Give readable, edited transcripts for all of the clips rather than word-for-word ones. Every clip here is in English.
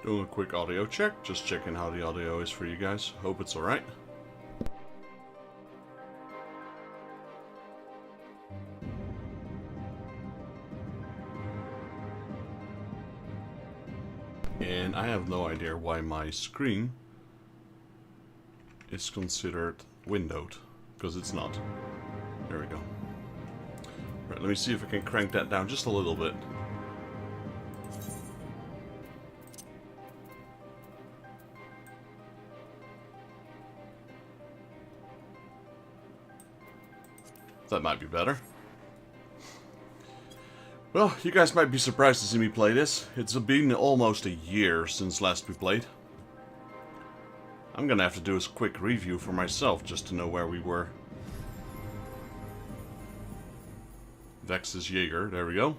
Doing a quick audio check, just checking how the audio is for you guys. Hope it's alright. And I have no idea why my screen is considered windowed, because it's not. There we go. Right, let me see if I can crank that down just a little bit. That might be better. Well, you guys might be surprised to see me play this. It's been almost a year since last we played. I'm gonna have to do a quick review for myself just to know where we were. Vex's Jaeger, there we go.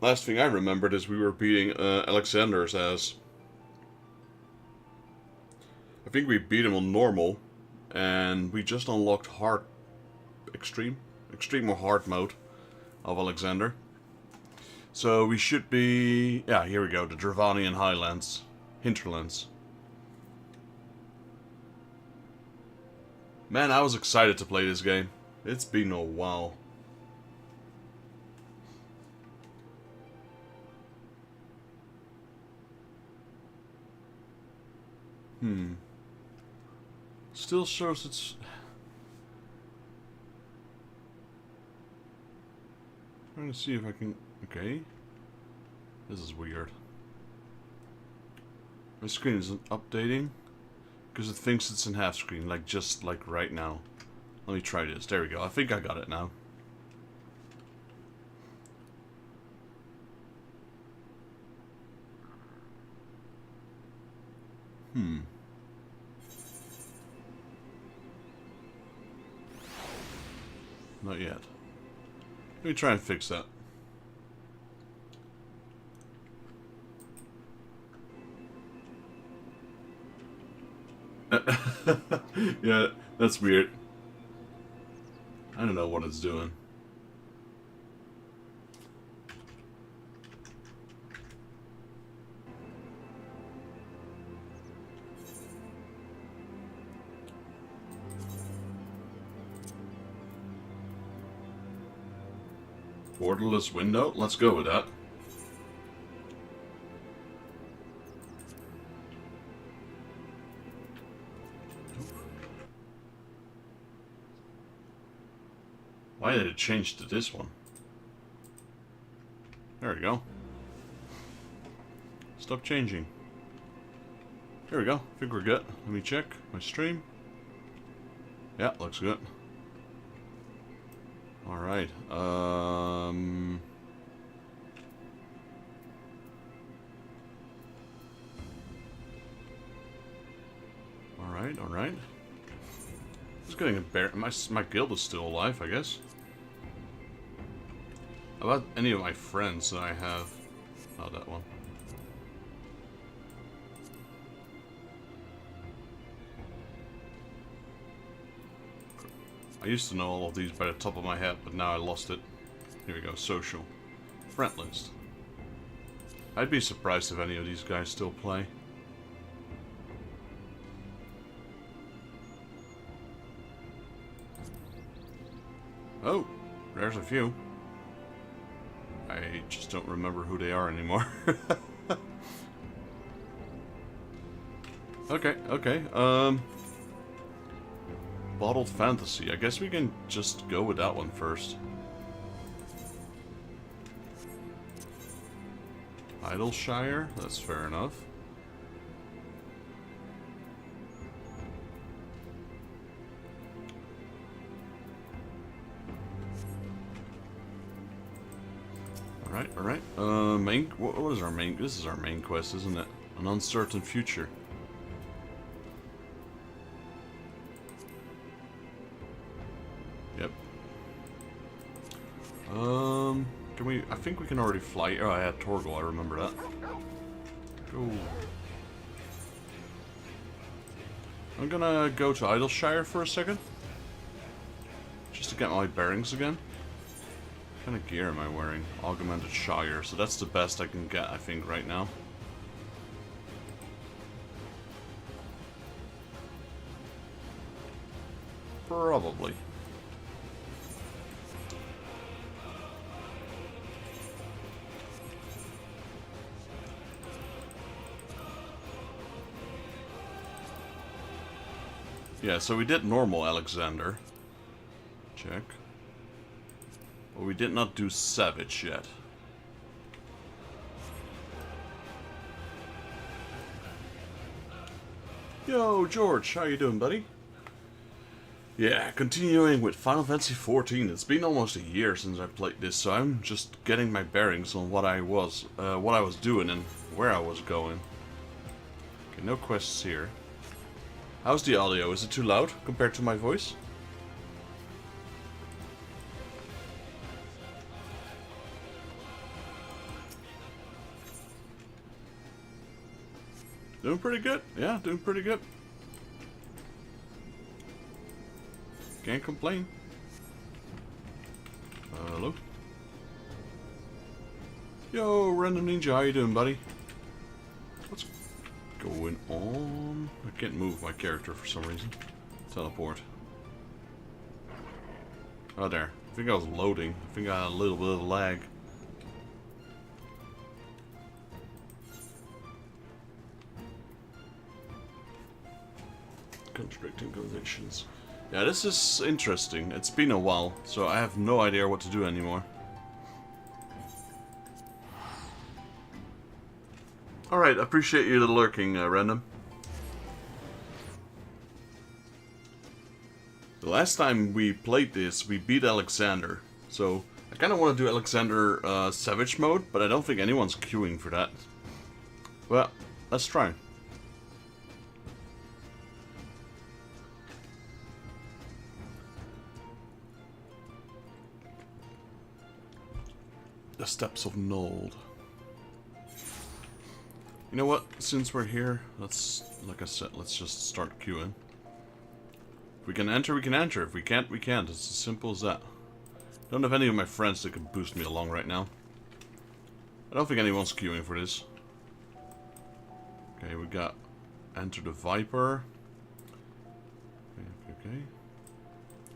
Last thing I remembered is we were beating Alexander's ass. I think we beat him on normal, and we just unlocked hard, extreme or hard mode of Alexander. So we should be, yeah, here we go, the Dravanian Highlands, Hinterlands. Man, I was excited to play this game. It's been a while. Still shows it's... Trying to see if I can... Okay. This is weird. My screen isn't updating because it thinks it's in half screen, like just like right now. Let me try this. There we go. I think I got it now. Not yet. Let me try and fix that. Yeah, that's weird. I don't know what it's doing. Borderless window? Let's go with that. Why did it change to this one? There we go. Stop changing. Here we go. I think we're good. Let me check my stream. Yeah, looks good. Alright, Alright. Just getting a bear. My guild is still alive, I guess. How about any of my friends that I have? Oh, that one. I used to know all of these by the top of my head, but now I lost it. Here we go, social. Friend list. I'd be surprised if any of these guys still play. Oh, there's a few. I just don't remember who they are anymore. Okay. Bottled Fantasy. I guess we can just go with that one first. Idleshire? That's fair enough. Alright. What is our main... This is our main quest, isn't it? An uncertain future. Yep. Can we... I think we can already fly... Oh, I had Torgal, I remember that. Go. I'm gonna go to Idleshire for a second. Just to get my bearings again. What kind of gear am I wearing? Augmented Shire, so that's the best I can get, I think, right now. Probably. Yeah, so we did normal Alexander. Check. But we did not do Savage yet. Yo, George, how you doing, buddy? Yeah, continuing with Final Fantasy XIV. It's been almost a year since I played this, so I'm just getting my bearings on what I was doing and where I was going. Okay, no quests here. How's the audio? Is it too loud compared to my voice? Doing pretty good. Yeah, doing pretty good. Can't complain. Hello? Yo, Random Ninja, how you doing, buddy? What's going on? I can't move my character for some reason. Teleport. Oh, there. I think I was loading. I think I had a little bit of lag. Constricting conditions. Yeah, this is interesting. It's been a while, so I have no idea what to do anymore. Alright, appreciate you lurking, Random. The last time we played this, we beat Alexander. So, I kind of want to do Alexander Savage mode, but I don't think anyone's queuing for that. Well, let's try. The Steps of Nold. You know what? Since we're here, let's, like I said, let's just start queuing. If we can enter, we can enter. If we can't, we can't. It's as simple as that. I don't have any of my friends that can boost me along right now. I don't think anyone's queuing for this. Okay, we got Enter the Viper. Okay.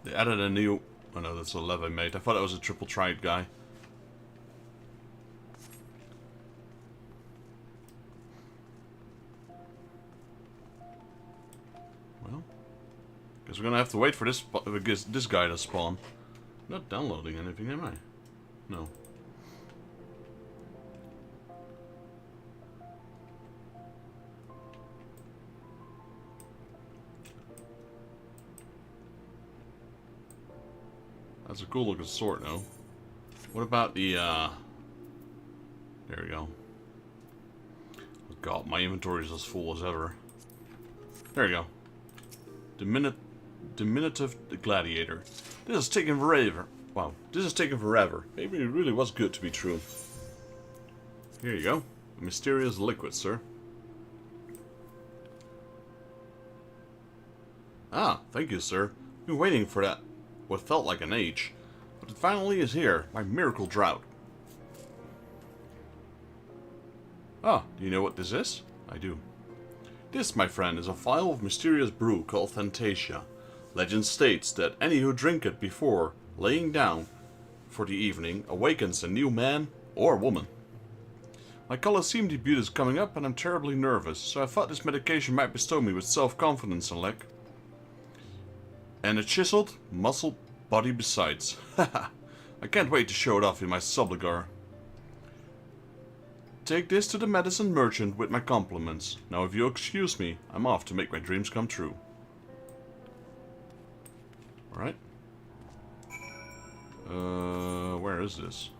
They added a new... Oh no, that's a Leve mate. I thought it was a triple tried guy. Guess we're gonna have to wait for this guy to spawn. I'm not downloading anything, am I? No. That's a cool looking sword, though. What about the, There we go. Oh god, my inventory is as full as ever. There we go. Diminutive Gladiator. This is taking forever. Wow, this is taking forever. Maybe it really was good to be true. Here you go. A mysterious liquid, sir. Ah, thank you, sir. Been waiting for that. What felt like an age. But it finally is here. My miracle drought. Ah, do you know what this is? I do. This, my friend, is a vial of mysterious brew called Fantasia. Legend states that any who drink it before laying down for the evening awakens a new man or woman. My Colosseum debut is coming up and I'm terribly nervous, so I thought this medication might bestow me with self-confidence and luck. And a chiseled, muscled body besides. Haha, I can't wait to show it off in my subligar. Take this to the medicine merchant with my compliments. Now if you'll excuse me, I'm off to make my dreams come true. Alright. Where is this?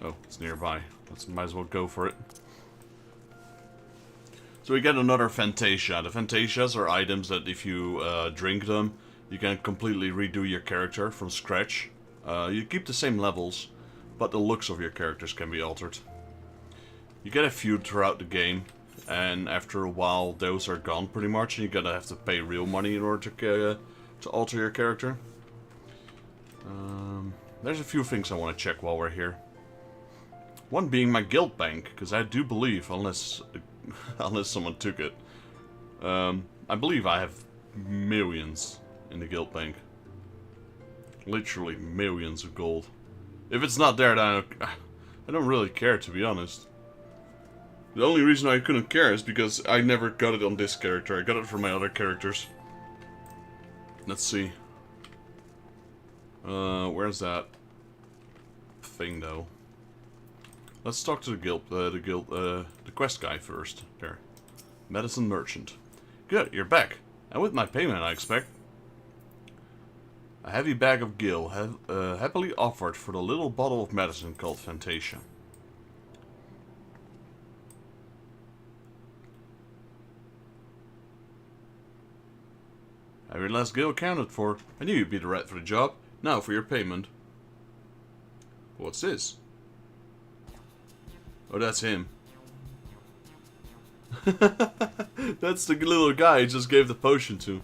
Oh, it's nearby. Might as well go for it. So we get another Fantasia. The Fantasias are items that if you drink them, you can completely redo your character from scratch. You keep the same levels, but the looks of your characters can be altered. You get a few throughout the game, and after a while those are gone pretty much, and you're gonna have to pay real money in order to alter your character. there's a few things I want to check while we're here. One being my guild bank, because I do believe, unless someone took it, I believe I have millions in the guild bank. Literally millions of gold. If it's not there, then I don't really care, to be honest. The only reason I couldn't care is because I never got it on this character. I got it from my other characters. Let's see. Where's that thing, though? Let's talk to the quest guy first. There. Medicine merchant. Good, you're back. And with my payment, I expect. A heavy bag of gil, happily offered for the little bottle of medicine called Fantasia. Every last gil accounted for. I knew you'd be the right for the job. Now for your payment. What's this? Oh, that's him. That's the little guy I just gave the potion to.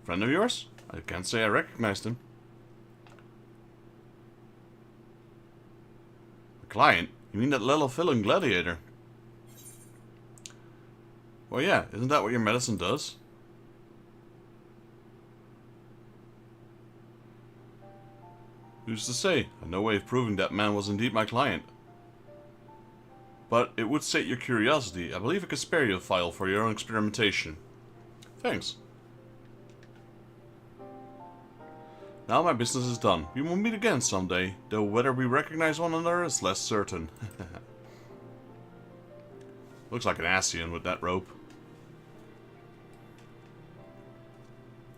Friend of yours? I can't say I recognized him. A client? You mean that little villain gladiator? Well, yeah, isn't that what your medicine does? Who's to say? I have no way of proving that man was indeed my client. But it would sate your curiosity. I believe I could spare you a file for your own experimentation. Thanks. Now my business is done. We will meet again someday, though whether we recognize one another is less certain. Looks like an Asian with that rope.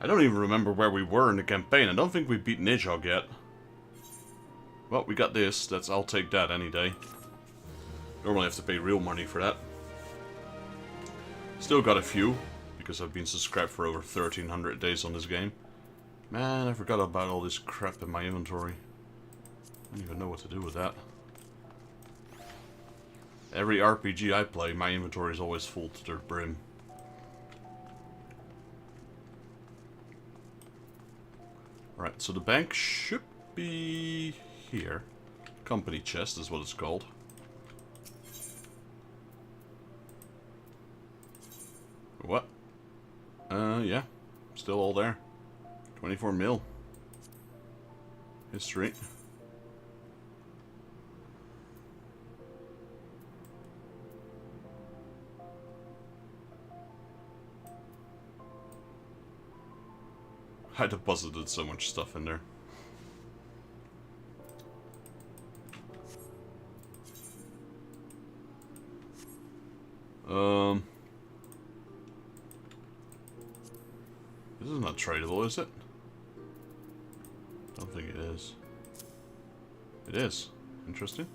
I don't even remember where we were in the campaign. I don't think we beat Nidhogg yet. Well, we got this. I'll take that any day. Normally have to pay real money for that. Still got a few, because I've been subscribed for over 1300 days on this game. Man, I forgot about all this crap in my inventory. I don't even know what to do with that. Every RPG I play, my inventory is always full to the brim. Right, so the bank should be here. Company chest is what it's called. What? Yeah. Still all there. 24 mil. History. I deposited so much stuff in there. This is not tradable, is it? I don't think it is. It is. Interesting.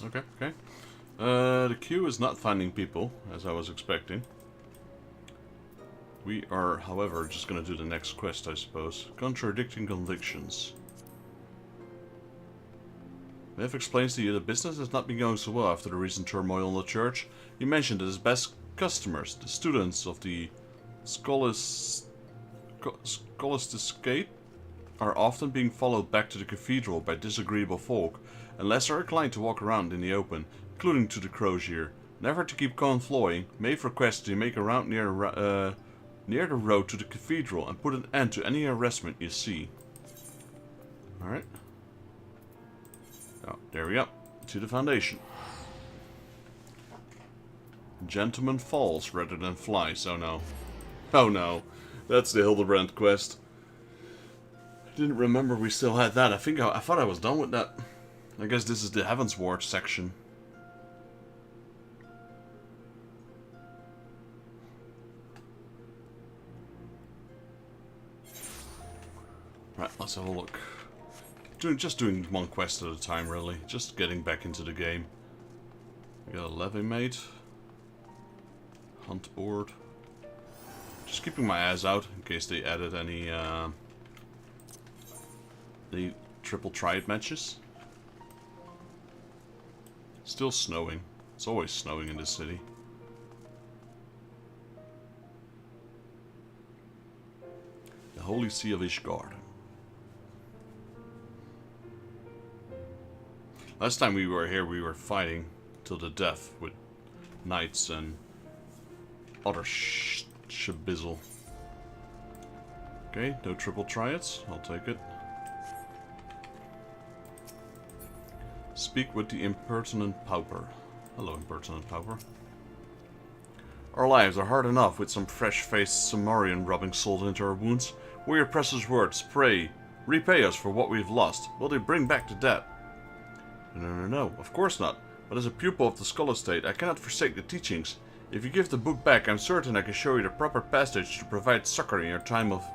Okay, okay. The queue is not finding people, as I was expecting. We are, however, just going to do the next quest, I suppose. Contradicting convictions. Maeve explains to you that business has not been going so well after the recent turmoil in the church. You mentioned that his best customers, the students of the Scholasticate, are often being followed back to the cathedral by disagreeable folk, and less are inclined to walk around in the open, including to the Crozier. Never to keep conflowing, Maeve requests you make a round near the road to the cathedral and put an end to any harassment you see. Alright. Oh, there we go. To the foundation. Gentleman falls rather than flies. Oh no. Oh no. That's the Hildebrand quest. I didn't remember we still had that. I thought I was done with that. I guess this is the Heavensward section. Right, let's have a look. Just doing one quest at a time, really. Just getting back into the game. We got a levy mate. Hunt board. Just keeping my eyes out in case they added any the triple triad matches. Still snowing. It's always snowing in this city. The Holy Sea of Ishgard. Last time we were here, we were fighting till the death with knights and other shabizzle. Okay, no triple triads. I'll take it. Speak with the impertinent pauper. Hello, impertinent pauper. Our lives are hard enough with some fresh-faced Sumerian rubbing salt into our wounds. Will your precious words, pray, repay us for what we've lost? Will they bring back the dead? No, of course not. But as a pupil of the Skull Estate, I cannot forsake the teachings. If you give the book back, I'm certain I can show you the proper passage to provide succor in your time of...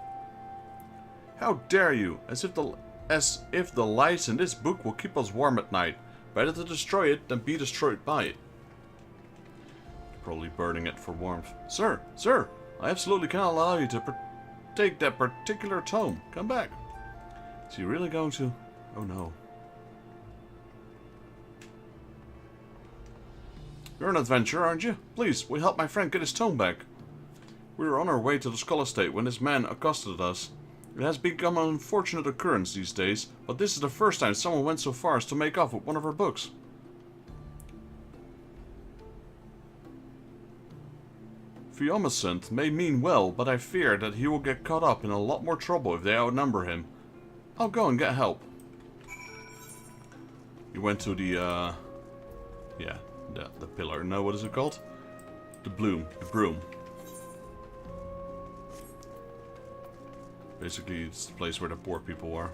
How dare you! As if the lies in this book will keep us warm at night. Better to destroy it than be destroyed by it. Probably burning it for warmth. Sir! I absolutely cannot allow you to take that particular tome. Come back. Is he really going to... Oh no. You're an adventurer, aren't you? Please, will you help my friend get his tome back? We were on our way to the Skull Estate when this man accosted us. It has become an unfortunate occurrence these days, but this is the first time someone went so far as to make off with one of our books. Fiomacent may mean well, but I fear that he will get caught up in a lot more trouble if they outnumber him. I'll go and get help. You went to the, yeah, the pillar. No, what is it called? The broom. Basically, it's the place where the poor people are.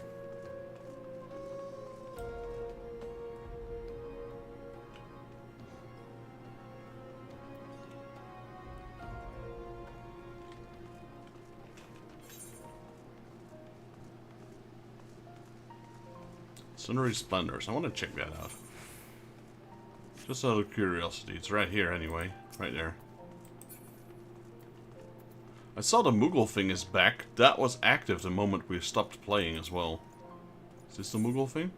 Sunray Splendors. I want to check that out. Just out of curiosity. It's right here anyway. Right there. I saw the Moogle thing is back. That was active the moment we stopped playing as well. Is this the Moogle thing?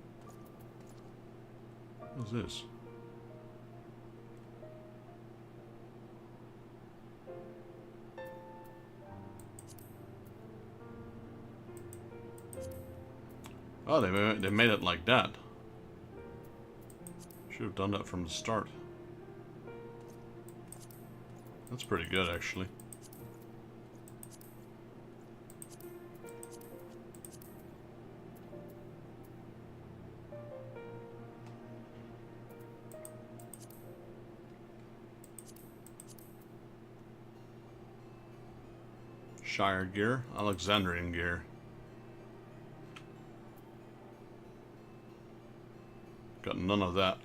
What is this? Oh, they made it like that. Should have done that from the start. That's pretty good, actually. Shire gear, Alexandrian gear. Got none of that.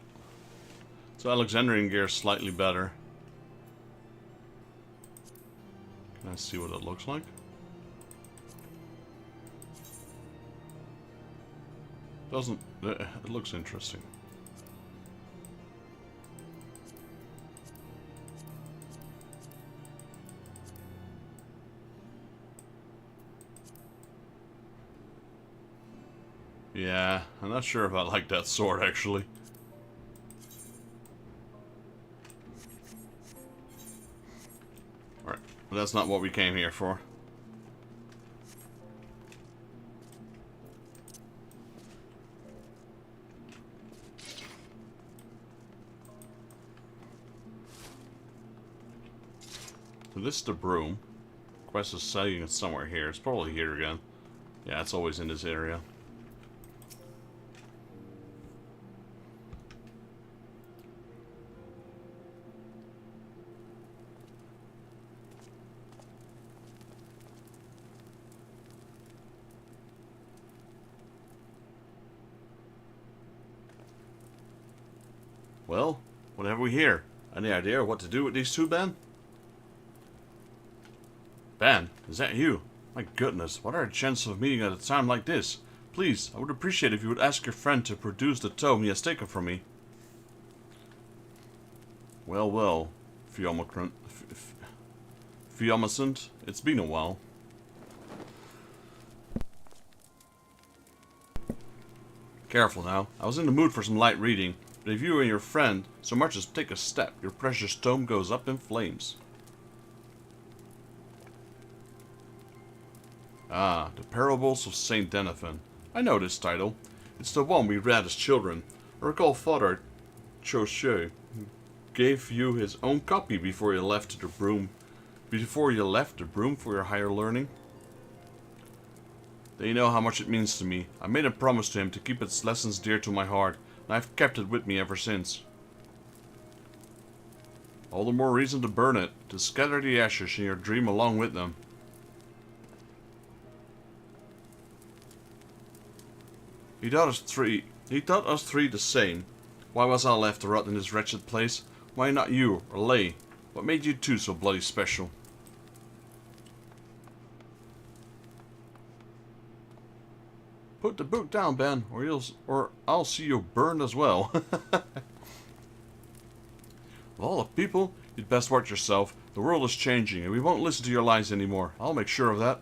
So Alexandrian gear is slightly better. Can I see what it looks like? Doesn't... It looks interesting. Yeah, I'm not sure if I like that sword, actually. Alright, but that's not what we came here for. So this is the broom. Quest is saying it's somewhere here. It's probably here again. Yeah, it's always in this area. Well, what have we here? Any idea what to do with these two, Ben? Ben, is that you? My goodness, what are the chances of meeting at a time like this? Please, I would appreciate if you would ask your friend to produce the tome he has taken from me. Well, Fiomacent, it's been a while. Careful now. I was in the mood for some light reading, but if you and your friend so much as take a step, your precious tome goes up in flames. Ah, The Parables of Saint Denathan. I know this title. It's the one we read as children. I recall Father Chauchet gave you his own copy before you left the broom for your higher learning. They know how much it means to me. I made a promise to him to keep its lessons dear to my heart, and I've kept it with me ever since. All the more reason to burn it, to scatter the ashes in your dream along with them. He taught us three the same. Why was I left to rot in this wretched place? Why not you, or Lay? What made you two so bloody special? Put the book down, Ben, or I'll see you burned as well. Of all the people, you'd best watch yourself. The world is changing, and we won't listen to your lies anymore. I'll make sure of that.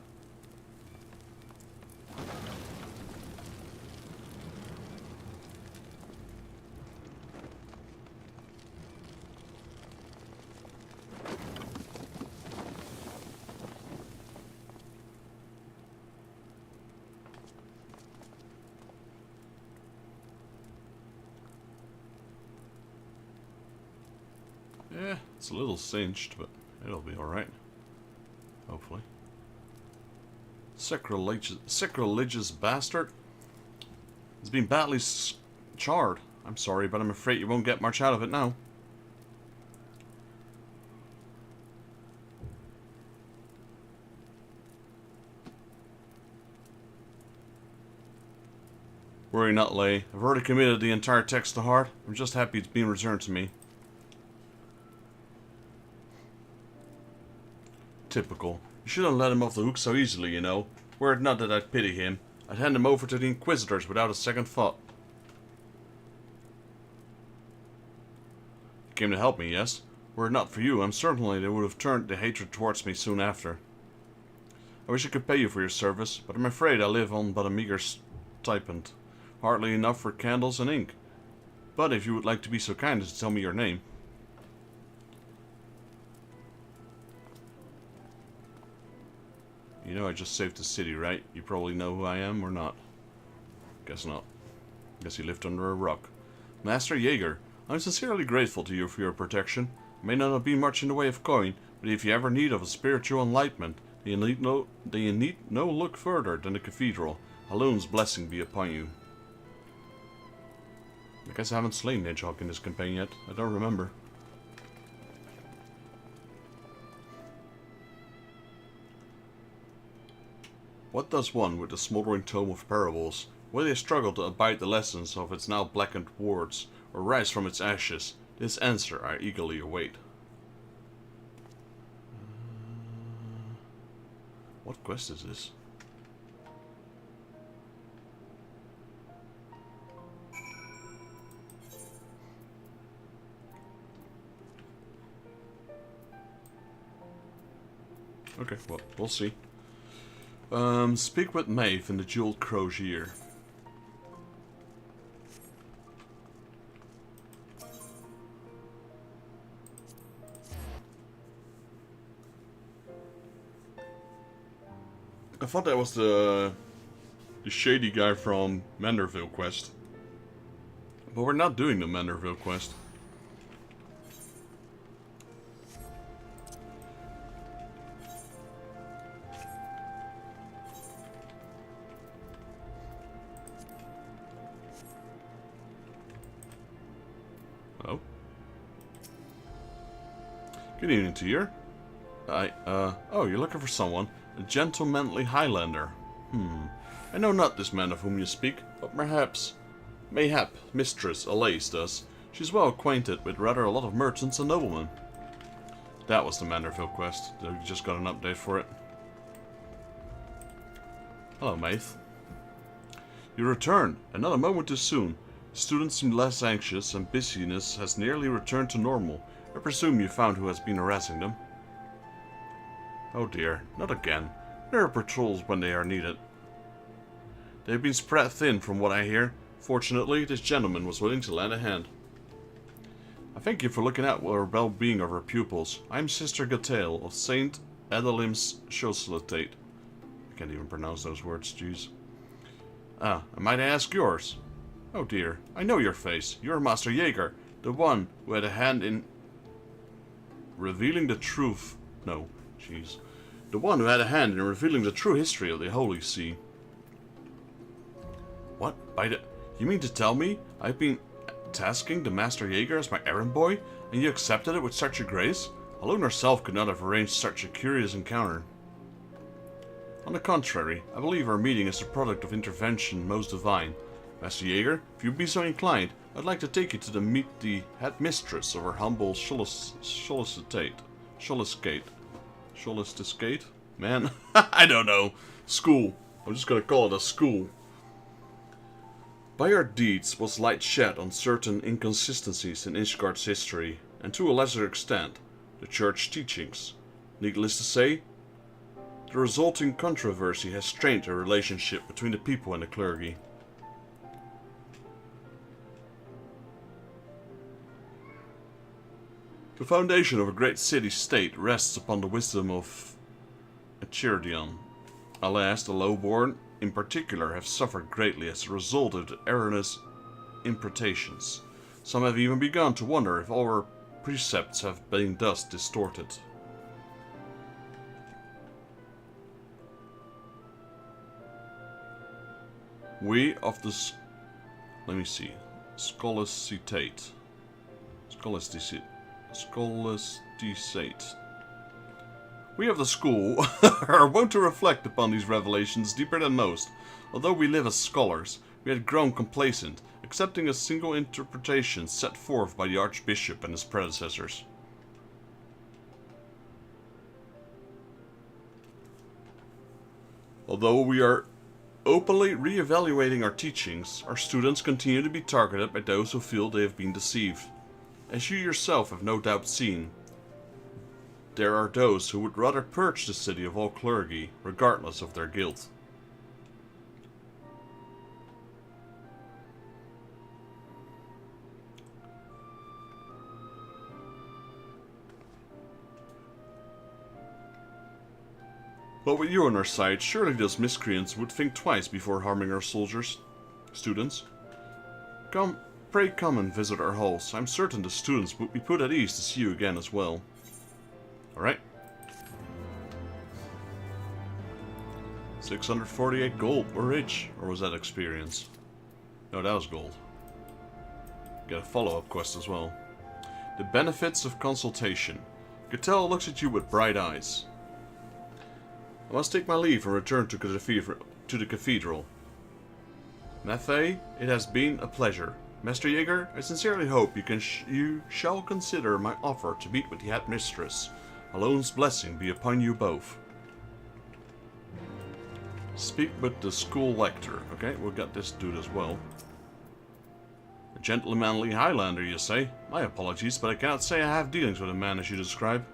Yeah, it's a little cinched, but it'll be alright. Hopefully. Sacrilegious bastard. It's been badly charred. I'm sorry, but I'm afraid you won't get much out of it now. Worry not, Lay. I've already committed the entire text to heart. I'm just happy it's been returned to me. Typical. You shouldn't let him off the hook so easily, you know. Were it not that I'd pity him, I'd hand him over to the Inquisitors without a second thought. You came to help me, yes? Were it not for you, I'm certain they would have turned the hatred towards me soon after. I wish I could pay you for your service, but I'm afraid I live on but a meager stipend. Hardly enough for candles and ink. But if you would like to be so kind as to tell me your name. You know I just saved the city, right? You probably know who I am, or not? Guess not. Guess you lived under a rock. Master Jaeger, I'm sincerely grateful to you for your protection. It may not have been much in the way of coin, but if you ever need of a spiritual enlightenment, then you need no look further than the cathedral. Alun's blessing be upon you. I guess I haven't slain Hedgehog in this campaign yet. I don't remember. What does one with the smoldering tome of parables? Will they struggle to abide the lessons of its now blackened words, or rise from its ashes? This answer I eagerly await. What quest is this? Okay, well, we'll see. Speak with Maeve in the Jeweled Crozier. I thought that was the shady guy from Manderville quest. But we're not doing the Manderville quest. Oh. Good evening to you. Oh, you're looking for someone. A gentlemanly Highlander. I know not this man of whom you speak, but mayhap Mistress Alais does. She's well acquainted with rather a lot of merchants and noblemen. That was the Manderville quest. We just got an update for it. Hello, Maeve. You returned, and not a moment too soon. Students seem less anxious, and busyness has nearly returned to normal. I presume you found who has been harassing them. Oh dear, not again. There are patrols when they are needed. They've been spread thin from what I hear. Fortunately, this gentleman was willing to lend a hand. I thank you for looking out for the well-being of our pupils. I am Sister Gatel of Saint Adelim's Societate. I can't even pronounce those words, jeez. Ah, might I ask yours? Oh dear, I know your face. You're Master Jaeger, the one who had a hand in revealing the truth. No, jeez. The one who had a hand in revealing the true history of the Holy See. What? You mean to tell me I've been tasking the Master Jaeger as my errand boy, and you accepted it with such a grace? Alone herself could not have arranged such a curious encounter. On the contrary, I believe our meeting is the product of intervention most divine. Master Jaeger, if you'd be so inclined, I'd like to take you to meet the headmistress of our humble Scholasticate. Man, I don't know. School. I'm just gonna call it a school. By our deeds was light shed on certain inconsistencies in Ishgard's history, and to a lesser extent, the church teachings. Needless to say, the resulting controversy has strained the relationship between the people and the clergy. The foundation of a great city-state rests upon the wisdom of Eorzea. Alas, the lowborn, in particular, have suffered greatly as a result of the erroneous interpretations. Some have even begun to wonder if our precepts have been thus distorted. We of the... let me see. Scholasticate. We of the school are wont to reflect upon these revelations deeper than most. Although we live as scholars, we had grown complacent, accepting a single interpretation set forth by the Archbishop and his predecessors. Although we are openly re-evaluating our teachings, our students continue to be targeted by those who feel they have been deceived. As you yourself have no doubt seen, there are those who would rather purge the city of all clergy, regardless of their guilt. But with you on our side, surely those miscreants would think twice before harming our soldiers. Students, pray come and visit our halls. I'm certain the students would be put at ease to see you again as well. Alright. 648 gold. We're rich. Or was that experience? No, that was gold. Get a follow-up quest as well. The benefits of consultation. Gatel looks at you with bright eyes. I must take my leave and return to the cathedral. Mathey, it has been a pleasure. Master Jaeger, I sincerely hope you shall consider my offer to meet with the headmistress. Alone's blessing be upon you both. Speak with the school lector. Okay, we'll get this dude as well. A gentlemanly Highlander, you say? My apologies, but I cannot say I have dealings with a man as you describe.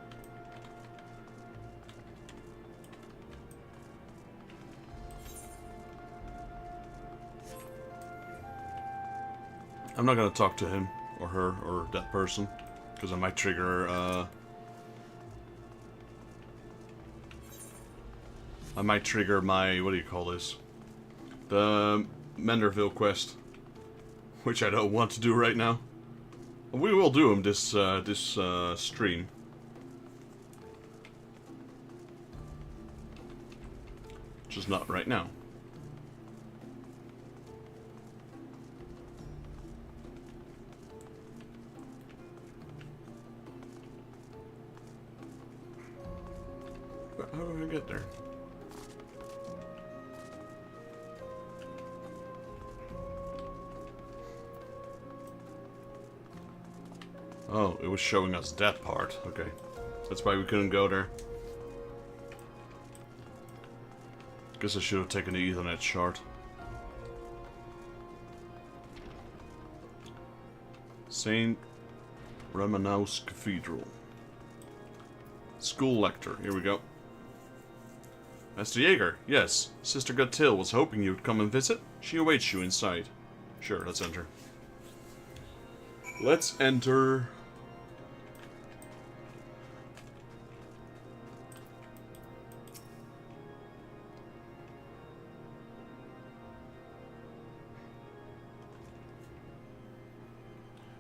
I'm not gonna talk to him, or her, or that person, because I might trigger, my, what do you call this? The Menderville quest, which I don't want to do right now. We will do him this stream. Just not right now. How do I get there? Oh, it was showing us that part. Okay. That's why we couldn't go there. Guess I should have taken the Ethernet shard. Saint Ramanaus Cathedral. School lector. Here we go. Master Jaeger, yes. Sister Gatil was hoping you'd come and visit. She awaits you inside. Sure, let's enter. Let's enter.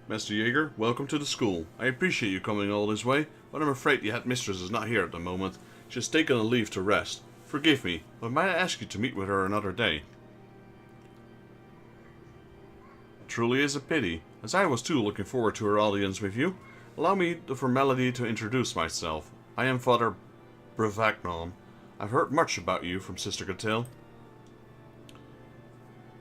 Master Jaeger, welcome to the school. I appreciate you coming all this way, but I'm afraid the headmistress is not here at the moment. She has taken a leave to rest. Forgive me, but might I ask you to meet with her another day? It truly is a pity, as I was too looking forward to her audience with you. Allow me the formality to introduce myself. I am Father Bravagnon. I've heard much about you from Sister Gatil.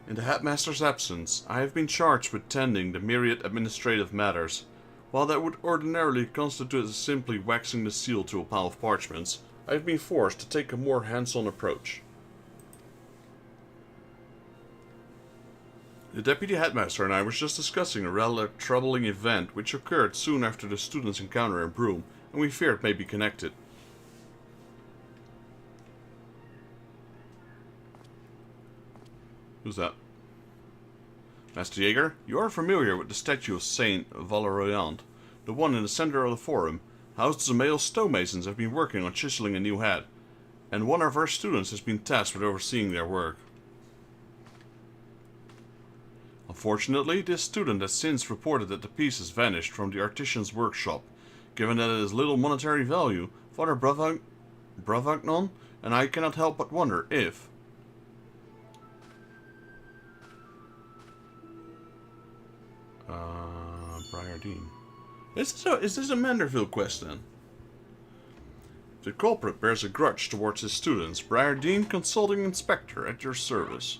In the headmaster's absence, I have been charged with tending the myriad administrative matters. While that would ordinarily constitute as simply waxing the seal to a pile of parchments, I have been forced to take a more hands-on approach. The deputy headmaster and I were just discussing a rather troubling event which occurred soon after the students' encounter in Broom, and we fear it may be connected. Who's that? Master Jaeger, you are familiar with the statue of Saint Valeriant, the one in the center of the forum. Houses of male stonemasons have been working on chiseling a new head, and one of our students has been tasked with overseeing their work. Unfortunately, this student has since reported that the piece has vanished from the artisan's workshop. Given that it has little monetary value, Father Bravagnon and I cannot help but wonder if... Briardine. Is this a Manderville quest then? If the culprit bears a grudge towards his students, Briardine, Consulting Inspector, at your service.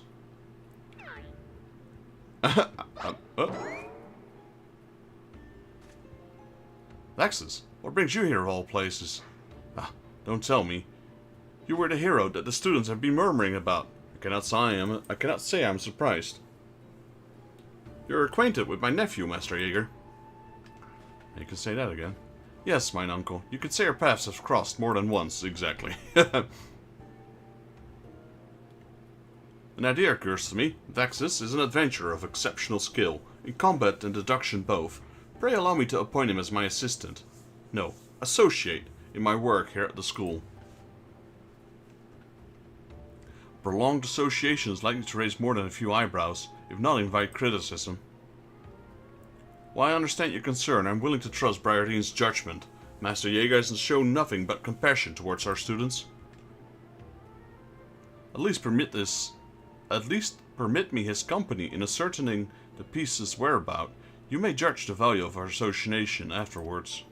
Lexus, what brings you here of all places? Ah, don't tell me. You were the hero that the students have been murmuring about. I cannot say I'm surprised. You're acquainted with my nephew, Master Jaeger. You can say that again. Yes, mine uncle. You could say our paths have crossed more than once, exactly. An idea occurs to me. Vexus is an adventurer of exceptional skill, in combat and deduction both. Pray allow me to appoint him as my assistant. No, associate, in my work here at the school. Prolonged association is likely to raise more than a few eyebrows, if not invite criticism. While I understand your concern, I'm willing to trust Briardine's judgment. Master Jaeger has shown nothing but compassion towards our students. At least permit me his company in ascertaining the piece's whereabout. You may judge the value of our association afterwards.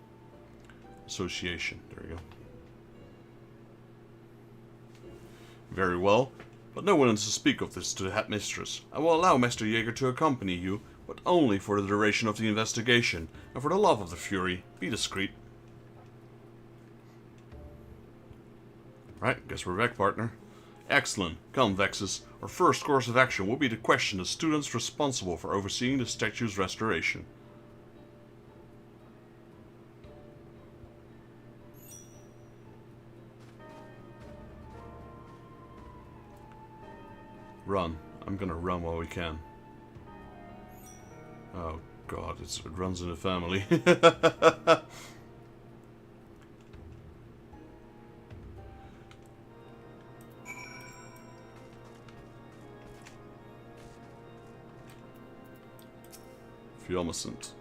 Association, there we go. Very well, but no one is to speak of this to the headmistress. I will allow Master Jaeger to accompany you, but only for the duration of the investigation, and for the love of the Fury, be discreet. Right, guess we're back, partner. Excellent. Come, Vexus. Our first course of action will be to question the students responsible for overseeing the statue's restoration. Run. I'm gonna run while we can. Oh god, it runs in the family. Fumescent.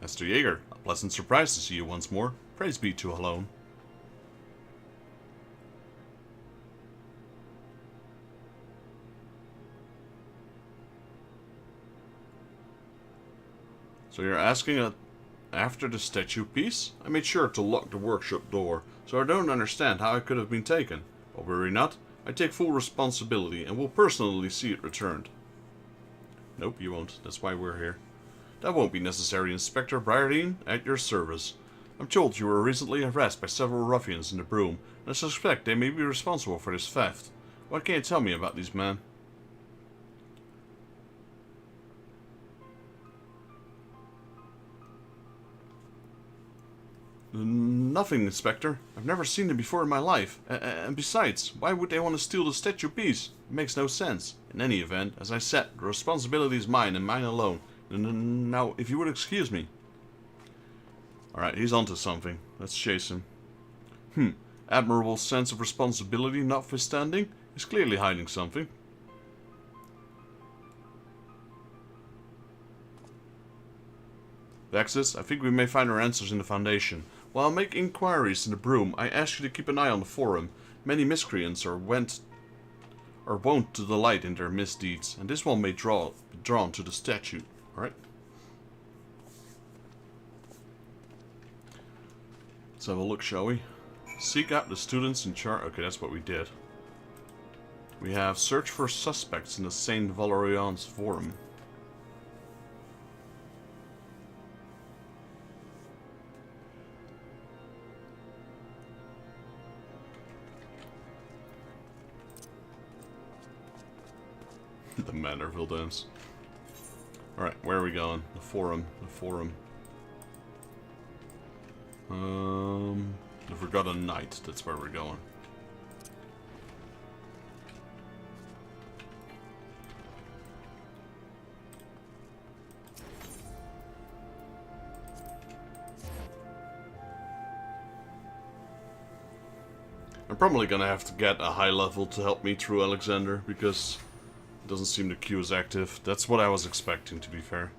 Master Jaeger, a pleasant surprise to see you once more. Praise be to Alone. So you're asking after the statue piece? I made sure to lock the workshop door, so I don't understand how it could have been taken. But worry not, I take full responsibility and will personally see it returned. Nope, you won't. That's why we're here. That won't be necessary, Inspector Briardine, at your service. I'm told you were recently harassed by several ruffians in the Broom, and I suspect they may be responsible for this theft. What can you tell me about these men? nothing, Inspector. I've never seen them before in my life. And besides, why would they want to steal the statue piece? It makes no sense. In any event, as I said, the responsibility is mine and mine alone. Now, if you would excuse me. Alright, he's onto something. Let's chase him. Admirable sense of responsibility notwithstanding, he's clearly hiding something. Vexus, I think we may find our answers in the Foundation. While I make inquiries in the Broom, I ask you to keep an eye on the Forum. Many miscreants are wont to delight in their misdeeds, and this one may be drawn to the statue. Alright? Let's have a look, shall we? Seek out the students in charge. Okay, that's what we did. We have search for suspects in the Saint Valerian's Forum. The Manorville dance. Alright, where are we going? The Forum. The Forum. The Forgotten Knight. That's where we're going. I'm probably gonna have to get a high level to help me through Alexander, because it doesn't seem the queue is active. That's what I was expecting, to be fair.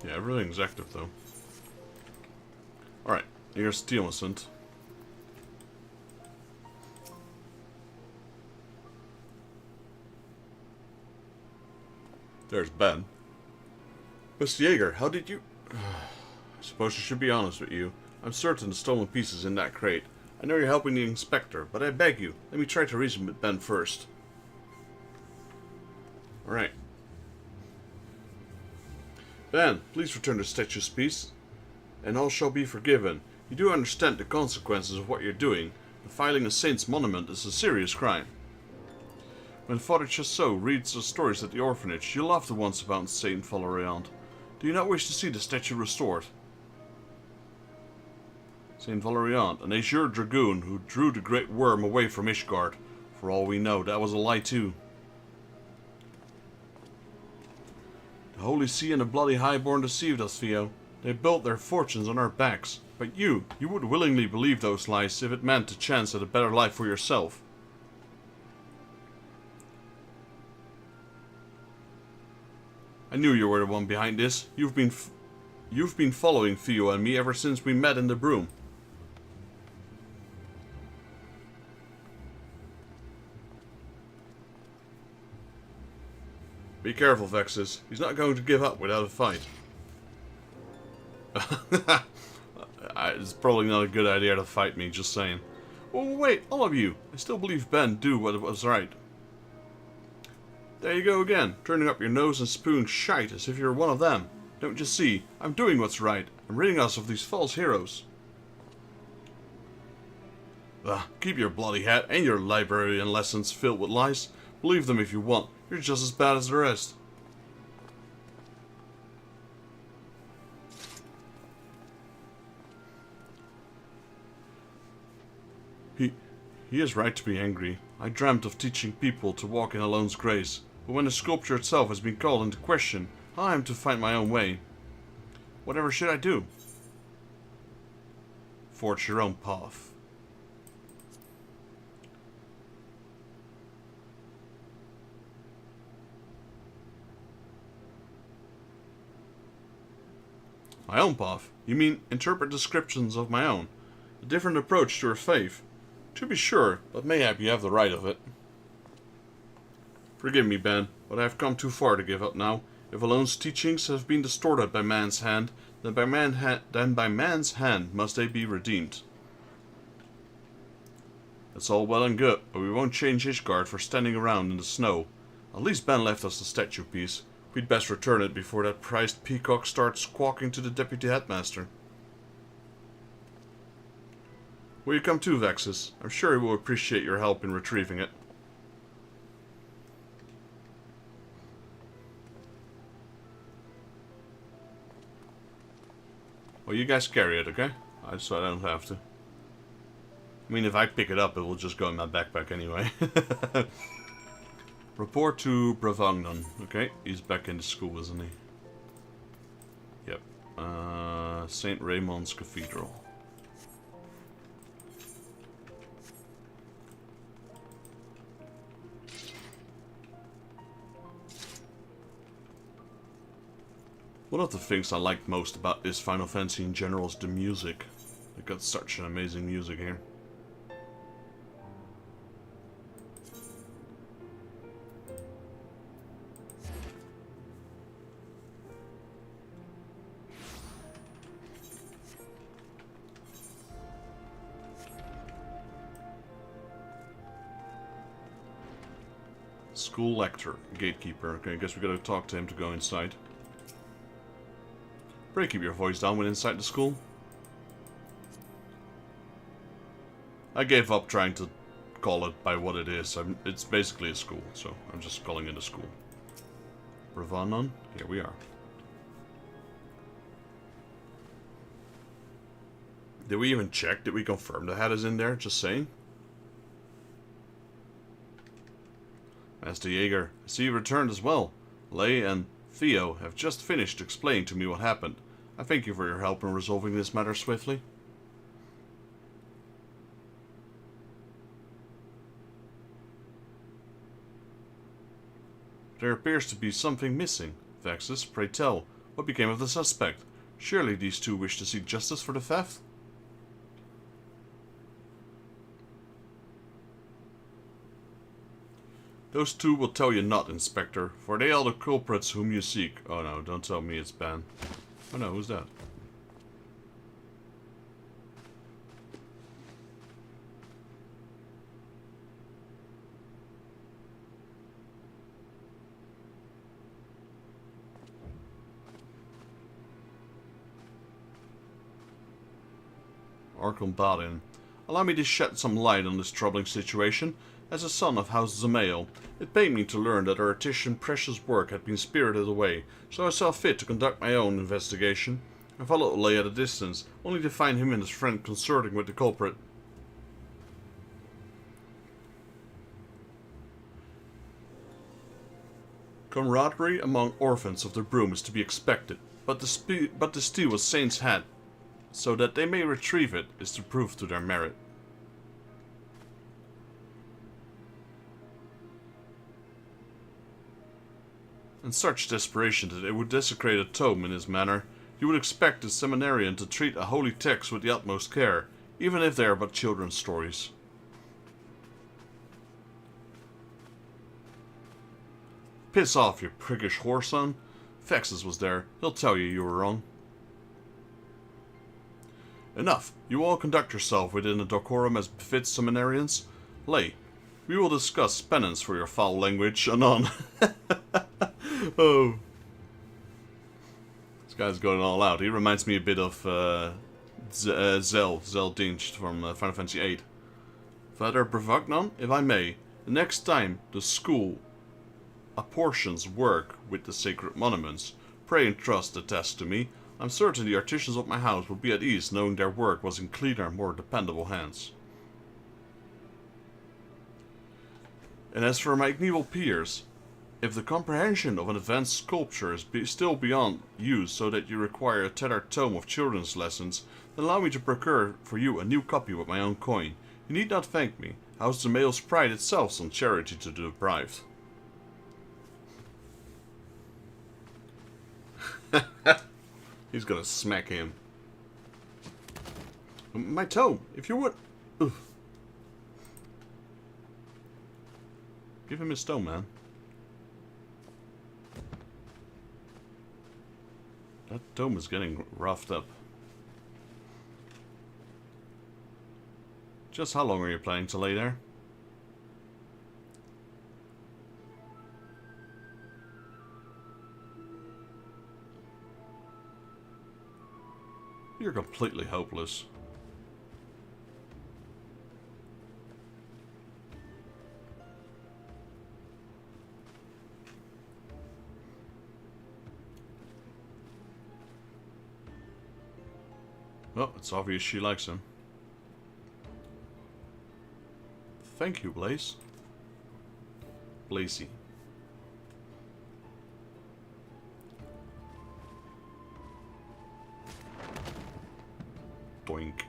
Yeah, everything's active though. Alright, here's Tiomacent. There's Ben. Mr. Jaeger, how did you... I suppose I should be honest with you. I'm certain the stolen piece is in that crate. I know you're helping the inspector, but I beg you, let me try to reason with Ben first. Alright. Ben, please return the statue's piece, and all shall be forgiven. You do understand the consequences of what you're doing. Defiling a saint's monument is a serious crime. When Father Chassot reads the stories at the orphanage, you'll laugh the ones about Saint Valerian. Do you not wish to see the statue restored? Saint Valerian, an azure dragoon who drew the great worm away from Ishgard. For all we know, that was a lie too. The Holy See and the Bloody Highborn deceived us, Theo. They built their fortunes on our backs. But you would willingly believe those lies if it meant a chance at a better life for yourself. I knew you were the one behind this. You've been following Theo and me ever since we met in the Broom. Be careful, Vexus. He's not going to give up without a fight. It's probably not a good idea to fight me, just saying. Oh, wait, all of you. I still believe Ben do what was right. There you go again, turning up your nose and spewing shite as if you're one of them. Don't you see? I'm doing what's right. I'm ridding us of these false heroes. Keep your bloody hat and your library and lessons filled with lies. Believe them if you want. You're just as bad as the rest. He is right to be angry. I dreamt of teaching people to walk in Alone's grace, but when the sculpture itself has been called into question, I am to find my own way. Whatever should I do? Forge your own path. My own path? You mean interpret descriptions of my own? A different approach to your faith? To be sure, but mayhap you have the right of it. Forgive me, Ben, but I have come too far to give up now. If Alone's teachings have been distorted by man's hand, then by man's hand must they be redeemed. That's all well and good, but we won't change Ishgard for standing around in the snow. At least Ben left us the statue piece. We'd best return it before that prized peacock starts squawking to the deputy headmaster. Will you come too, Vexus? I'm sure he will appreciate your help in retrieving it. Well, you guys carry it, okay? So I don't have to. I mean, if I pick it up, it will just go in my backpack anyway. Report to Bravagnon. Okay, he's back in the school, isn't he? Yep. St. Raymond's Cathedral. One of the things I like most about this Final Fantasy in general is the music. They got such an amazing music here. School lector, gatekeeper. Okay, I guess we gotta talk to him to go inside. Pray keep your voice down when inside the school. I gave up trying to call it by what it is. It's basically a school, so I'm just calling it a school. Ravanon? Here we are. Did we even check? Did we confirm the head is in there? Just saying. Master Jaeger, I see you returned as well. Lei and Theo have just finished explaining to me what happened. I thank you for your help in resolving this matter swiftly. There appears to be something missing. Vexus, pray tell, what became of the suspect? Surely these two wish to seek justice for the theft? Those two will tell you not, Inspector, for they are the culprits whom you seek. Oh no, don't tell me it's Ben. Oh no, who's that? Arkham Badin. Allow me to shed some light on this troubling situation. As a son of House Zamael, it pained me to learn that our artisan's precious work had been spirited away, so I saw fit to conduct my own investigation. I followed Lei at a distance, only to find him and his friend consorting with the culprit. Camaraderie among orphans of the broom is to be expected, but to steal a saint's head, so that they may retrieve it, is to prove to their merit. In such desperation that they would desecrate a tome in this manner, you would expect the seminarian to treat a holy text with the utmost care, even if they are but children's stories. Piss off, you priggish whoreson. Vexus was there. He'll tell you were wrong. Enough. You all conduct yourself within a decorum as befits seminarians. Lei, we will discuss penance for your foul language anon. Oh. This guy's going all out. He reminds me a bit of Zell Dinch from Final Fantasy VIII. Father Bravagnon, if I may, the next time the school apportions work with the sacred monuments, pray entrust the task to me. I'm certain the artisans of my house would be at ease knowing their work was in cleaner, more dependable hands. And as for my ignoble peers, if the comprehension of an advanced sculpture is still beyond use so that you require a tethered tome of children's lessons, then allow me to procure for you a new copy with my own coin. You need not thank me. House Zamael's pride itself on charity to the deprived. He's gonna smack him. My tome, if you would. Oof. Give him his stone, man. That tome is getting roughed up. Just how long are you planning to lay there? You're completely hopeless. Well, it's obvious she likes him. Thank you, Blaze. Blazy. Boink.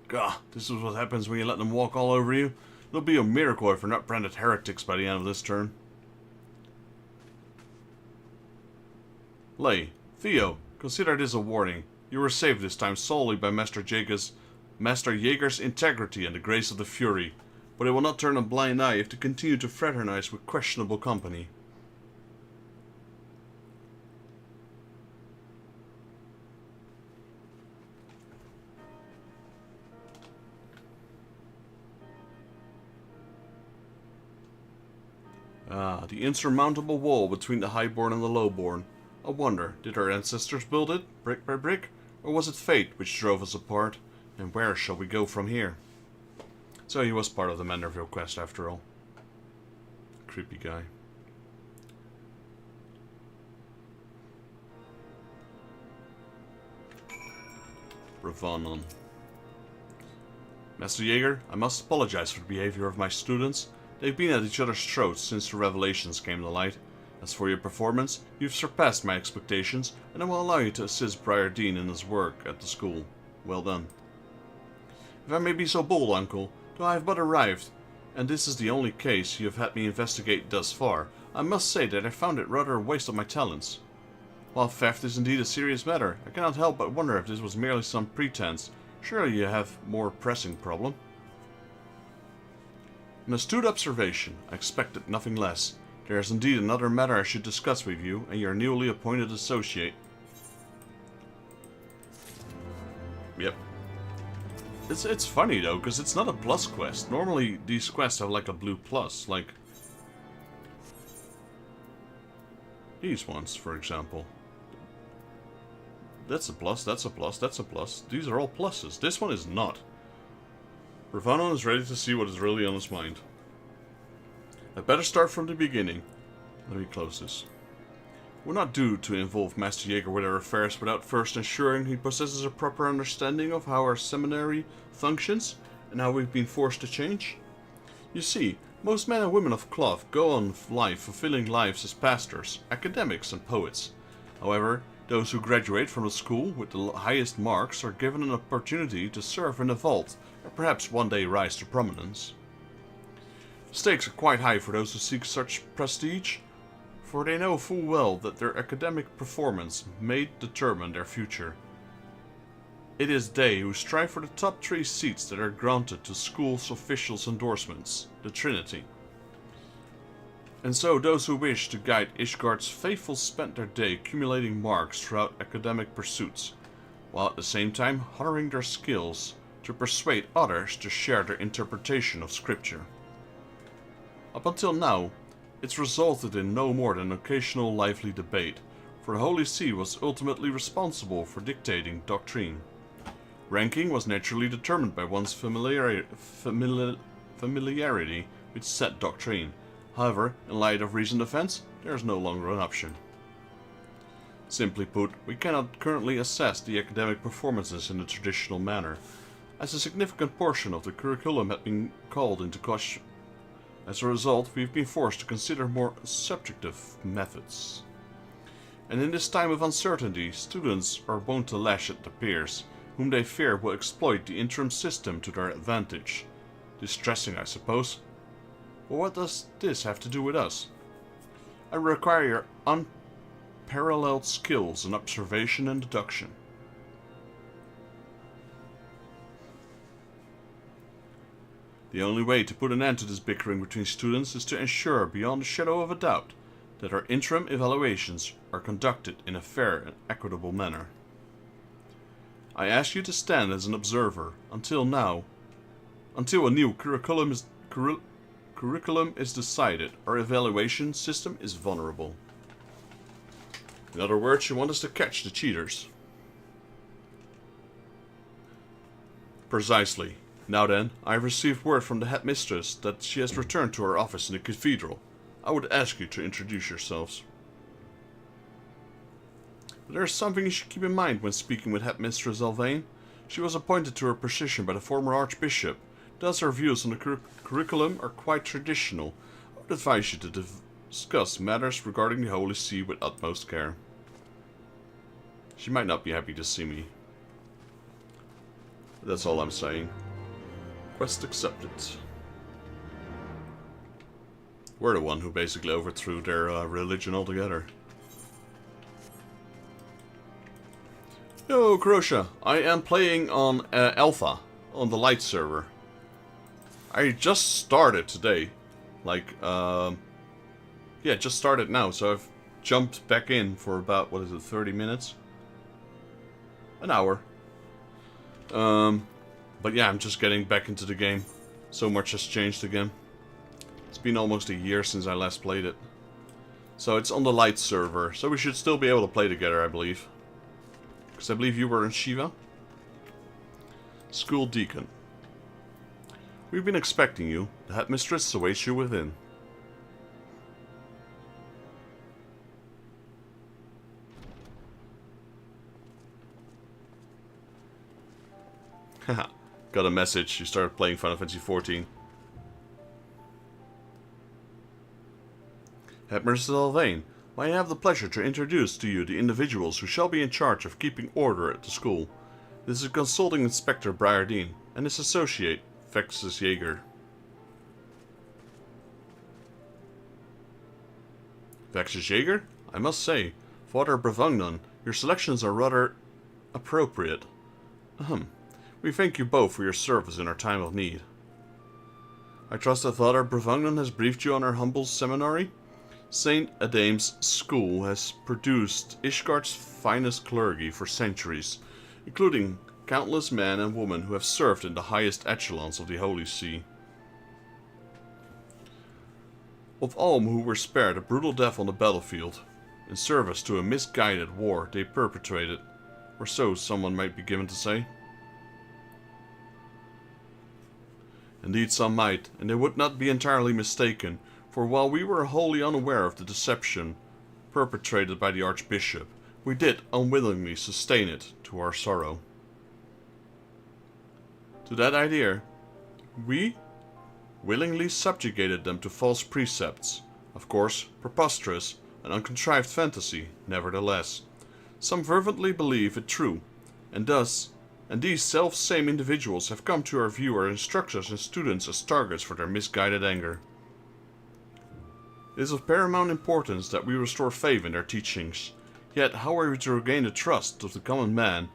Gah, this is what happens when you let them walk all over you. It'll be a miracle if we're not branded heretics by the end of this turn. Lay, Theo, consider this a warning. You were saved this time solely by Master Jaeger's integrity and the grace of the Fury, but it will not turn a blind eye if you continue to fraternize with questionable company. Ah, the insurmountable wall between the highborn and the lowborn. I wonder, did our ancestors build it, brick by brick, or was it fate which drove us apart? And where shall we go from here? So he was part of the Manderville quest after all. Creepy guy. Ravanon. Master Jaeger, I must apologize for the behavior of my students. They've been at each other's throats since the revelations came to light. As for your performance, you've surpassed my expectations, and I will allow you to assist Briar Dean in his work at the school. Well done. If I may be so bold, Uncle, though I have but arrived, and this is the only case you have had me investigate thus far, I must say that I found it rather a waste of my talents. While theft is indeed a serious matter, I cannot help but wonder if this was merely some pretense. Surely you have more pressing problem. An astute observation. I expected nothing less. There is indeed another matter I should discuss with you and your newly appointed associate. Yep. It's funny though, because it's not a plus quest. Normally these quests have like a blue plus, like these ones, for example. That's a plus, that's a plus, that's a plus. These are all pluses. This one is not. Ravanon is ready to see what is really on his mind. I'd better start from the beginning. Let me close this. We're not due to involve Master Jaeger with our affairs without first ensuring he possesses a proper understanding of how our seminary functions and how we've been forced to change. You see, most men and women of cloth go on life fulfilling lives as pastors, academics, and poets. However, those who graduate from the school with the highest marks are given an opportunity to serve in the vault and perhaps one day rise to prominence. The stakes are quite high for those who seek such prestige, for they know full well that their academic performance may determine their future. It is they who strive for the top 3 seats that are granted to school's officials' endorsements, the Trinity. And so those who wish to guide Ishgard's faithful spend their day accumulating marks throughout academic pursuits, while at the same time honoring their skills to persuade others to share their interpretation of scripture. Up until now, it's resulted in no more than occasional lively debate, for the Holy See was ultimately responsible for dictating doctrine. Ranking was naturally determined by one's familiarity with said doctrine. However, in light of recent events, there is no longer an option. Simply put, we cannot currently assess the academic performances in the traditional manner, as a significant portion of the curriculum had been called into question. As a result, we've been forced to consider more subjective methods. And in this time of uncertainty, students are wont to lash at their peers, whom they fear will exploit the interim system to their advantage. Distressing, I suppose. But what does this have to do with us? I require your unparalleled skills in observation and deduction. The only way to put an end to this bickering between students is to ensure, beyond a shadow of a doubt, that our interim evaluations are conducted in a fair and equitable manner. I ask you to stand as an observer until a new curriculum curriculum is decided. Our evaluation system is vulnerable. In other words, you want us to catch the cheaters. Precisely. Now then, I have received word from the headmistress that she has returned to her office in the cathedral. I would ask you to introduce yourselves. But there is something you should keep in mind when speaking with Headmistress Elvain. She was appointed to her position by the former Archbishop. Thus her views on the curriculum are quite traditional. I would advise you to discuss matters regarding the Holy See with utmost care. She might not be happy to see me. That's all I'm saying. Quest accepted. We're the one who basically overthrew their religion altogether. Yo, Croatia. I am playing on Alpha, on the light server. I just started today. Like, yeah, just started now, so I've jumped back in for about, 30 minutes? An hour. But yeah, I'm just getting back into the game. So much has changed again. It's been almost a year since I last played it. So it's on the light server, so we should still be able to play together, I believe. Because I believe you were in Shiva. School Deacon. We've been expecting you. The headmistress awaits you within. Haha. Got a message. You started playing Final Fantasy XIV. Headmistress Elvain, I have the pleasure to introduce to you the individuals who shall be in charge of keeping order at the school. This is Consulting Inspector Briardine and his associate, Vexus Jaeger. Vexus Jaeger? I must say, Father Bravungnon, your selections are rather appropriate. We thank you both for your service in our time of need. I trust that Father Bravungnon has briefed you on our humble seminary? Saint Adame's school has produced Ishgard's finest clergy for centuries, including countless men and women who have served in the highest echelons of the Holy See. Of all who were spared a brutal death on the battlefield, in service to a misguided war they perpetrated, or so someone might be given to say. Indeed some might, and they would not be entirely mistaken, for while we were wholly unaware of the deception perpetrated by the Archbishop, we did unwillingly sustain it to our sorrow. To that idea, we willingly subjugated them to false precepts, of course, preposterous and uncontrived fantasy, nevertheless. Some fervently believe it true, and these self-same individuals have come to our view our instructors and students as targets for their misguided anger. It is of paramount importance that we restore faith in their teachings, yet how are we to regain the trust of the common man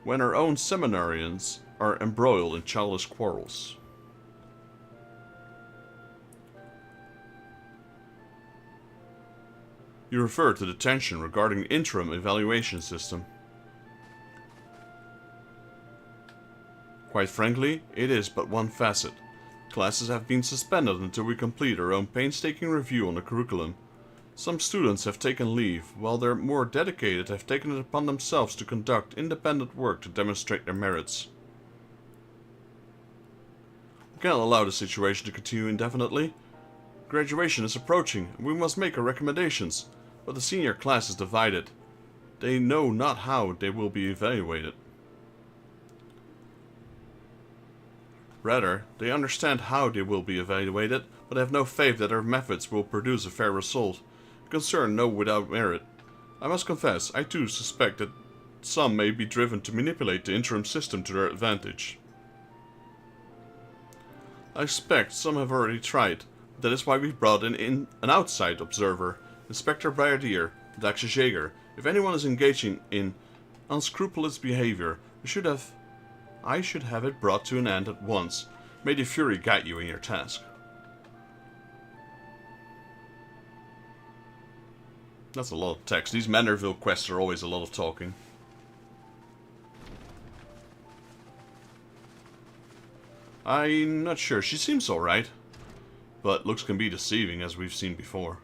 when our own seminarians are embroiled in childish quarrels? You refer to the tension regarding the interim evaluation system. Quite frankly, it is but one facet. Classes have been suspended until we complete our own painstaking review on the curriculum. Some students have taken leave, while their more dedicated have taken it upon themselves to conduct independent work to demonstrate their merits. We cannot allow the situation to continue indefinitely. Graduation is approaching, and we must make our recommendations, but the senior class is divided. They know not how they will be evaluated. Rather, they understand how they will be evaluated, but have no faith that their methods will produce a fair result. Concern no without merit. I must confess, I too suspect that some may be driven to manipulate the interim system to their advantage. I suspect some have already tried. That is why we've brought in an outside observer, Inspector Briardier, Vexus Jaeger. If anyone is engaging in unscrupulous behavior, I should have it brought to an end at once. May the Fury guide you in your task. That's a lot of text. These Manorville quests are always a lot of talking. I'm not sure. She seems alright. But looks can be deceiving, as we've seen before.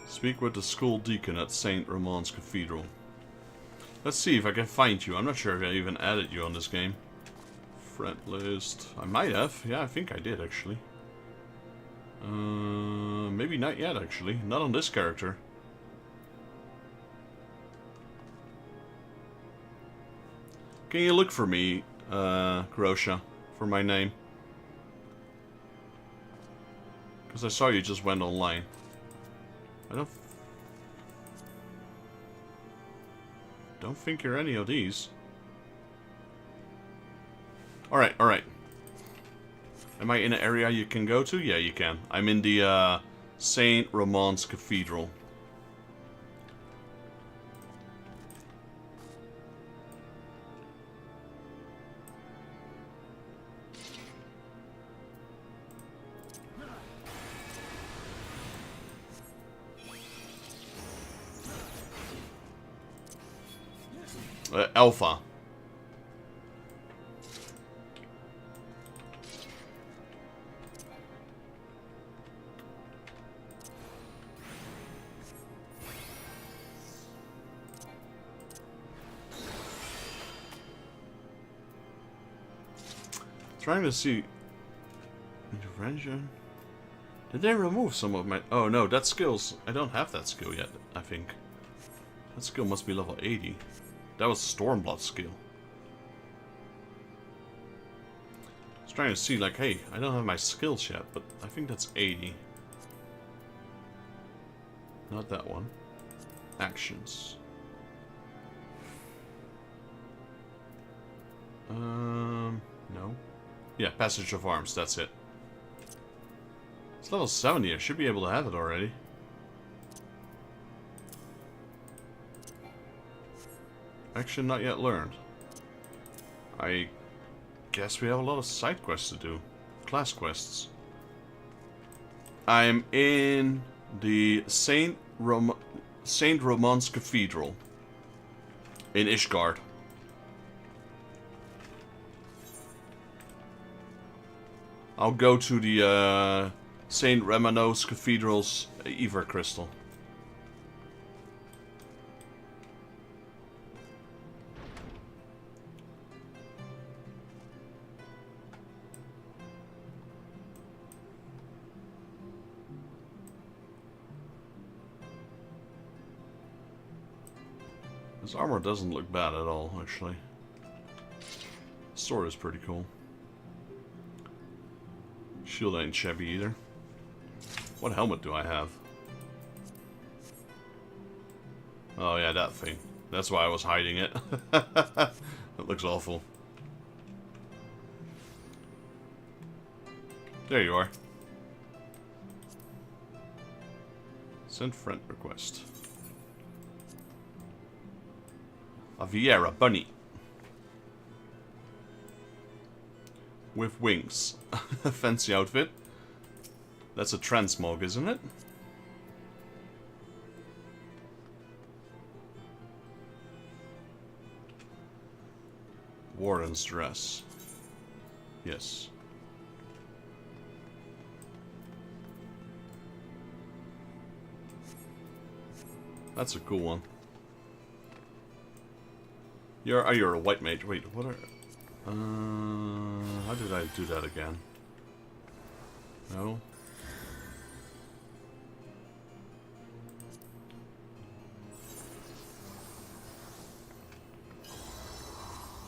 Speak with the school deacon at St. Ramon's Cathedral. Let's see if I can find you. I'm not sure if I even added you on this game. Friend list. I might have. Yeah, I think I did, actually. Maybe not yet, actually. Not on this character. Can you look for me, Grosha, for my name? Because I saw you just went online. I don't think you're any of these. Alright, alright. Am I in an area you can go to? Yeah, you can. I'm in the St. Ramon's Cathedral. Alpha. Trying to see intervention. Did they remove some of my? Oh no, that skills. I don't have that skill yet. I think that skill must be level 80. That was Stormblood skill. I was trying to see, like, hey, I don't have my skills yet, but I think that's 80. Not that one. Actions. No. Yeah, Passage of Arms, that's it. It's level 70, I should be able to have it already. Action not yet learned. I guess we have a lot of side quests to do. Class quests. I'm in the Saint Ramon's Cathedral in Ishgard. I'll go to the Saint Ramon's Cathedral's Ever Crystal. This armor doesn't look bad at all, actually. Sword is pretty cool. Shield ain't shabby either. What helmet do I have? Oh yeah, that thing. That's why I was hiding it. That looks awful. There you are. Send friend request. A Viera bunny. With wings. Fancy outfit. That's a transmog, isn't it? Warden's dress. Yes. That's a cool one. You're a white mage. Wait, what are... how did I do that again? No.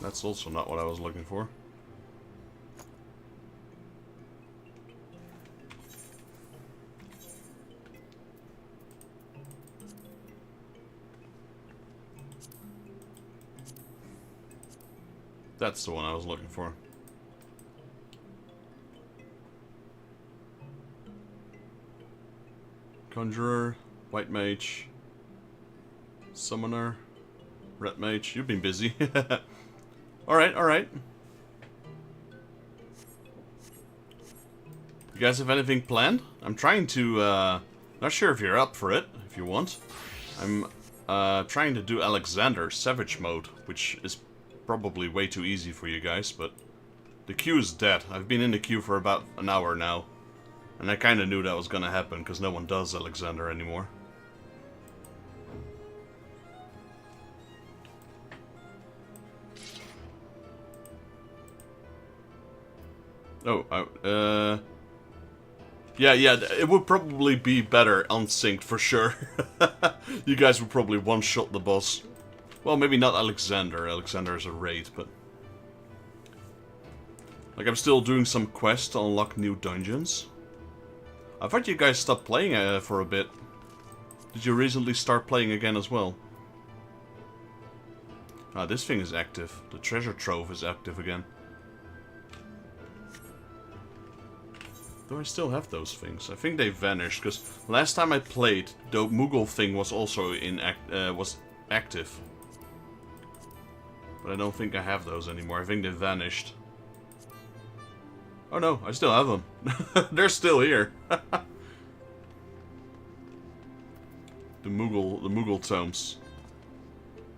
That's also not what I was looking for. That's the one I was looking for. Conjurer, White Mage, Summoner, Red Mage. You've been busy. Alright, alright. You guys have anything planned? I'm trying to, not sure if you're up for it, if you want. I'm, trying to do Alexander Savage Mode, which is probably way too easy for you guys, but The queue is dead. I've been in the queue for about an hour now. And I kinda knew that was gonna happen, because no one does Alexander anymore. Oh, yeah, it would probably be better unsynced for sure. You guys would probably one-shot the boss. Well, maybe not Alexander. Alexander is a raid, but... Like, I'm still doing some quests to unlock new dungeons. I thought you guys stopped playing for a bit. Did you recently start playing again as well? Ah, this thing is active. The treasure trove is active again. Do I still have those things? I think they vanished, because last time I played, the Moogle thing was also was active. But I don't think I have those anymore. I think they vanished. Oh no, I still have them. They're still here. The Moogle tomes.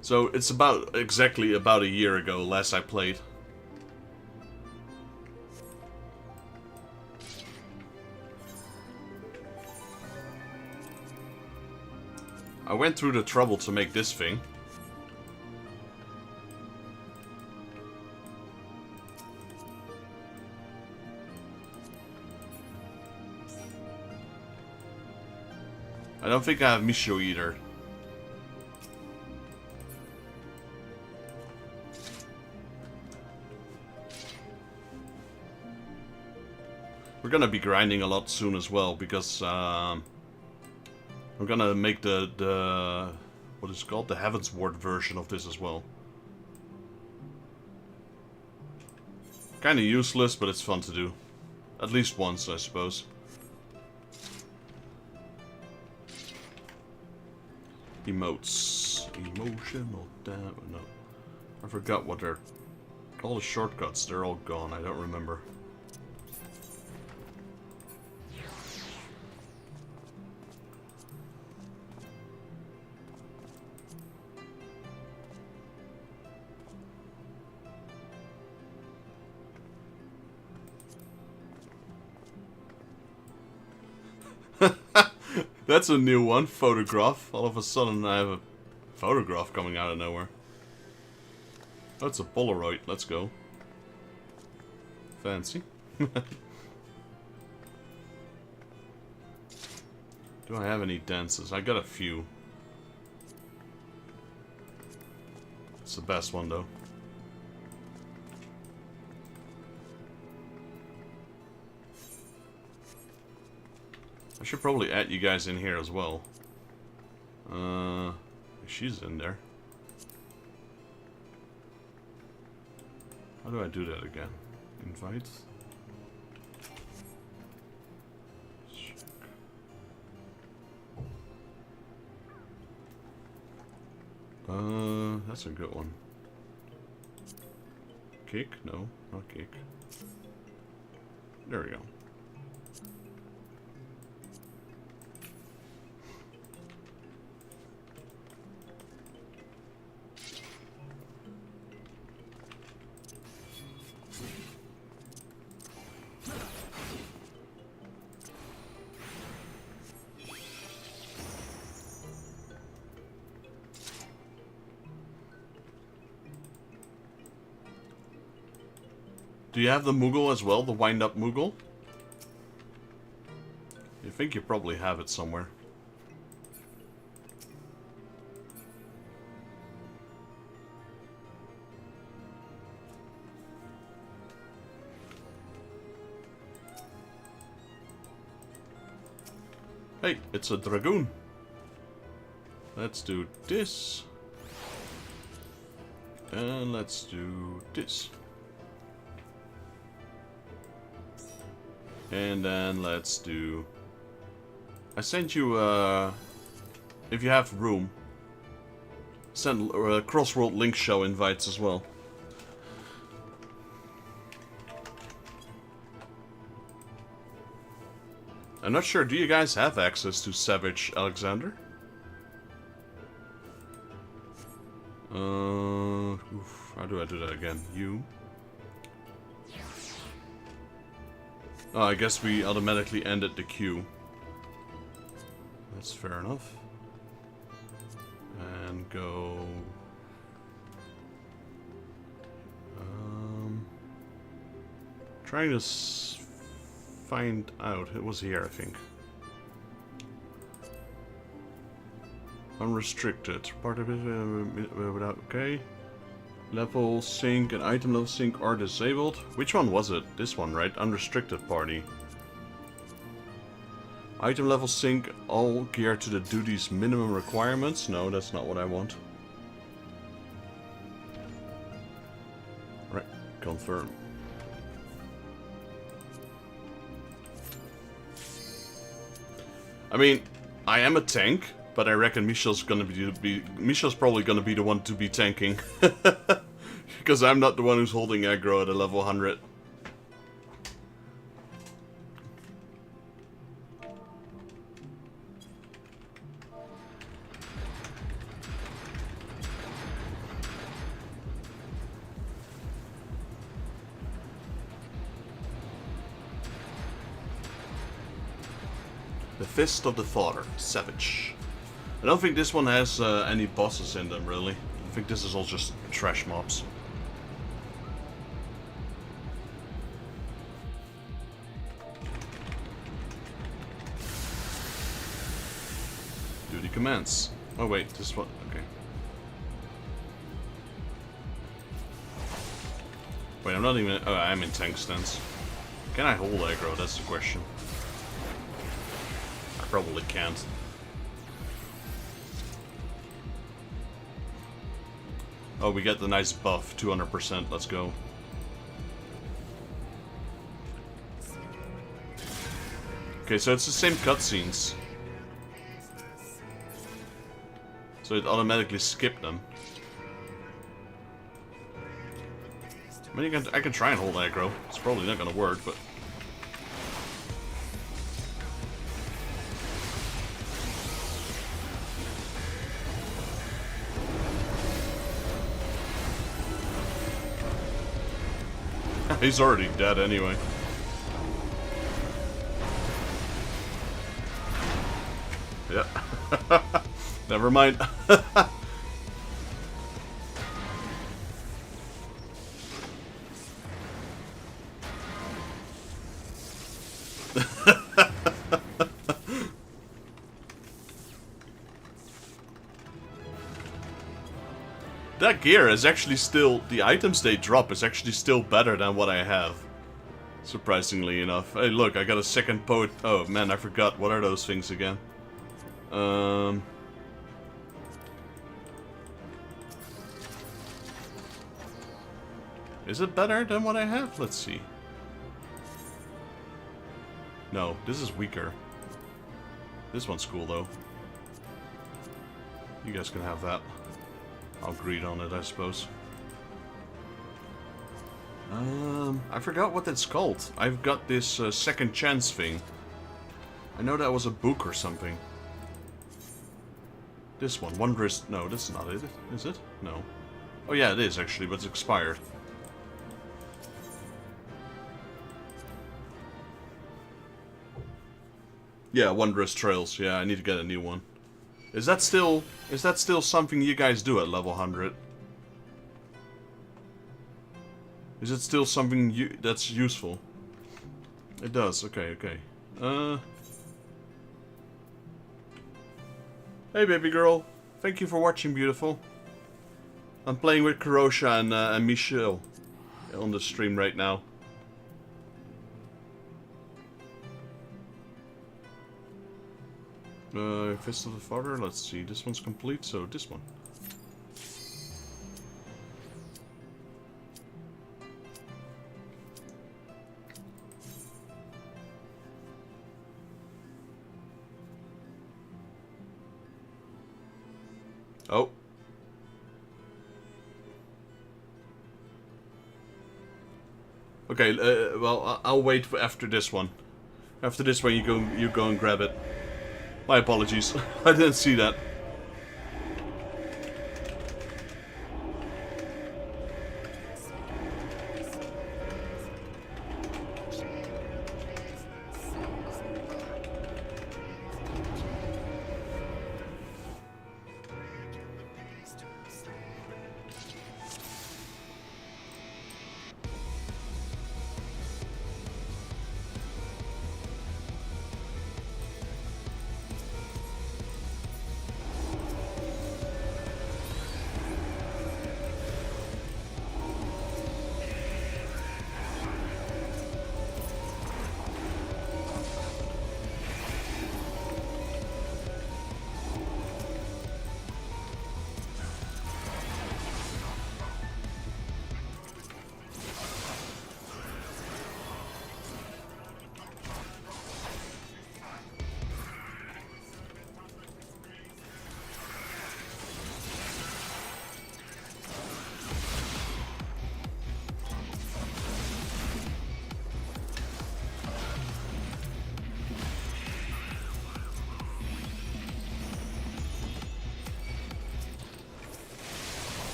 So it's exactly about a year ago last I played. I went through the trouble to make this thing. I don't think I have Misho either. We're gonna be grinding a lot soon as well, because I'm gonna make the what is it called? The Heaven's Ward version of this as well. Kinda useless, but it's fun to do. At least once, I suppose. Emotes. Emotional damage. No. I forgot what they're... All the shortcuts, they're all gone. I don't remember. That's a new one, photograph. All of a sudden I have a photograph coming out of nowhere. Oh, it's a Polaroid. Let's go. Fancy. Do I have any dances? I got a few. It's the best one though. I should probably add you guys in here as well. She's in there. How do I do that again? Invite? That's a good one. Kick? No, not kick. There we go. Do you have the Moogle as well? The wind-up Moogle? You think you probably have it somewhere. Hey, it's a Dragoon. Let's do this. And let's do this. And then let's do... I sent you, if you have room, send Crossworld Link Show invites as well. I'm not sure, do you guys have access to Savage Alexander? How do I do that again? You. Oh, I guess we automatically ended the queue. That's fair enough. And go... trying to find out. It was here, I think. Unrestricted. Part of it without... Okay. Level sync and item level sync are disabled. Which one was it? This one, right? Unrestricted party. Item level sync all geared to the duty's minimum requirements. No, that's not what I want. Right, confirm. I mean, I am a tank, but I reckon Michel's probably gonna be the one to be tanking. Because I'm not the one who's holding aggro at a level 100. The Fist of the Father, Savage. I don't think this one has any bosses in them, really. I think this is all just trash mobs. Duty commands. Oh wait, this one, okay. Wait, I'm not even, oh, I'm in tank stance. Can I hold aggro? That's the question. I probably can't. Oh, we get the nice buff, 200%, let's go. Okay, so it's the same cutscenes. So it automatically skipped them. I mean, I can try and hold aggro. It's probably not gonna work, but... He's already dead anyway. Yeah. Never mind. That gear is actually still... The items they drop is actually still better than what I have. Surprisingly enough. Hey, look, I got a second poet... Oh, man, I forgot. What are those things again? Is it better than what I have? Let's see. No, this is weaker. This one's cool, though. You guys can have that. I'll greed on it, I suppose. I forgot what that's called. I've got this second chance thing. I know that was a book or something. This one, Wondrous... No, that's not it. Is it? No. Oh yeah, it is actually, but it's expired. Yeah, Wondrous Trails. Yeah, I need to get a new one. Is that still something you guys do at level 100? Is it still something that's useful? It does. Okay, okay. Hey, baby girl. Thank you for watching, beautiful. I'm playing with Karosha and Michelle on the stream right now. Fist of the Father, let's see, this one's complete, so this one. Oh. Okay, well, I'll wait for after this one. After this one, you go and grab it. My apologies. I didn't see that.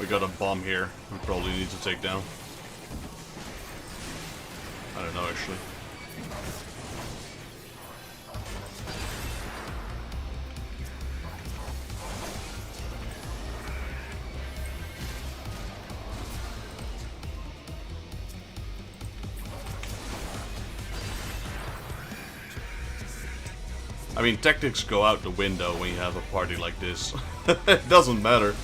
We got a bomb here we probably need to take down. I don't know, actually. I mean, tactics go out the window when you have a party like this. It doesn't matter.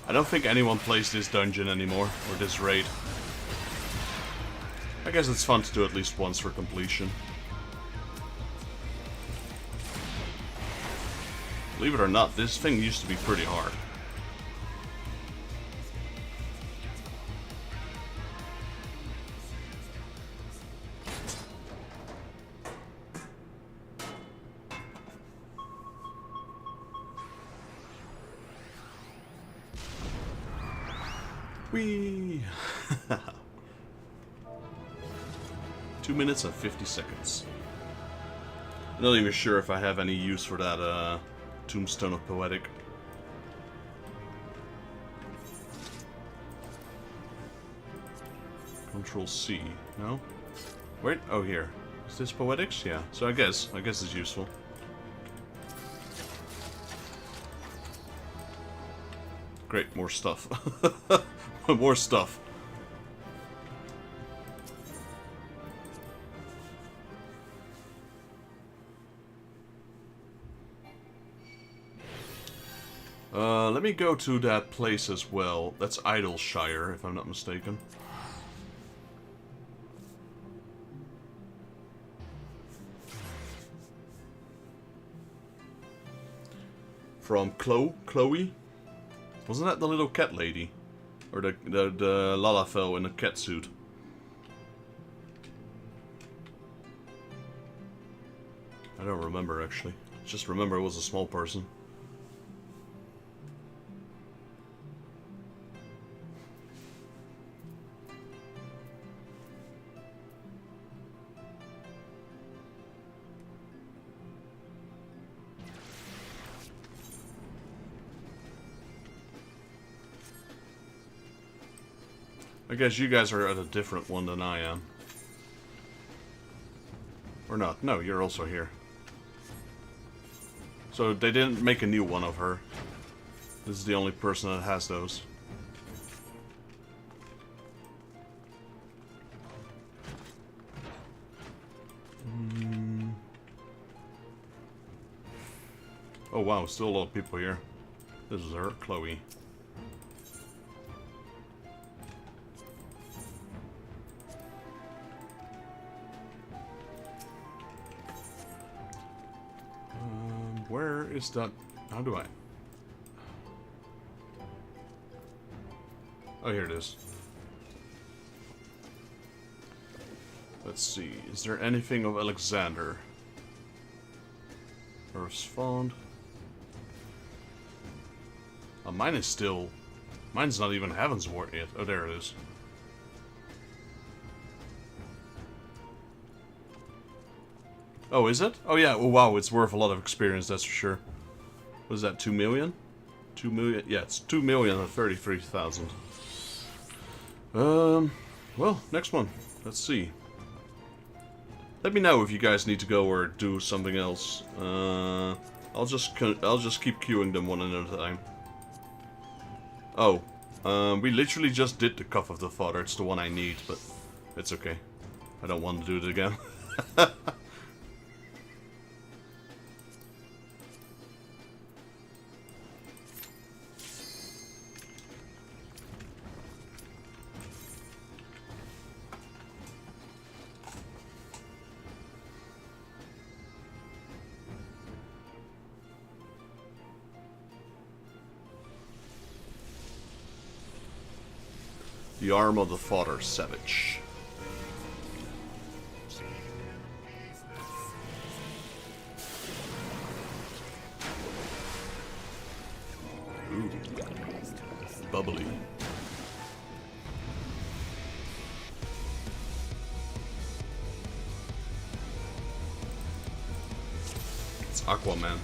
I don't think anyone plays this dungeon anymore, or this raid. I guess it's fun to do at least once for completion. Believe it or not, this thing used to be pretty hard. Whee! 2 minutes and 50 seconds. I'm not even sure if I have any use for that Tombstone of Poetic. Control C. No? Wait, oh here. Is this Poetics? Yeah. So I guess it's useful. Great, more stuff. More stuff. Let me go to that place as well. That's Idleshire, if I'm not mistaken. From Chloe? Wasn't that the little cat lady? Or the Lalafell in a cat suit? I don't remember, actually. Just remember it was a small person. I guess you guys are at a different one than I am. Or not. No, you're also here. So they didn't make a new one of her. This is the only person that has those. Oh wow, still a lot of people here. This is her, Chloe. Where is that? How do I? Oh, here it is. Let's see. Is there anything of Alexander? Earth's Fond. Oh, mine is still... Mine's not even Heaven's Ward yet. Oh, there it is. Oh, is it? Oh, yeah. Oh, wow. It's worth a lot of experience, that's for sure. What is that? 2 million? 2 million? Yeah, it's 2,033,000. Well, next one. Let's see. Let me know if you guys need to go or do something else. I'll just keep queuing them one at a time. Oh, we literally just did the Cup of the Father. It's the one I need, but it's okay. I don't want to do it again. The Arm of the Father Savage. Ooh. Bubbly. It's Aquaman.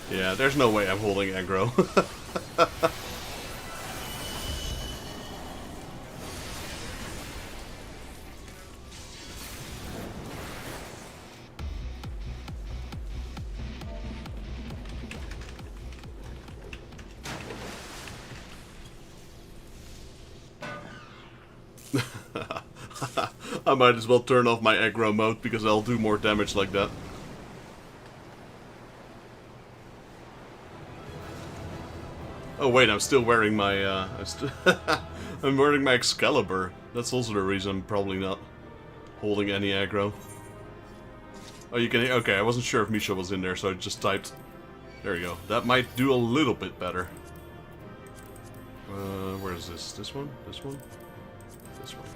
Yeah, there's no way I'm holding aggro. I might as well turn off my aggro mode because I'll do more damage like that. Oh wait, I'm still wearing my, I'm wearing my Excalibur. That's also the reason I'm probably not holding any aggro. Oh, you can, okay, I wasn't sure if Misha was in there, so I just typed. There you go. That might do a little bit better. Where is this? This one? This one? This one.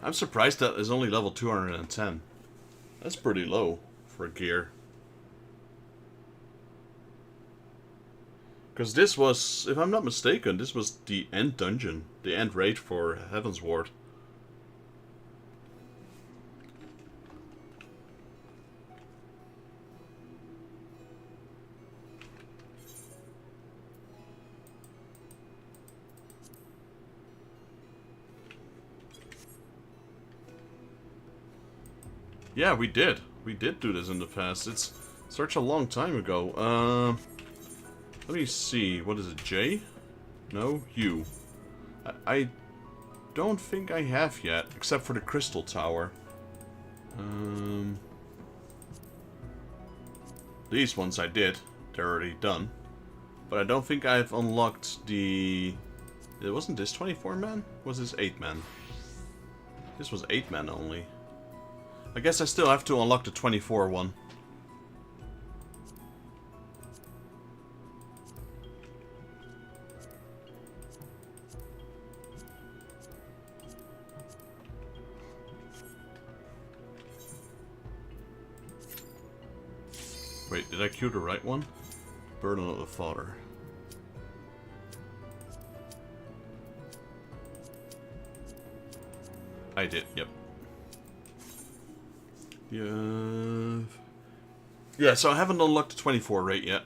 I'm surprised that is only level 210. That's pretty low for gear. Because this was, if I'm not mistaken, this was the end dungeon, the end raid for Heaven's Ward. Yeah, we did. We did do this in the past. It's such a long time ago. Let me see. What is it? J? No? U. I don't think I have yet, except for the Crystal Tower. These ones I did. They're already done. But I don't think I've unlocked the... It wasn't this 24-man? Was this 8-man? This was 8-man only. I guess I still have to unlock the 24 one. Wait, did I queue the right one? Burden of the Father. I did, yep. Yeah, so I haven't unlocked the 24 rate yet.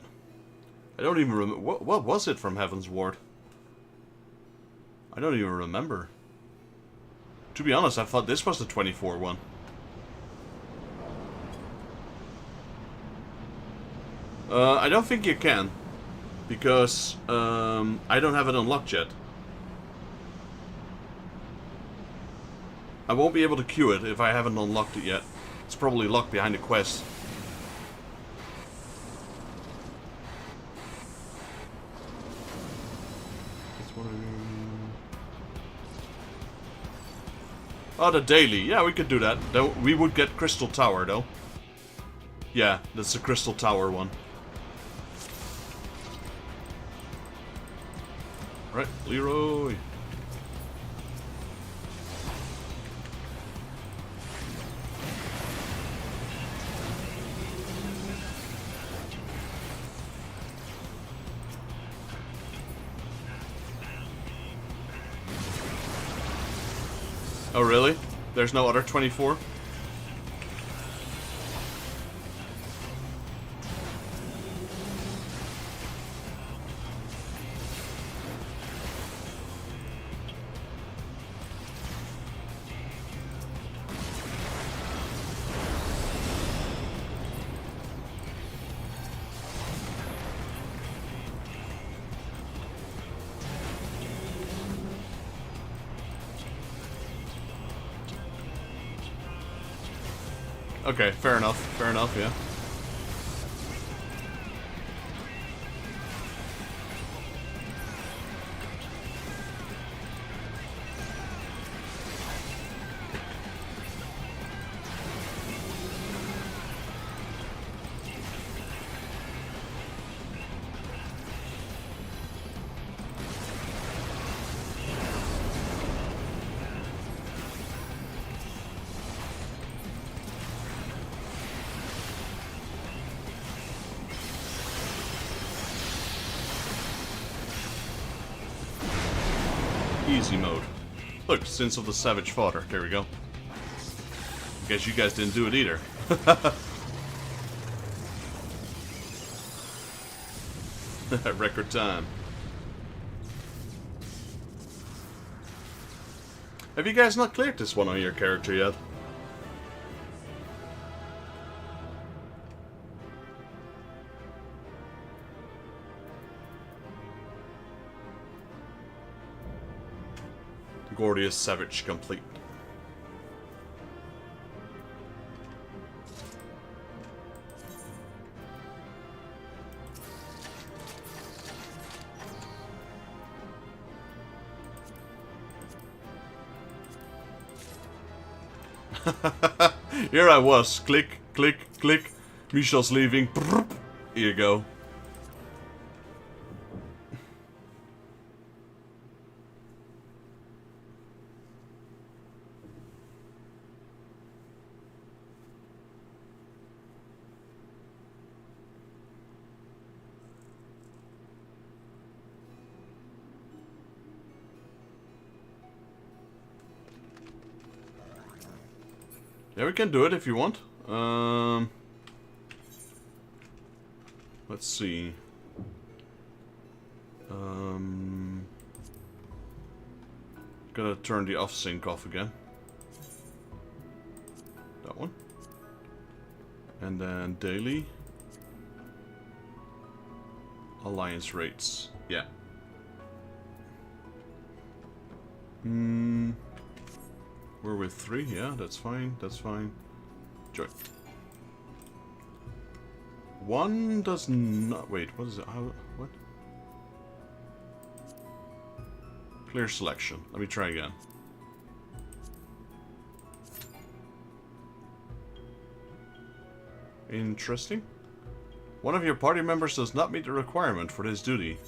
I don't even remember. What was it from Heaven's Ward? I don't even remember. To be honest, I thought this was the 24 one. I don't think you can. Because I don't have it unlocked yet. I won't be able to queue it if I haven't unlocked it yet. It's probably locked behind a quest. Oh, the daily. Yeah, we could do that. Though we would get Crystal Tower, though. Yeah, that's the Crystal Tower one. Right, Leroy. Oh, really? There's no other 24? Okay, fair enough, yeah. Easy mode. Look, Sins of the Savage Father. There we go. Guess you guys didn't do it either. Record time. Have you guys not cleared this one on your character yet? Gordius Savage complete. Here I was. Click, click, click. Michel's leaving. Here you go. Yeah, we can do it if you want. Let's see. Gotta turn the off sync off again. That one. And then daily. Alliance rates. Yeah. We're with 3, yeah, that's fine, that's fine. Join. 1 does not... Wait, what is it? How... What? Clear selection. Let me try again. Interesting. One of your party members does not meet the requirement for this duty.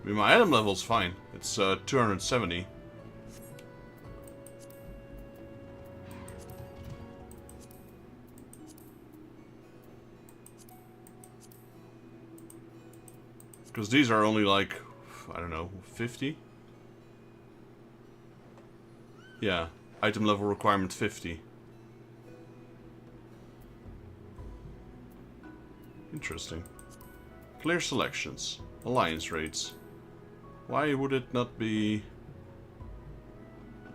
I mean, my item level's fine. It's 270. Because these are only like, I don't know, 50? Yeah, item level requirement 50. Interesting. Clear selections. Alliance rates. Why would it not be...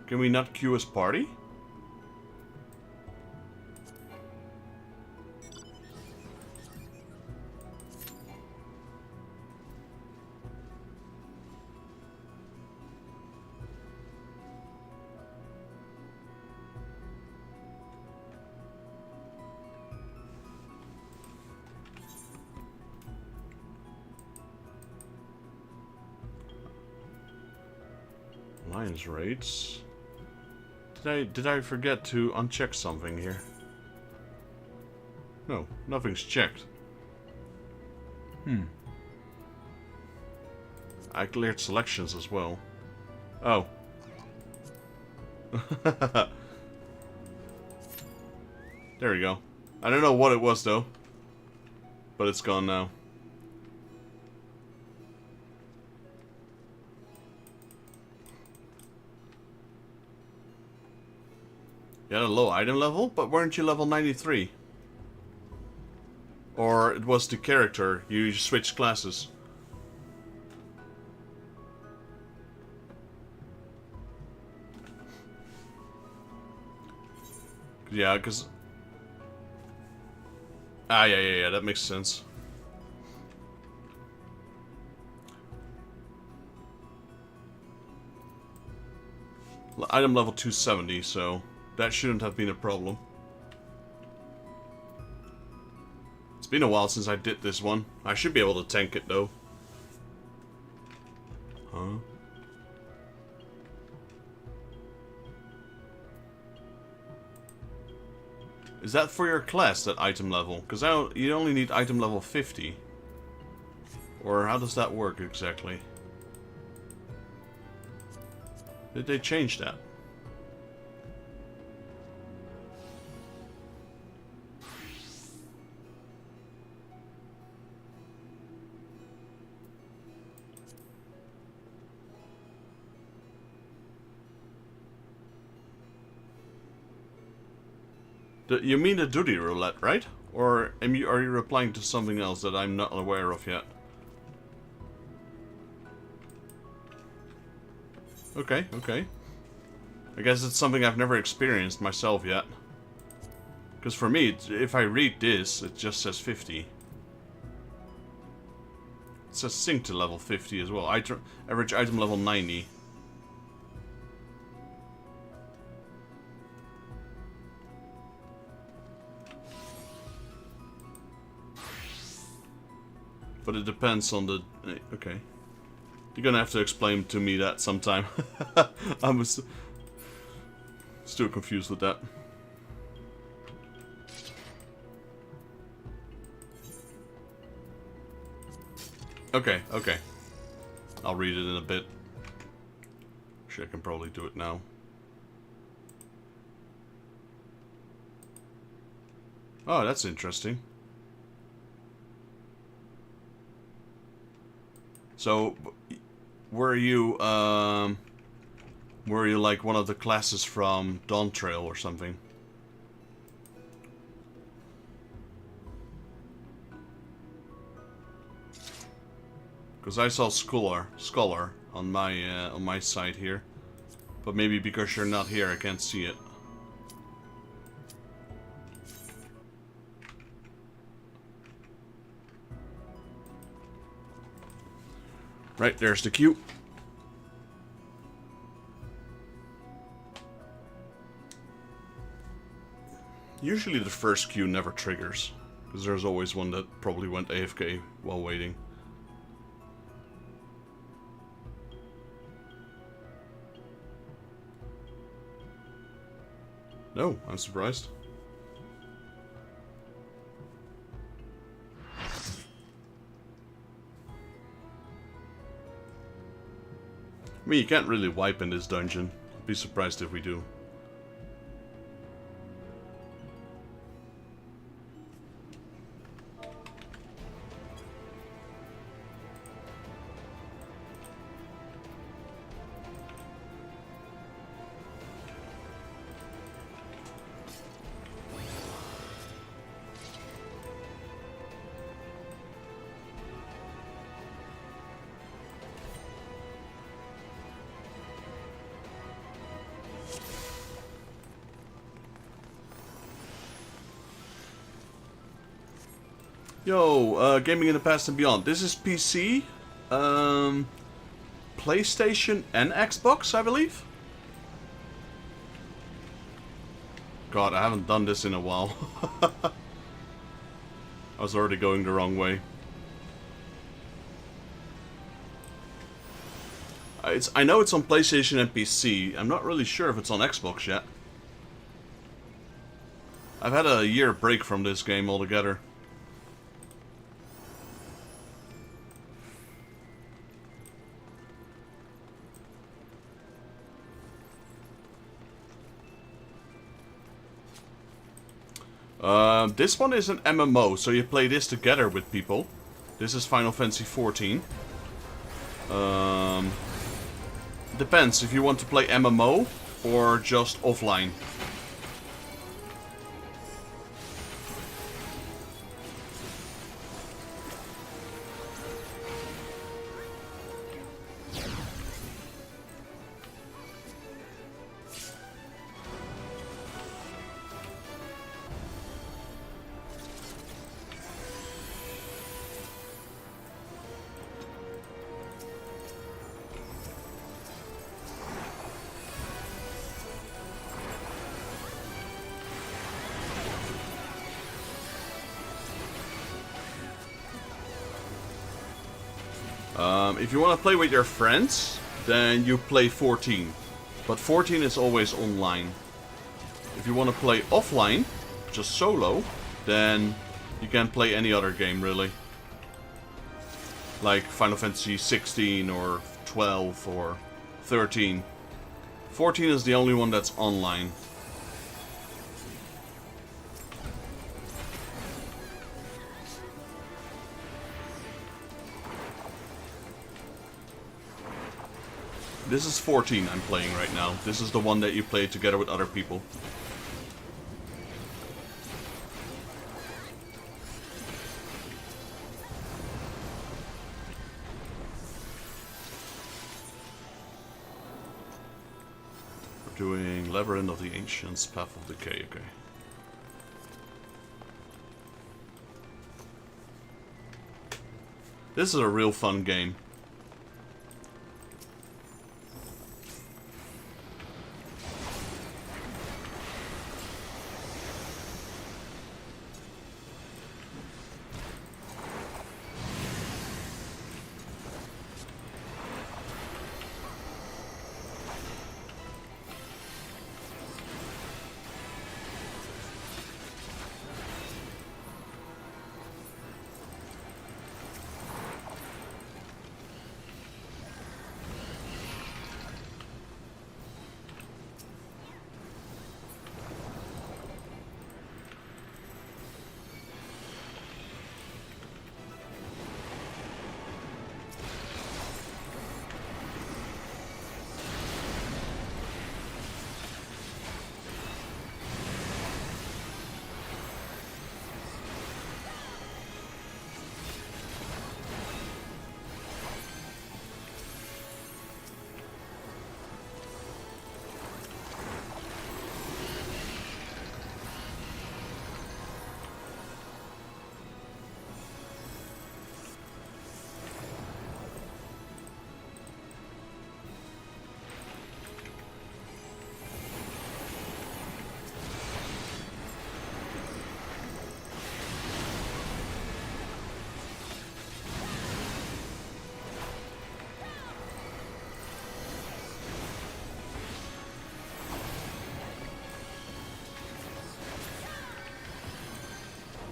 Can we not queue as party? Alliance rates. Did I forget to uncheck something here? No, nothing's checked. I cleared selections as well. Oh. There we go. I don't know what it was though. But it's gone now. You had a low item level, but weren't you level 93? Or it was the character, you switched classes. Yeah, because... Ah, yeah, that makes sense. Item level 270, so that shouldn't have been a problem. It's been a while since I did this one. I should be able to tank it, though. Huh? Is that for your class, that item level? Because you only need item level 50. Or how does that work exactly? Did they change that? You mean the duty roulette, right? Or are you replying to something else that I'm not aware of yet? Okay. I guess it's something I've never experienced myself yet. Because for me, if I read this, it just says 50. It says sync to level 50 as well. Average item level 90. But it depends on the... Okay. You're gonna have to explain to me that sometime. I'm still confused with that. Okay. I'll read it in a bit. Actually, I can probably do it now. Oh, that's interesting. So, were you like one of the classes from Dawn Trail or something? Because I saw Scholar on my side here, but maybe because you're not here, I can't see it. Right, there's the queue. Usually the first queue never triggers, because there's always one that probably went AFK while waiting. No, I'm surprised. I mean, you can't really wipe in this dungeon. I'd be surprised if we do. Yo, Gaming in the Past and Beyond. This is PC, PlayStation and Xbox, I believe? God, I haven't done this in a while. I was already going the wrong way. I know it's on PlayStation and PC. I'm not really sure if it's on Xbox yet. I've had a year break from this game altogether. This one is an MMO, so you play this together with people. This is Final Fantasy XIV. Depends if you want to play MMO or just offline. If you want to play with your friends, then you play 14. But 14 is always online. If you want to play offline, just solo, then you can play any other game, really. Like Final Fantasy 16 or 12 or 13. 14 is the only one that's online. This is 14 I'm playing right now. This is the one that you play together with other people. We're doing Labyrinth of the Ancients, Path of Decay, okay. This is a real fun game.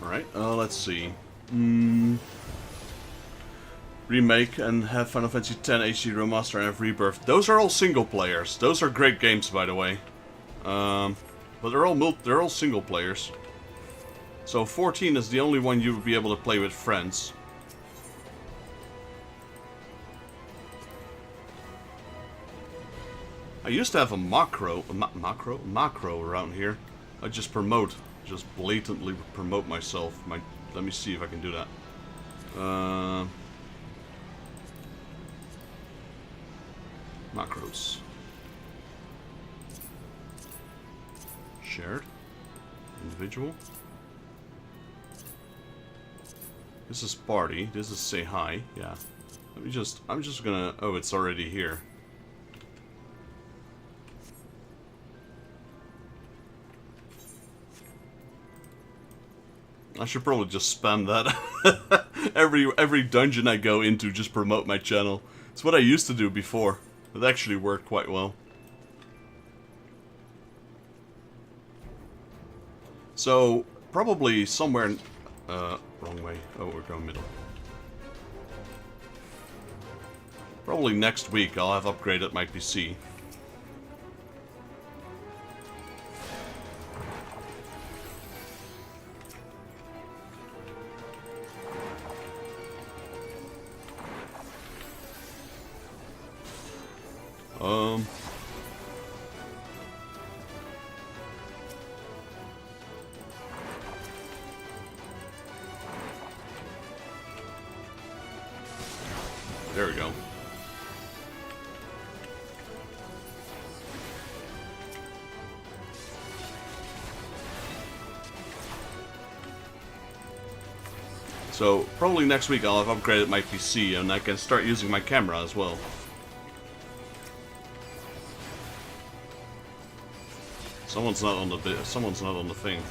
Alright, let's see. Remake and have Final Fantasy X HD Remaster and have Rebirth. Those are all single players. Those are great games, by the way. But they're all single players. So 14 is the only one you would be able to play with friends. I used to have a macro around here. I just blatantly promote myself. Let me see if I can do that. Macros. Shared. Individual. This is party. This is say hi. Yeah. I'm just gonna... Oh, it's already here. I should probably just spam that. every dungeon I go into, just promote my channel. It's what I used to do before. It actually worked quite well. So, probably somewhere... wrong way. Oh, we're going middle. Probably next week I'll have upgraded my PC. There we go. So, probably next week I'll have upgraded my PC and I can start using my camera as well. Someone's not on the thing.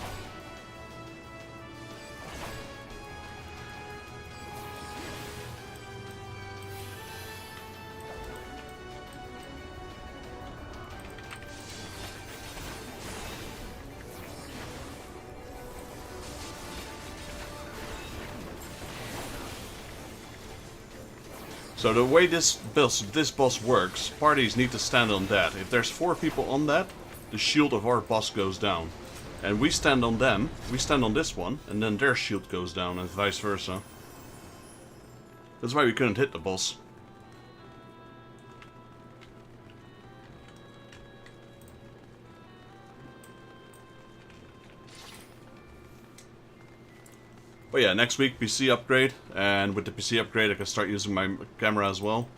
So the way this boss works, parties need to stand on that. If there's 4 people on that, the shield of our boss goes down. And we stand on them, we stand on this one, and then their shield goes down, and vice versa. That's why we couldn't hit the boss. But yeah, next week PC upgrade, and with the PC upgrade I can start using my camera as well.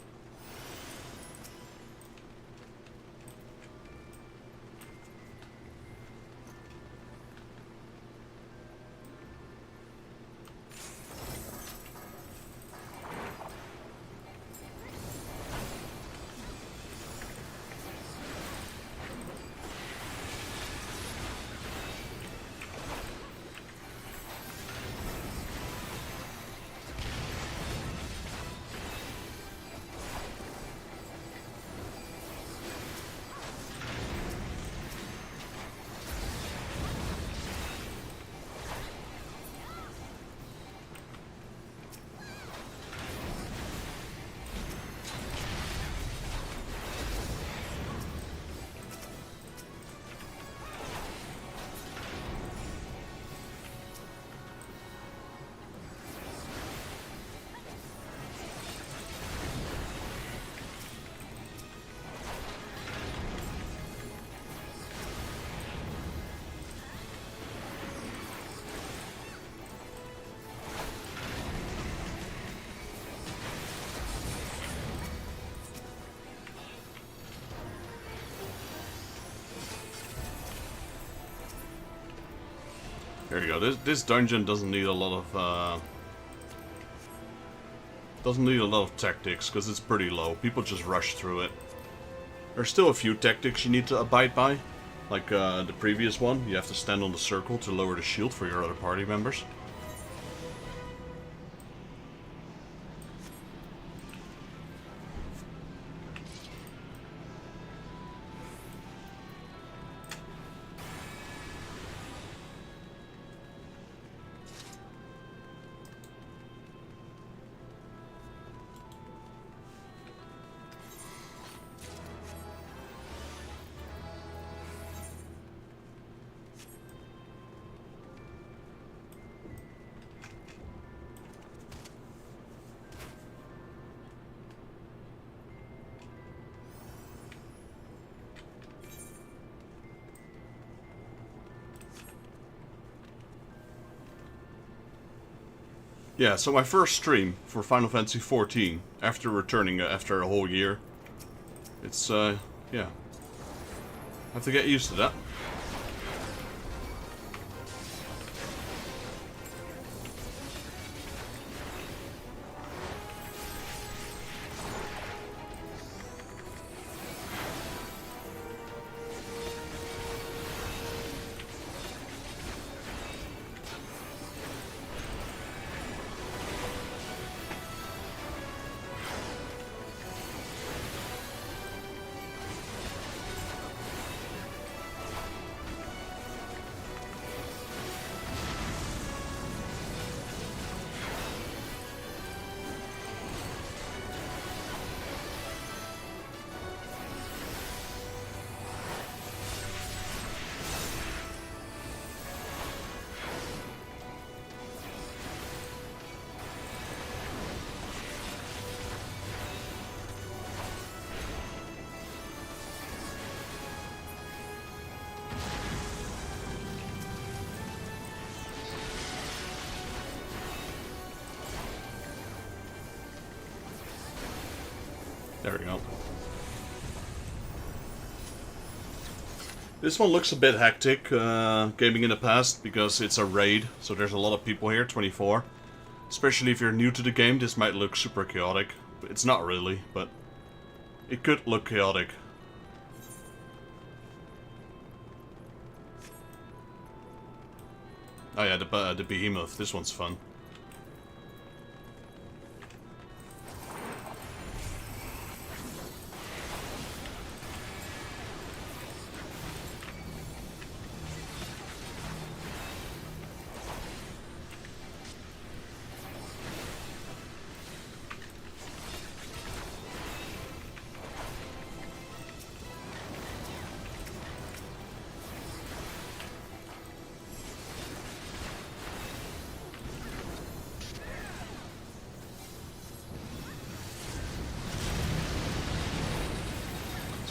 There you go. This dungeon doesn't need a lot of tactics because it's pretty low. People just rush through it. There's still a few tactics you need to abide by, like the previous one. You have to stand on the circle to lower the shield for your other party members. Yeah, so my first stream for Final Fantasy XIV, after returning after a whole year. It's, yeah. I have to get used to that. There we go. This one looks a bit hectic, gaming in the past, because it's a raid, so there's a lot of people here, 24. Especially if you're new to the game, this might look super chaotic. It's not really, but it could look chaotic. Oh yeah, the behemoth, this one's fun.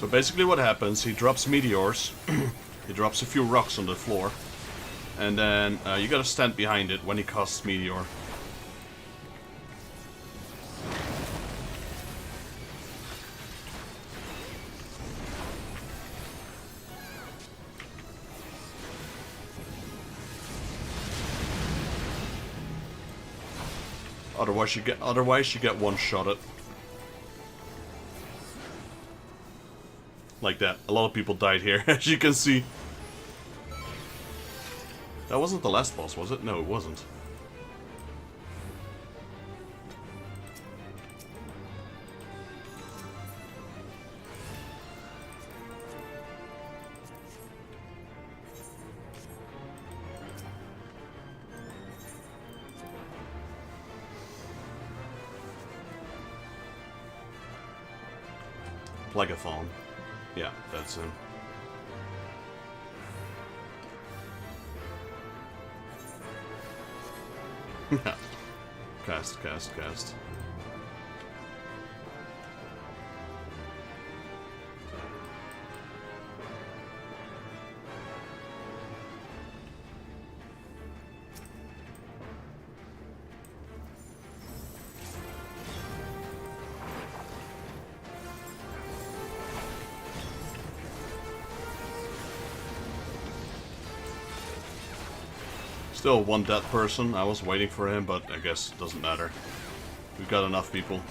So basically what happens, he drops meteors, he drops a few rocks on the floor, and then you gotta stand behind it when he casts meteor. Otherwise you get one-shotted. Like that. A lot of people died here, as you can see. That wasn't the last boss, was it? No, it wasn't. Plagathon. Yeah, that's him. Cast. Still one dead person. I was waiting for him, but I guess it doesn't matter. We've got enough people.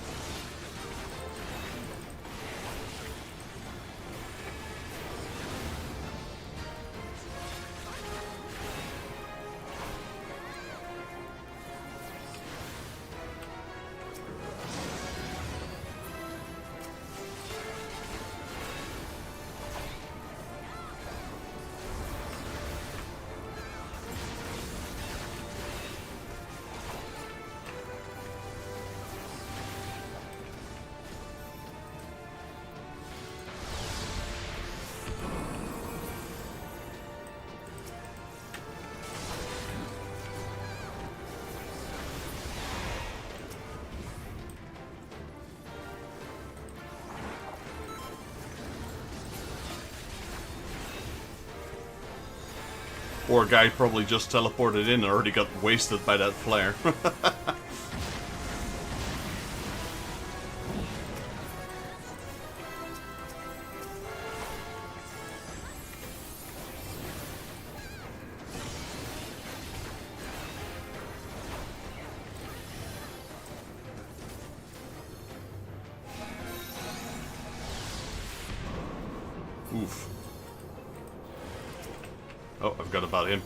Poor guy probably just teleported in and already got wasted by that flare. Oof. Oh, I forgot about him.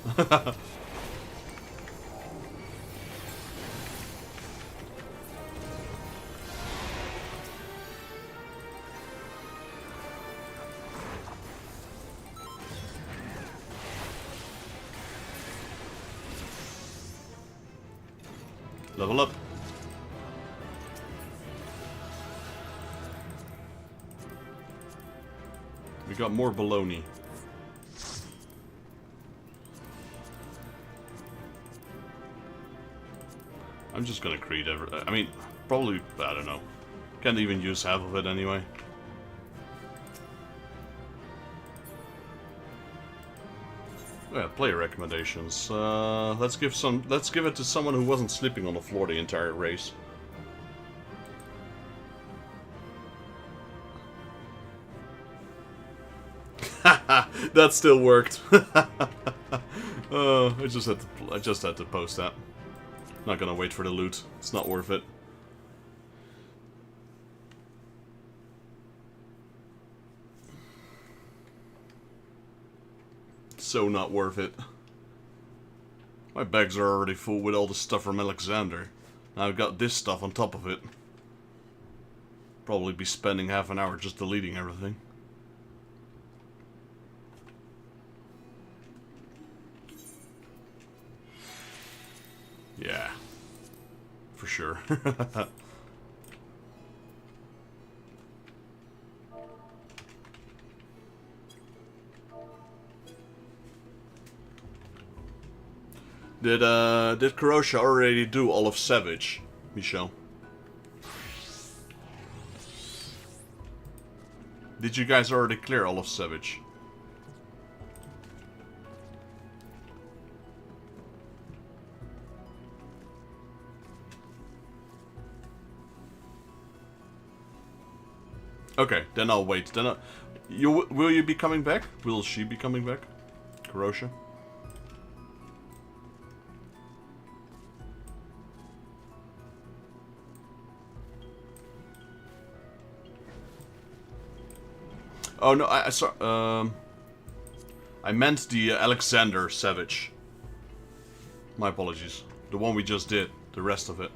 Level up. We got more baloney. I'm just gonna create I mean, probably, I don't know. Can't even use half of it anyway. Yeah, player recommendations. Let's give it to someone who wasn't sleeping on the floor the entire race. That still worked. I just had to post that. Not gonna wait for the loot. It's not worth it. So not worth it. My bags are already full with all the stuff from Alexander. Now I've got this stuff on top of it. Probably be spending half an hour just deleting everything. Yeah. For sure. Did Eorzea already do all of Savage, Michelle? Did you guys already clear all of Savage? Okay, then I'll wait. Then will you be coming back? Will she be coming back? Karosha? Oh no, I saw. I meant the Alexander Savage. My apologies. The one we just did. The rest of it.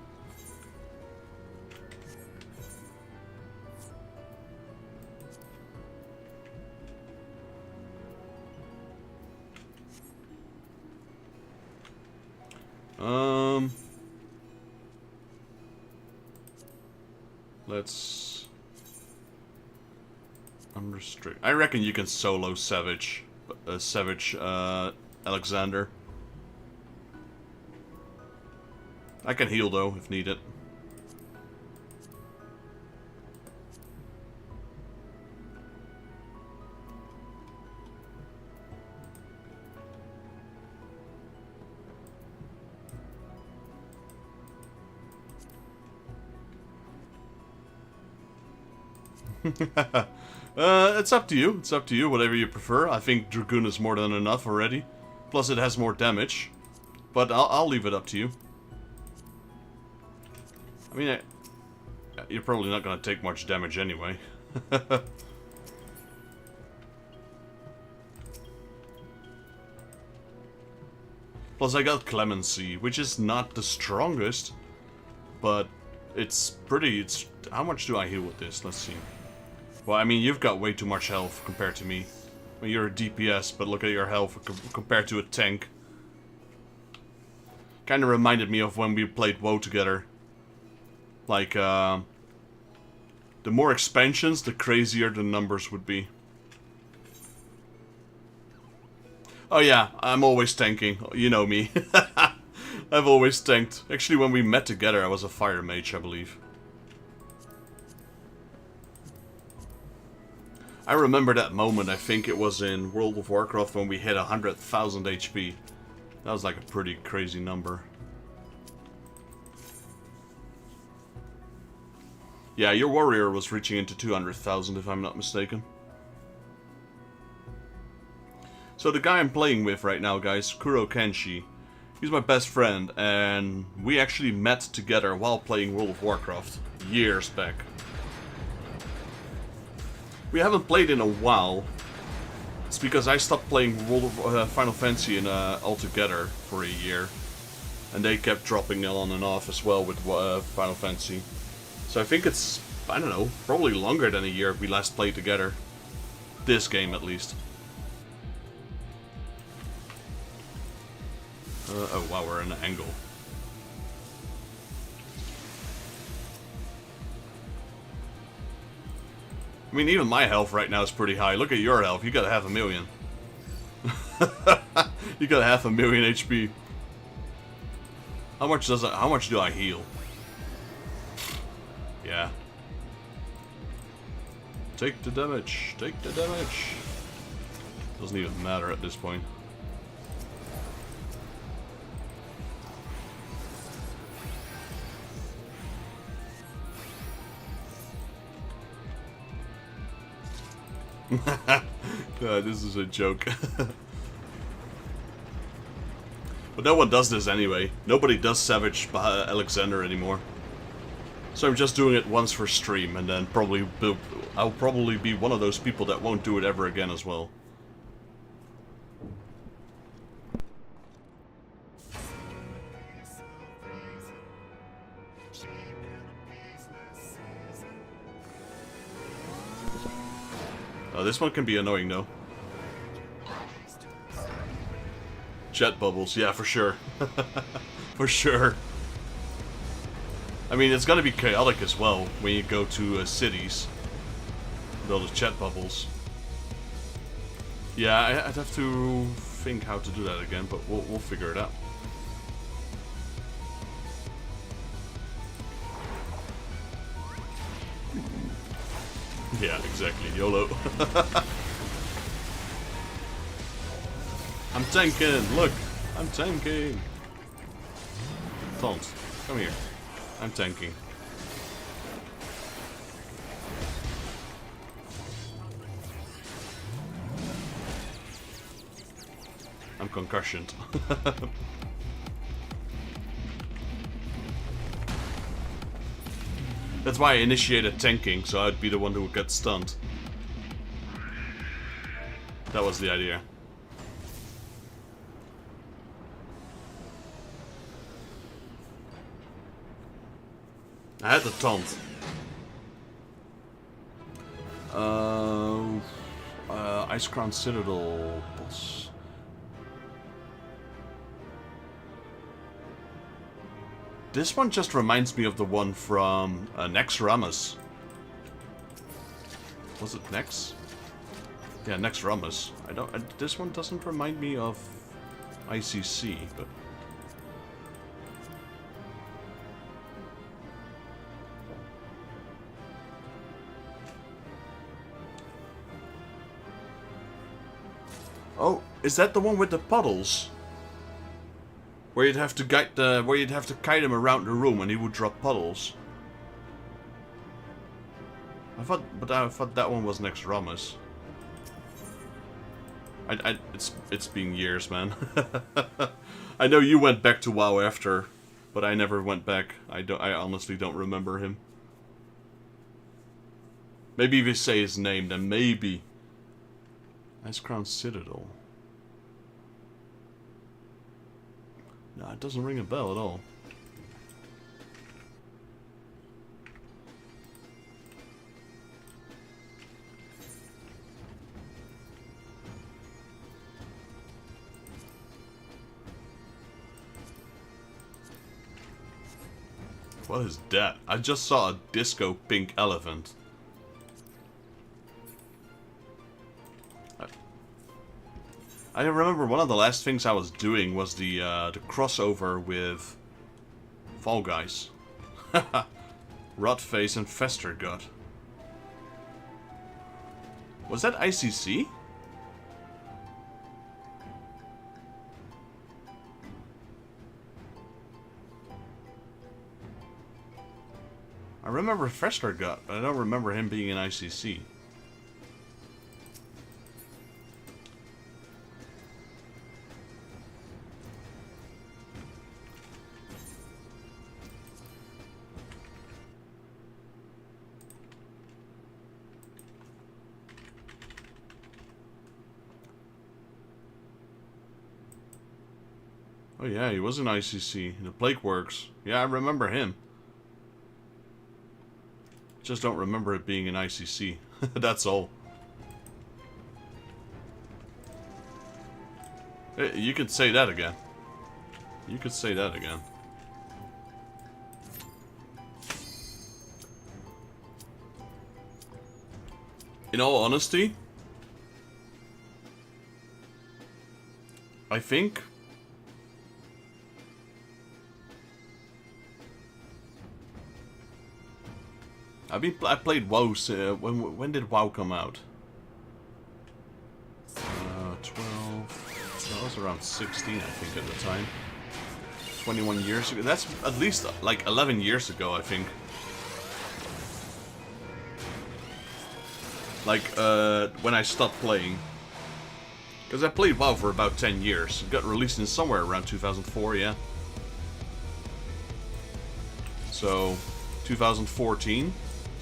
Let's unrestrict. I reckon you can solo Savage, Alexander. I can heal though if needed. It's up to you. It's up to you, whatever you prefer. I think Dragoon is more than enough already. Plus it has more damage. But I'll leave it up to you. I mean, you're probably not going to take much damage anyway. Plus I got Clemency, which is not the strongest. But it's pretty... How much do I heal with this? Let's see. Well, I mean, you've got way too much health compared to me. Well, you're a DPS, but look at your health compared to a tank. Kind of reminded me of when we played WoW together. Like, the more expansions, the crazier the numbers would be. Oh yeah, I'm always tanking. You know me. I've always tanked. Actually, when we met together, I was a fire mage, I believe. I remember that moment, I think it was in World of Warcraft when we hit 100,000 HP. That was like a pretty crazy number. Yeah, your warrior was reaching into 200,000 if I'm not mistaken. So the guy I'm playing with right now, guys, Kuro Kenshi, he's my best friend, and we actually met together while playing World of Warcraft years back. We haven't played in a while. It's because I stopped playing World of Final Fantasy altogether for a year, and they kept dropping on and off as well with Final Fantasy. So I think it's, I don't know, probably longer than a year we last played together. This game, at least. Oh wow, we're in an angle. I mean, even my health right now is pretty high. Look at your health. You got 500,000. You got 500,000 HP. How much does how much do I heal? Yeah. Take the damage. Take the damage. Doesn't even matter at this point. This is a joke. But no one does this anyway. Nobody does Savage Alexander anymore. So I'm just doing it once for stream, and then I'll probably be one of those people that won't do it ever again as well. This one can be annoying, though. Jet bubbles, yeah, for sure. For sure. I mean, it's gonna be chaotic as well when you go to cities. With all the jet bubbles. Yeah, I'd have to think how to do that again, but we'll figure it out. Yeah, exactly. YOLO. I'm tanking! Look! I'm tanking! Taunt, come here. I'm tanking. I'm concussioned. That's why I initiated tanking, so I'd be the one who would get stunned. That was the idea. I had the taunt. Ice Crown Citadel boss. This one just reminds me of the one from Nex Ramus. Was it Nex? Yeah, Nex Ramus. This one doesn't remind me of ICC, but. Oh, is that the one with the puddles? Where you'd have to kite him around the room and he would drop puddles. I thought that one was Nex Ramus. It's been years, man. I know you went back to WoW after, but I never went back. I honestly don't remember him. Maybe if you say his name, then maybe. Ice Crown Citadel. No, it doesn't ring a bell at all. What is that? I just saw a disco pink elephant. I remember one of the last things I was doing was the crossover with Fall Guys. Rotface and Festergut. Was that ICC? I remember Festergut, but I don't remember him being in ICC. Oh yeah, he was in ICC, the Plague Works. Yeah, I remember him. Just don't remember it being in ICC. That's all. Hey, you could say that again. You could say that again. In all honesty, I think I played WoW. When did WoW come out? 12. I was around 16, I think, at the time. 21 years ago. That's at least like 11 years ago, I think. Like when I stopped playing, because I played WoW for about 10 years. It got released in somewhere around 2004, yeah. So 2014.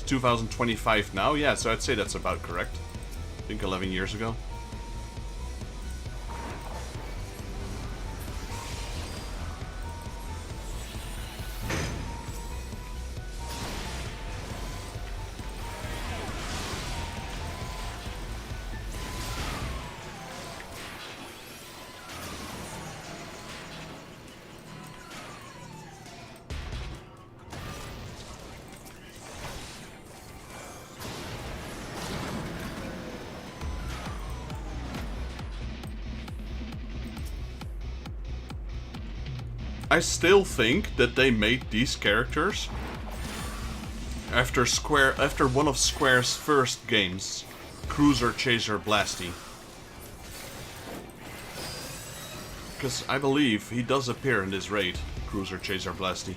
2025 now, yeah, so I'd say that's about correct. I think 11 years ago. I still think that they made these characters After one of Square's first games, Cruiser Chaser Blasty. Because I believe he does appear in this raid, Cruiser Chaser Blasty.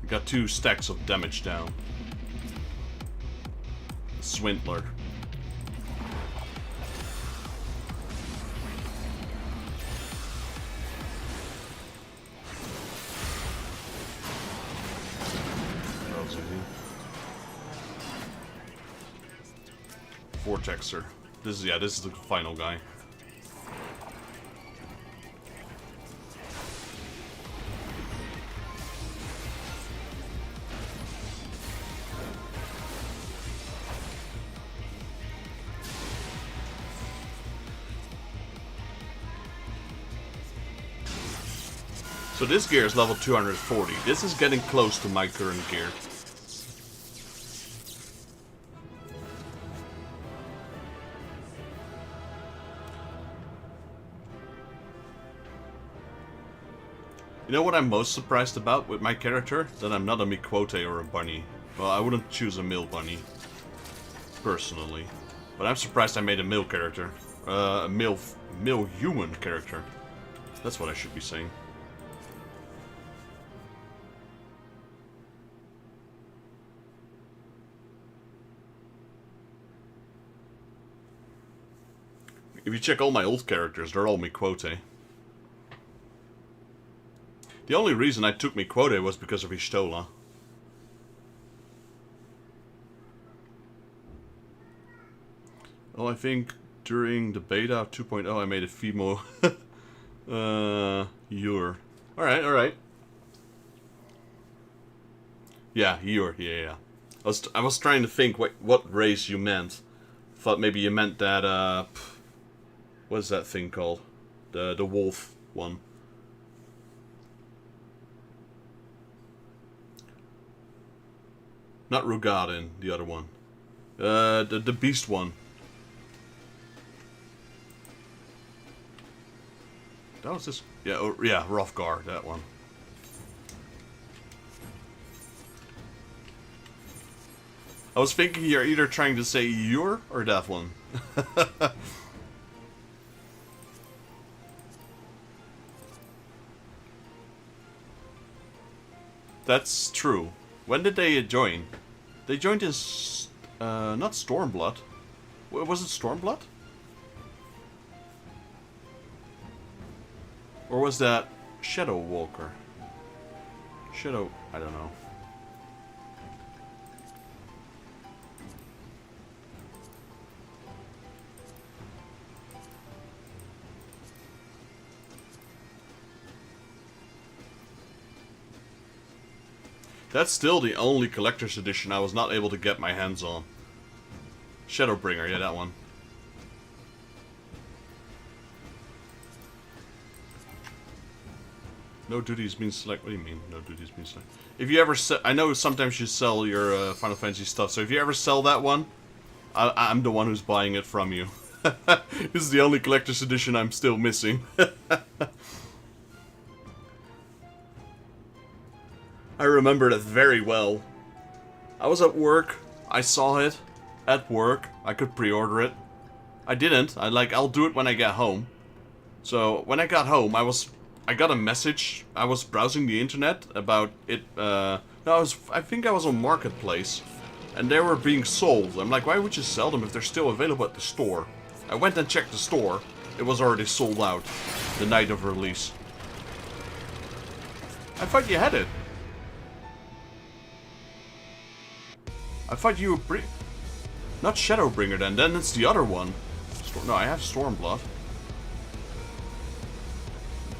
Got 2 stacks of damage down. Swindler. That was easy. Vortexer. This is the final guy. So this gear is level 240. This is getting close to my current gear. You know what I'm most surprised about with my character? That I'm not a Miquote or a bunny. Well, I wouldn't choose a male bunny, personally. But I'm surprised I made a male character. A male human character. That's what I should be saying. If you check all my old characters, they're all Miquote. The only reason I took Miquote was because of Ishtola. Well, I think during the beta 2.0 I made a female Yor. Alright. Yeah, Yor, yeah. I was trying to think what race you meant. Thought maybe you meant that, what's that thing called? The wolf one. Not Rugadin, the other one. The beast one. That was this. Yeah, yeah, Hrothgar, that one. I was thinking you're either trying to say Yor or that one. That's true. When did they join? They joined in, not Stormblood. Was it Stormblood? Or was that Shadow Walker? I don't know. That's still the only collector's edition I was not able to get my hands on. Shadowbringer, yeah, that one. No duties mean select. What do you mean, no duties mean select? If you ever sell, I know sometimes you sell your Final Fantasy stuff, so if you ever sell that one, I'm the one who's buying it from you. This is the only collector's edition I'm still missing. I remember that very well. I was at work, I saw it, at work, I could pre-order it. I didn't, I'll do it when I get home. So, when I got home, I was I got a message. I was browsing the internet about it. No, I think I was on Marketplace, and they were being sold. I'm like, why would you sell them if they're still available at the store? I went and checked the store. It was already sold out the night of release. I thought you had it. I thought you were not Shadowbringer then. Then it's the other one. No, I have Stormblood.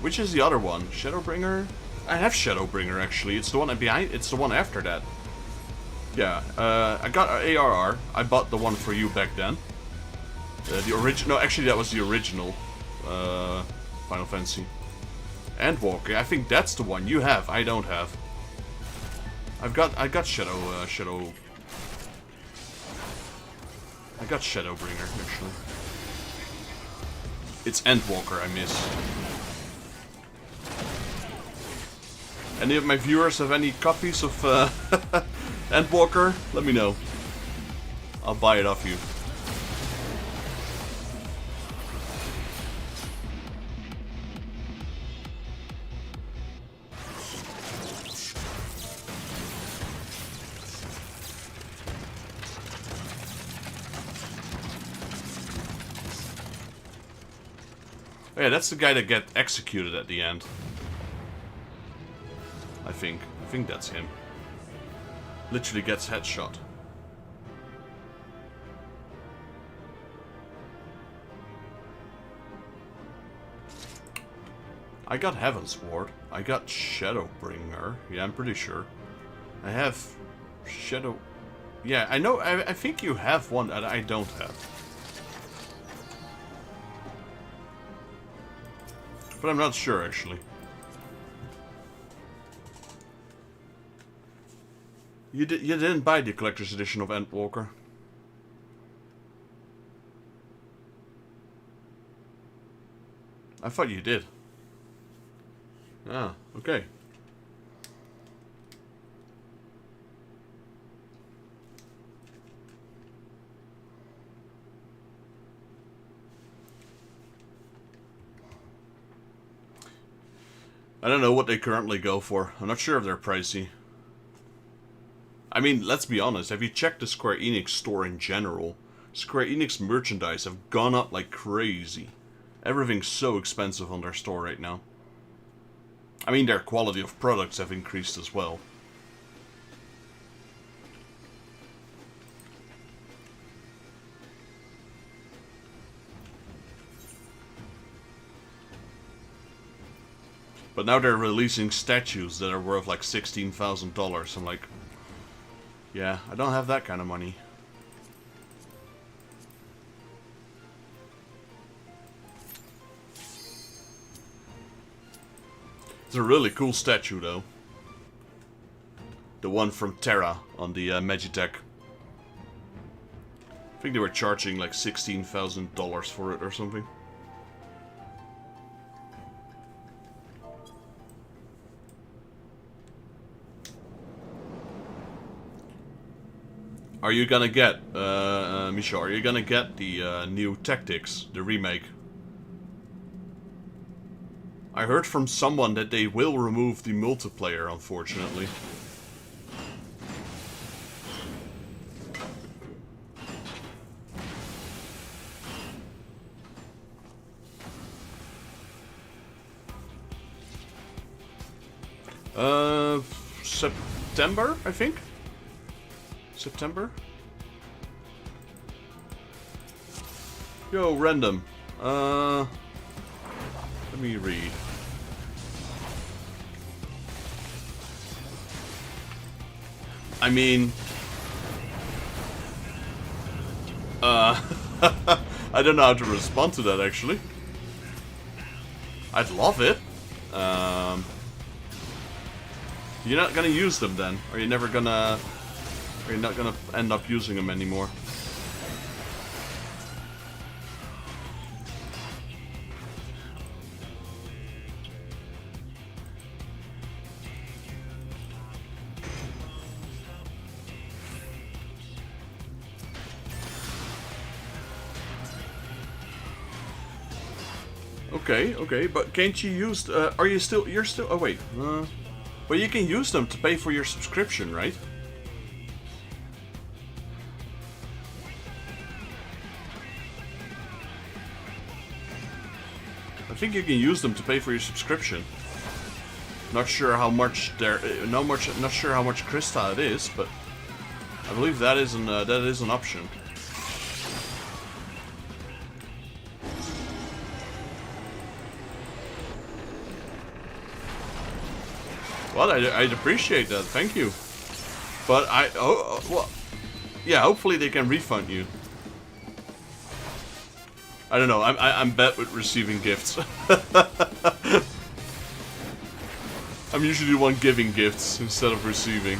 Which is the other one? Shadowbringer? I have Shadowbringer actually. It's the one behind. It's the one after that. Yeah. I got ARR. I bought the one for you back then. The original. No, actually that was the original Final Fantasy. Endwalker. I think that's the one you have. I don't have. I got Shadow. I got Shadowbringer actually. It's Endwalker I miss. Any of my viewers have any copies of Endwalker? Let me know. I'll buy it off you. Oh yeah, that's the guy that gets executed at the end. I think that's him. Literally gets headshot. I got Heavensward. I got Shadowbringer. Yeah, I'm pretty sure. I have Shadow... Yeah, I know. I think you have one that I don't have. But I'm not sure, actually. You didn't buy the collector's edition of Endwalker. I thought you did. Ah, okay. I don't know what they currently go for. I'm not sure if they're pricey. I mean, let's be honest, have you checked the Square Enix store in general? Square Enix merchandise have gone up like crazy. Everything's so expensive on their store right now. I mean, their quality of products have increased as well. But now they're releasing statues that are worth like $16,000. I'm like, yeah, I don't have that kind of money. It's a really cool statue, though. The one from Terra on the Magitech. I think they were charging like $16,000 for it or something. Are you gonna get, Misha, are you gonna get the new Tactics, the remake? I heard from someone that they will remove the multiplayer, unfortunately. September, I think? September? Yo, random. Let me read. I mean... I don't know how to respond to that, actually. I'd love it. You're not gonna use them then? Or you're never gonna... Or you're not gonna end up using them anymore? Okay, but can't you use... are you still... You're still... Oh, wait. But you can use them to pay for your subscription, right? I think you can use them to pay for your subscription. Not sure how much there... Not sure how much Krista it is, but... I believe that is an option. Well, I'd appreciate that, thank you. But well, yeah, hopefully they can refund you. I don't know, I'm bad with receiving gifts. I'm usually the one giving gifts instead of receiving.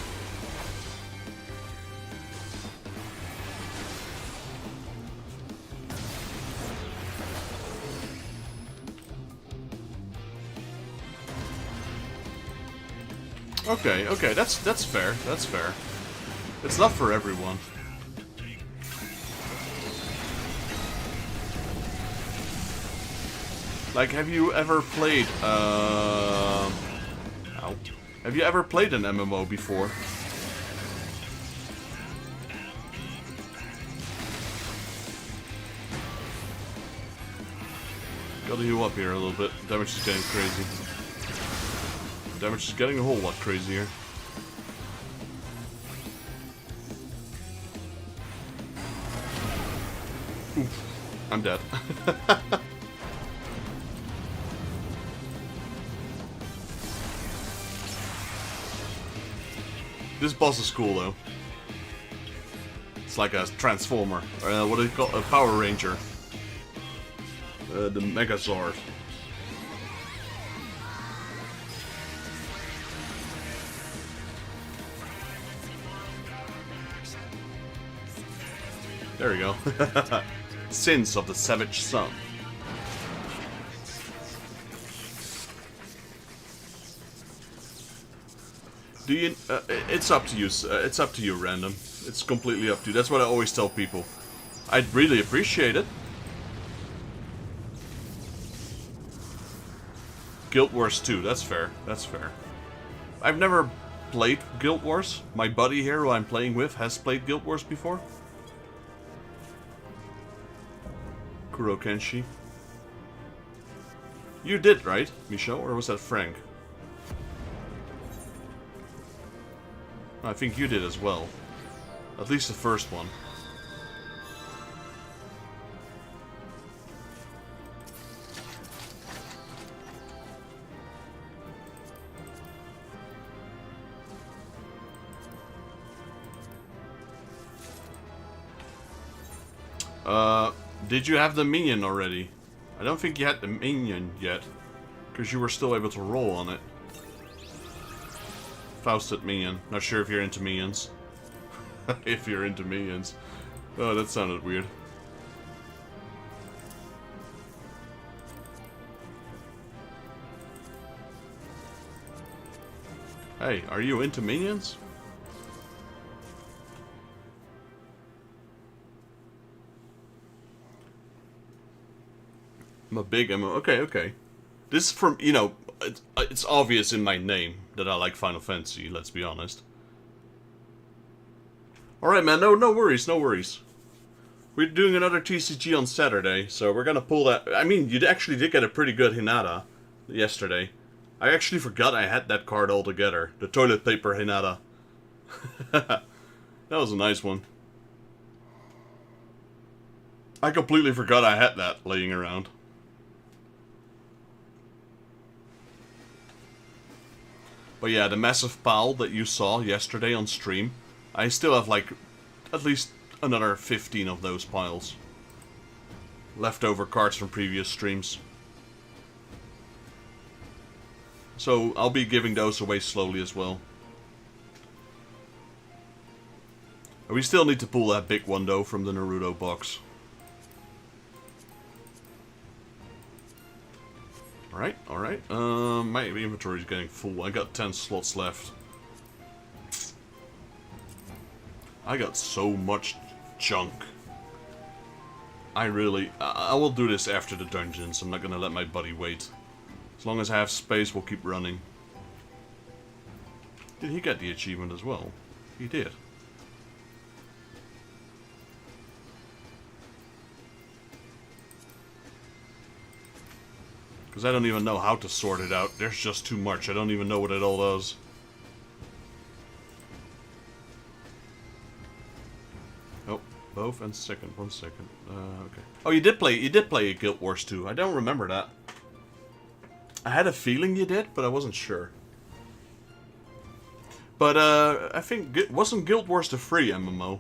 Okay, that's fair. That's fair. It's not for everyone. Like, have you ever played Have you ever played an MMO before? Gotta heal up here a little bit. Damage is getting crazy. Damage is getting a whole lot crazier. Oof, I'm dead. This boss is cool though. It's like a transformer. What do you call a Power Ranger? The Megazord. There we go. Sins of the Savage Sun. Do you? It's up to you. It's up to you, random. It's completely up to you. That's what I always tell people. I'd really appreciate it. Guild Wars 2. That's fair. That's fair. I've never played Guild Wars. My buddy here, who I'm playing with, has played Guild Wars before. Kuro Kenshi. You did, right, Michelle? Or was that Frank? I think you did as well. At least the first one. Did you have the minion already? I don't think you had the minion yet. Because you were still able to roll on it. Fausted minion. Not sure if you're into minions. If you're into minions. Oh, that sounded weird. Hey, are you into minions? I'm a big MMO. Okay. This is from, you know, it's obvious in my name that I like Final Fantasy, let's be honest. Alright, man, no worries. We're doing another TCG on Saturday, so we're gonna pull that. I mean, you actually did get a pretty good Hinata yesterday. I actually forgot I had that card altogether. The toilet paper Hinata. That was a nice one. I completely forgot I had that laying around. But yeah, the massive pile that you saw yesterday on stream, I still have like at least another 15 of those piles. Leftover cards from previous streams. So I'll be giving those away slowly as well. We still need to pull that big one though from the Naruto box. Alright. My inventory is getting full. I got 10 slots left. I got so much junk. I will do this after the dungeons. I'm not gonna let my buddy wait. As long as I have space, we'll keep running. Did he get the achievement as well? He did. Because I don't even know how to sort it out. There's just too much. I don't even know what it all does. Oh, both and second. 1 second. Okay. Oh, you did play Guild Wars 2. I don't remember that. I had a feeling you did, but I wasn't sure. But I think wasn't Guild Wars the free MMO?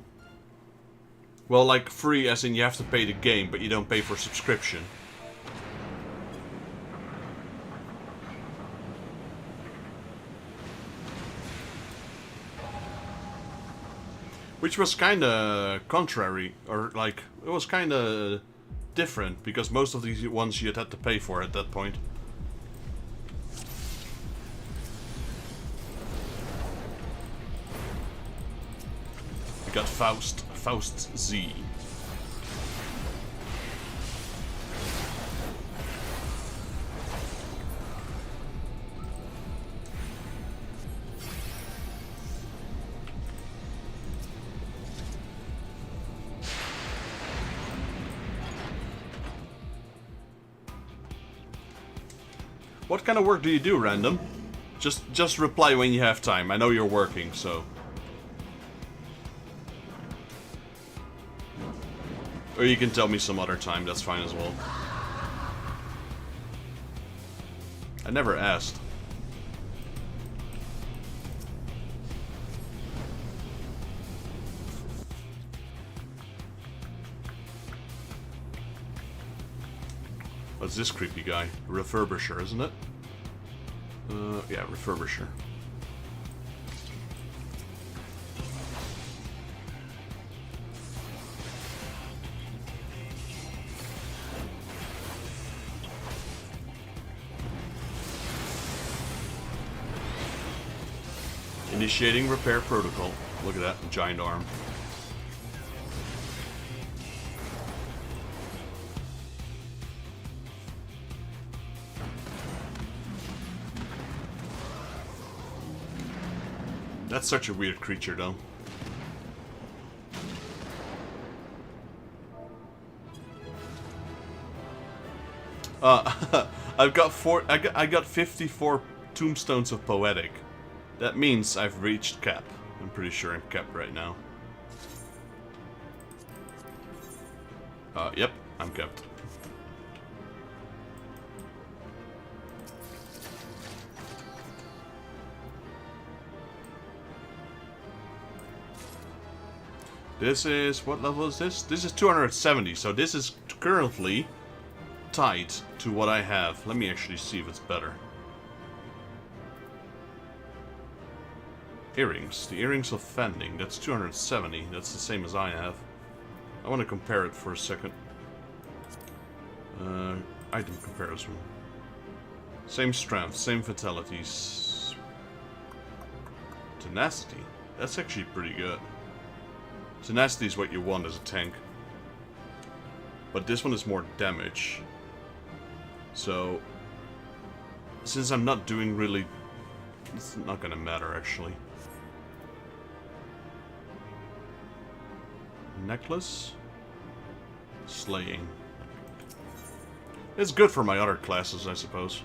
Well, like free as in you have to pay the game, but you don't pay for subscription. Which was kinda contrary, or like, it was kinda different, because most of these ones you'd had to pay for at that point. We got Faust Z. What kind of work do you do, random? Just reply when you have time. I know you're working, so. Or you can tell me some other time, that's fine as well. I never asked. What's this creepy guy? Refurbisher, isn't it? Yeah, Refurbisher. Initiating repair protocol. Look at that, giant arm. That's such a weird creature, though. I got 54 tombstones of poetic. That means I've reached cap. I'm pretty sure I'm capped right now. Yep, I'm capped. This is, what level is this? This is 270, so this is currently tied to what I have. Let me actually see if it's better. Earrings. The earrings of fending. That's 270. That's the same as I have. I want to compare it for a second. Item comparison. Same strength, same fatalities. Tenacity. That's actually pretty good. Tenacity is what you want as a tank. But this one is more damage. So, since I'm not doing really... It's not gonna matter, actually. Necklace? Slaying. It's good for my other classes, I suppose.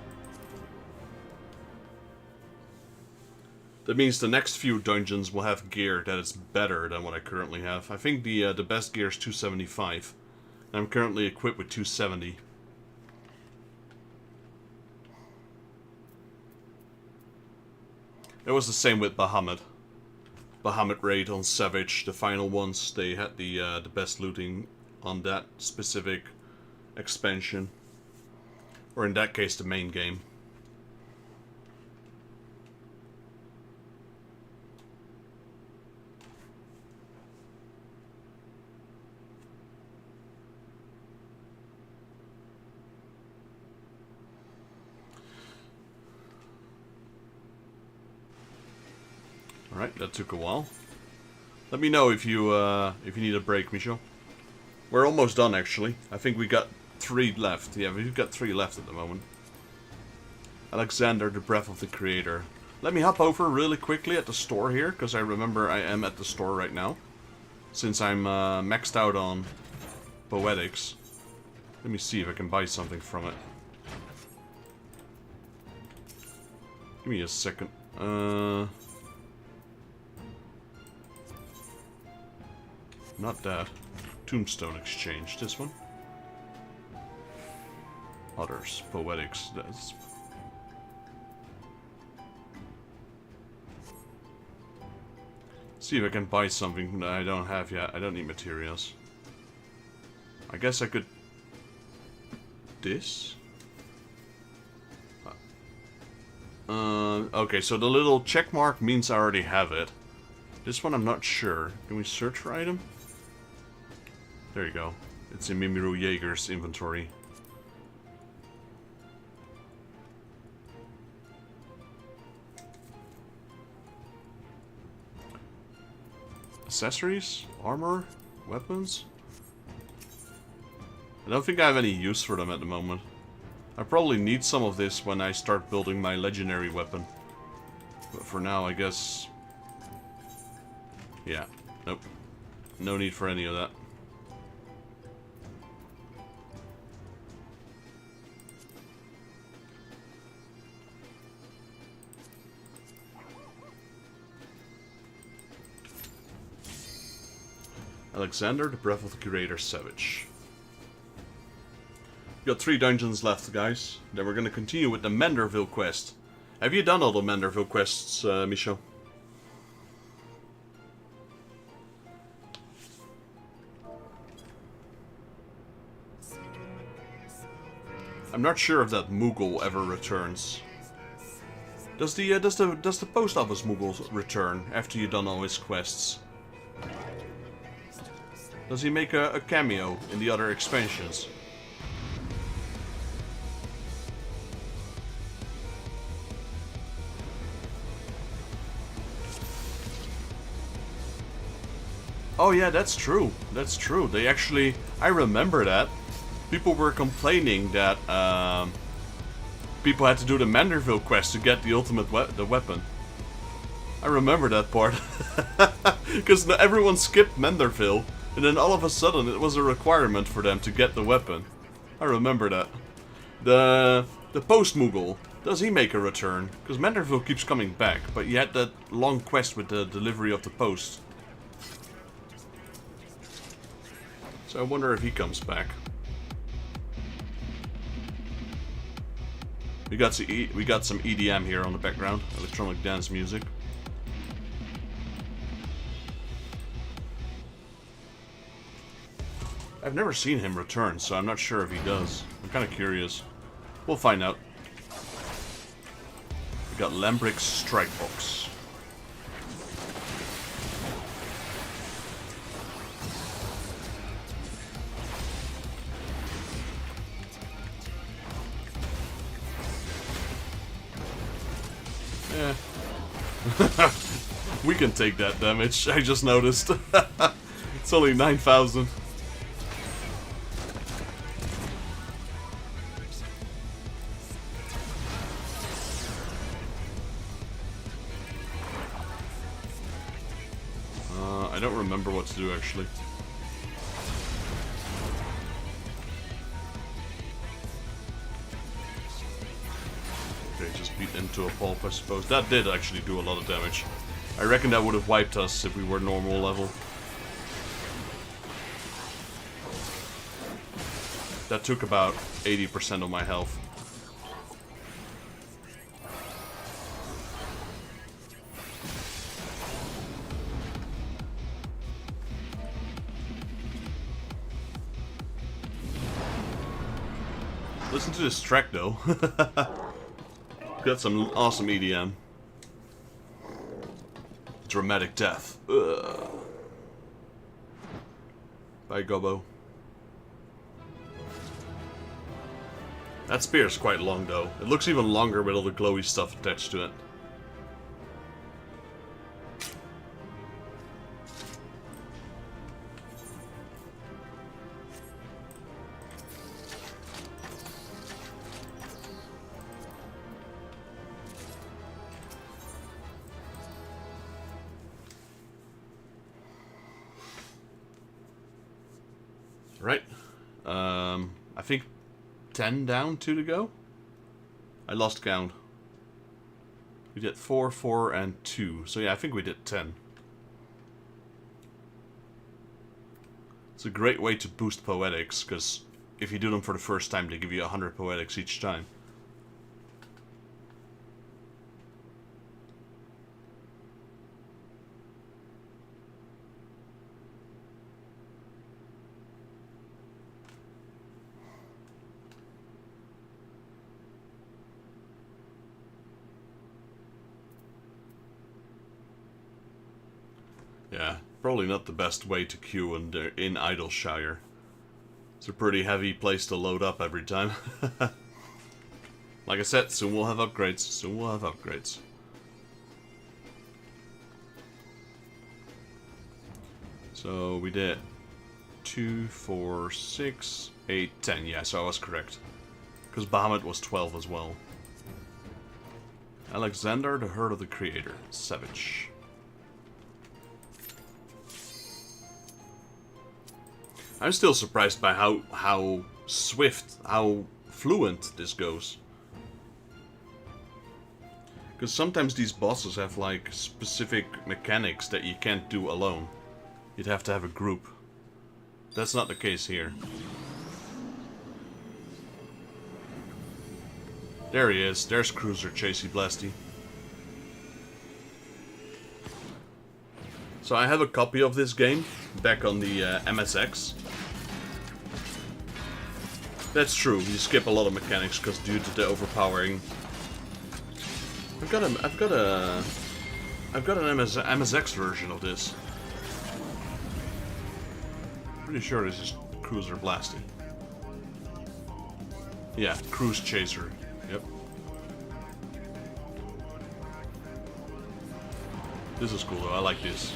That means the next few dungeons will have gear that is better than what I currently have. I think the best gear is 275. I'm currently equipped with 270. It was the same with Bahamut. Bahamut raid on Savage, the final ones, they had the best looting on that specific expansion. Or in that case, the main game. Alright, that took a while. Let me know if you need a break, Michel. We're almost done, actually. I think we got 3 left. Yeah, we've got 3 left at the moment. Alexander, the Breath of the Creator. Let me hop over really quickly at the store here, because I remember I am at the store right now. Since I'm maxed out on Poetics. Let me see if I can buy something from it. Give me a second. Not that. Tombstone Exchange. This one. Others. Poetics. That's... See if I can buy something that I don't have yet. I don't need materials. I guess I could... This? Okay, so the little check mark means I already have it. This one I'm not sure. Can we search for item? There you go. It's in Mimiru Jaeger's inventory. Accessories? Armor? Weapons? I don't think I have any use for them at the moment. I probably need some of this when I start building my legendary weapon. But for now, I guess... Yeah. Nope. No need for any of that. Alexander, the Breath of the Creator Savage. We've got 3 dungeons left, guys. Then we're going to continue with the Manderville quest. Have you done all the Manderville quests, Michel? I'm not sure if that Moogle ever returns. Does the post office Moogle return after you've done all his quests? Does he make a cameo in the other expansions? Oh yeah, that's true. That's true. They actually... I remember that. People were complaining that people had to do the Manderville quest to get the ultimate weapon. I remember that part. Because everyone skipped Manderville, and then all of a sudden it was a requirement for them to get the weapon. I remember that. The Post Moogle, does he make a return? Because Manderville keeps coming back, but you had that long quest with the delivery of the post. So I wonder if he comes back. We got some EDM here on the background, electronic dance music. I've never seen him return, so I'm not sure if he does. I'm kind of curious. We'll find out. We got Lambric's Strike Box. Yeah. We can take that damage, I just noticed. It's only 9,000. I don't remember what to do, actually. Okay, just beat into a pulp, I suppose. That did actually do a lot of damage. I reckon that would have wiped us if we were normal level. That took about 80% of my health. Listen to this track, though. Got some awesome EDM. Dramatic death. Ugh. Bye, Gobbo. That spear is quite long, though. It looks even longer with all the glowy stuff attached to it. Right. I think 10 down, 2 to go? I lost count. We did 4, 4, and 2. So yeah, I think we did 10. It's a great way to boost poetics, because if you do them for the first time, they give you 100 poetics each time. Yeah, probably not the best way to queue in Idleshire. It's a pretty heavy place to load up every time. Like I said, soon we'll have upgrades. Soon we'll have upgrades. So we did 2, 4, 6, 8, 10. Yeah, so I was correct. Because Bahamut was 12 as well. Alexander, the Herd of the Creator. Savage. I'm still surprised by how swift, how fluent this goes. Because sometimes these bosses have like specific mechanics that you can't do alone. You'd have to have a group. That's not the case here. There he is. There's Cruiser Chasey Blasty. So I have a copy of this game back on the MSX. That's true. You skip a lot of mechanics because due to the overpowering. I've got an MSX version of this. Pretty sure this is Cruiser Blasty. Yeah, Cruise Chaser. Yep. This is cool though. I like this.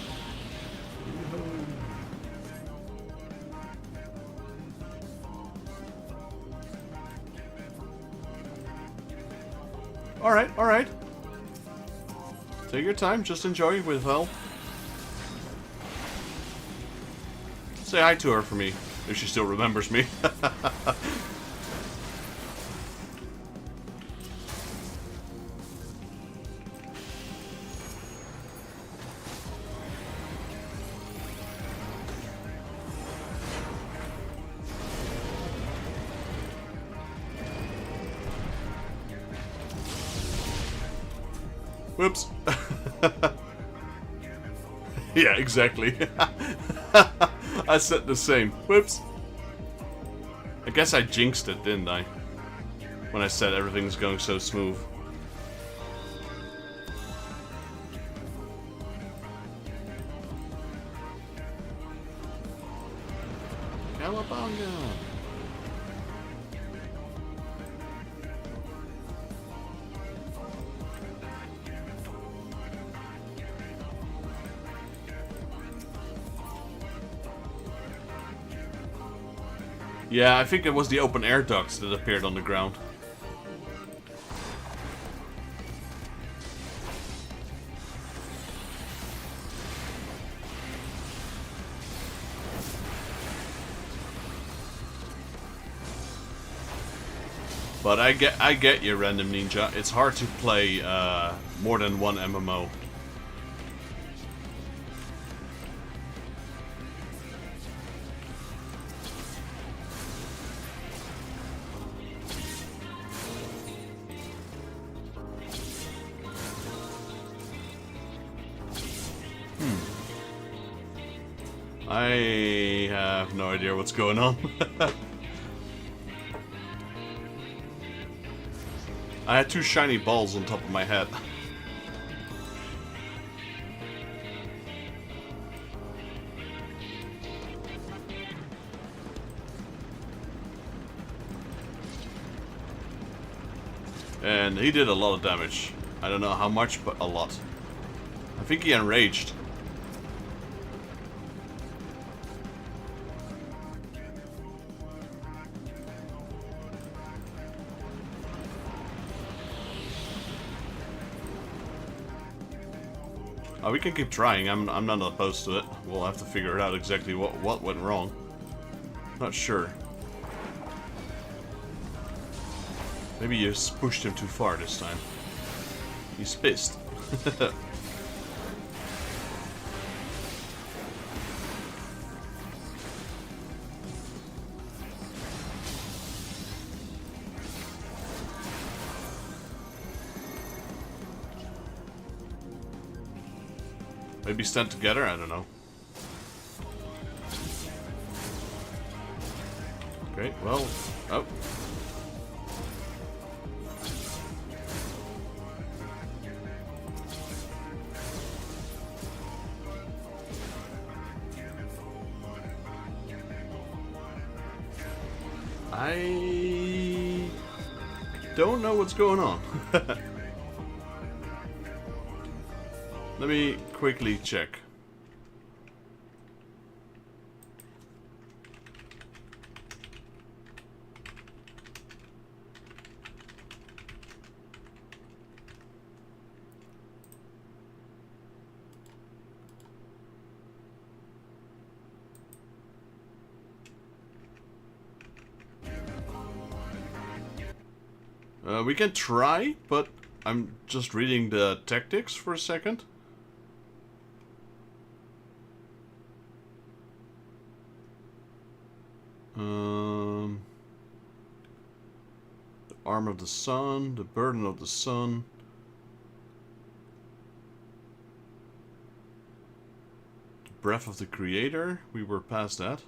Alright, alright. Take your time, just enjoy with help. Say hi to her for me, if she still remembers me. Whoops. Yeah, exactly. I said the same. Whoops. I guess I jinxed it, didn't I? When I said everything's going so smooth. Cowabunga! Yeah, I think it was the open air ducts that appeared on the ground. But I get you, Random Ninja. It's hard to play more than one MMO. I have no idea what's going on. I had two shiny balls on top of my head. And he did a lot of damage. I don't know how much, but a lot. I think he enraged. Oh, we can keep trying. I'm not opposed to it. We'll have to figure out exactly what went wrong. Not sure. Maybe you pushed him too far this time. He's pissed. Maybe stand together? I don't know. Okay, well... Oh. I don't know what's going on. Let me quickly check. We can try, but I'm just reading the tactics for a second. The arm of the sun, the burden of the sun. The breath of the creator, we were past that.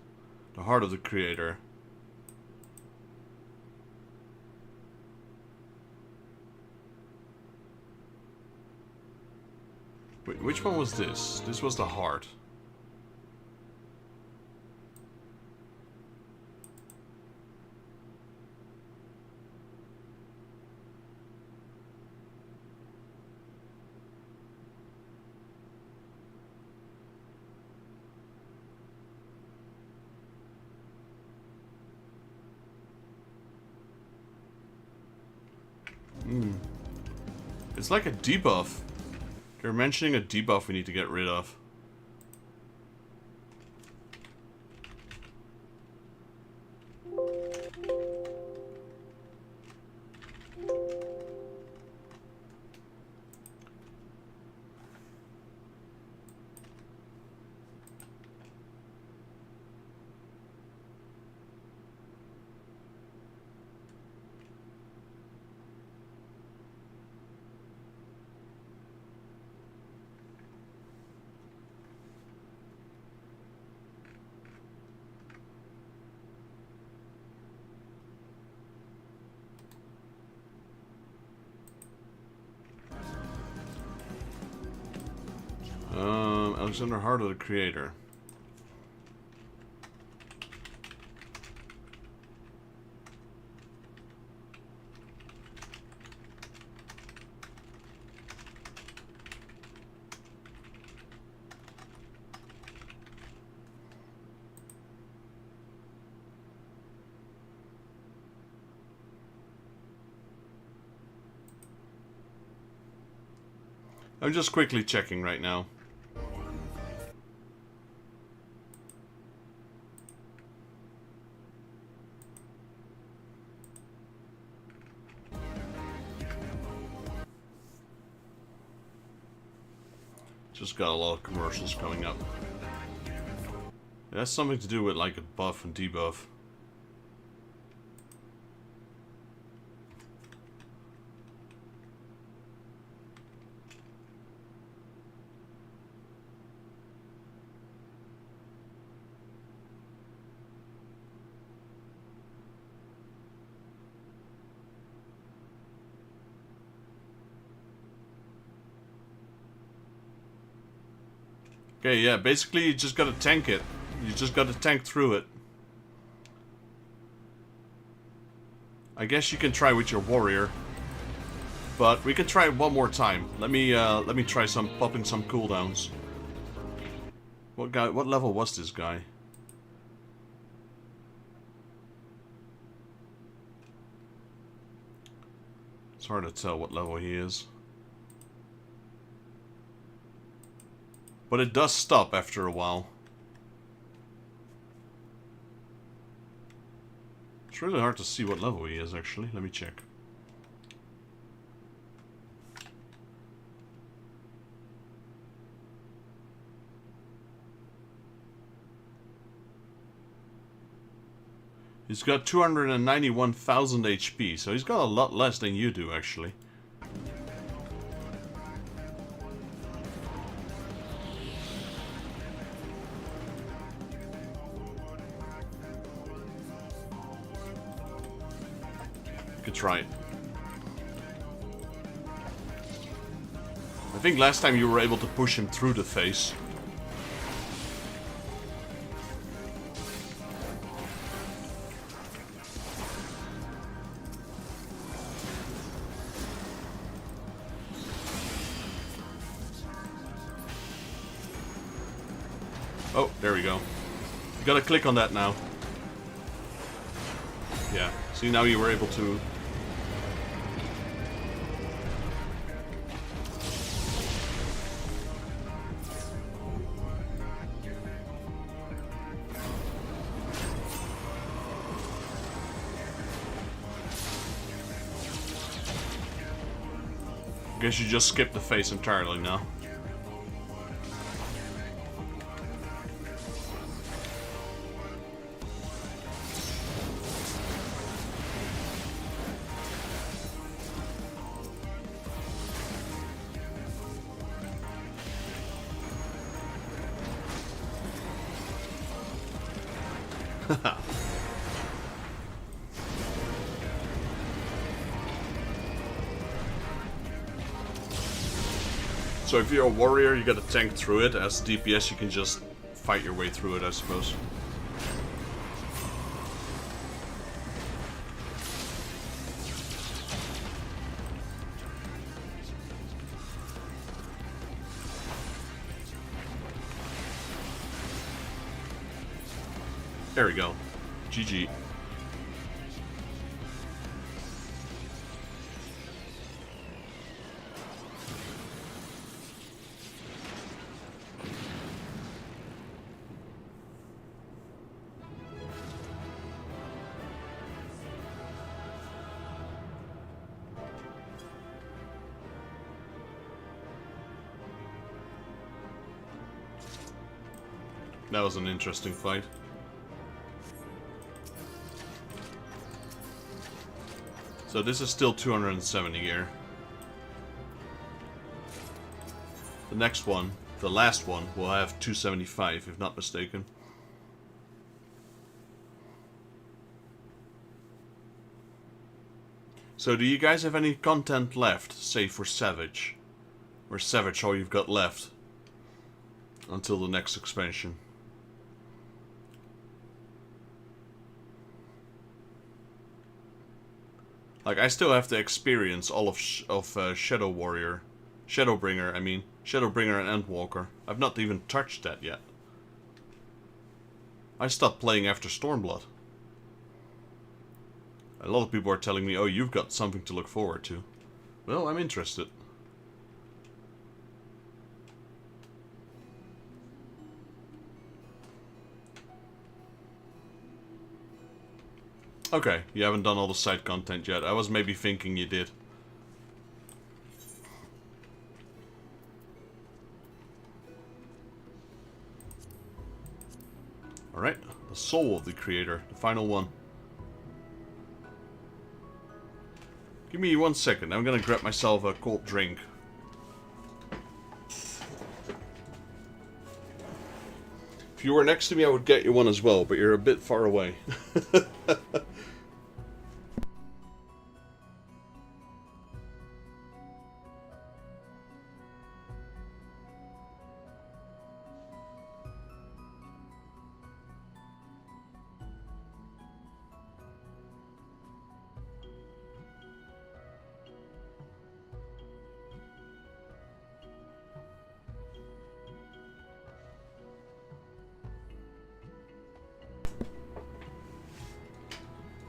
The heart of the creator. Wait, which one was this? This was the heart. It's like a debuff. They're mentioning a debuff we need to get rid of. Alexander, heart of the creator. I'm just quickly checking right now. Just got a lot of commercials coming up. It has something to do with like a buff and debuff. Okay, yeah, basically you just gotta tank it. You just gotta tank through it. I guess you can try with your warrior. But we can try it one more time. Let me try popping some cooldowns. What level was this guy? It's hard to tell what level he is. But it does stop after a while. It's really hard to see what level he is, actually. Let me check. He's got 291,000 HP, so he's got a lot less than you do, actually. Good try. I think last time you were able to push him through the face. Oh, there we go. You gotta click on that now. Yeah, see, now you were able to... I guess you just skipped the face entirely now. So if you're a warrior, you gotta tank through it. As DPS, you can just fight your way through it, I suppose. There we go. GG. That was an interesting fight. So this is still 270 gear. The next one, the last one, will have 275, if not mistaken. So do you guys have any content left, say for Savage? Or Savage all you've got left until the next expansion? Like, I still have to experience all of Shadow Warrior. Shadowbringer, I mean. Shadowbringer and Endwalker. I've not even touched that yet. I stopped playing after Stormblood. A lot of people are telling me, oh, you've got something to look forward to. Well, I'm interested. Okay, you haven't done all the side content yet. I was maybe thinking you did. Alright, the soul of the creator, the final one. Give me 1 second, I'm gonna grab myself a cold drink. If you were next to me, I would get you one as well, but you're a bit far away.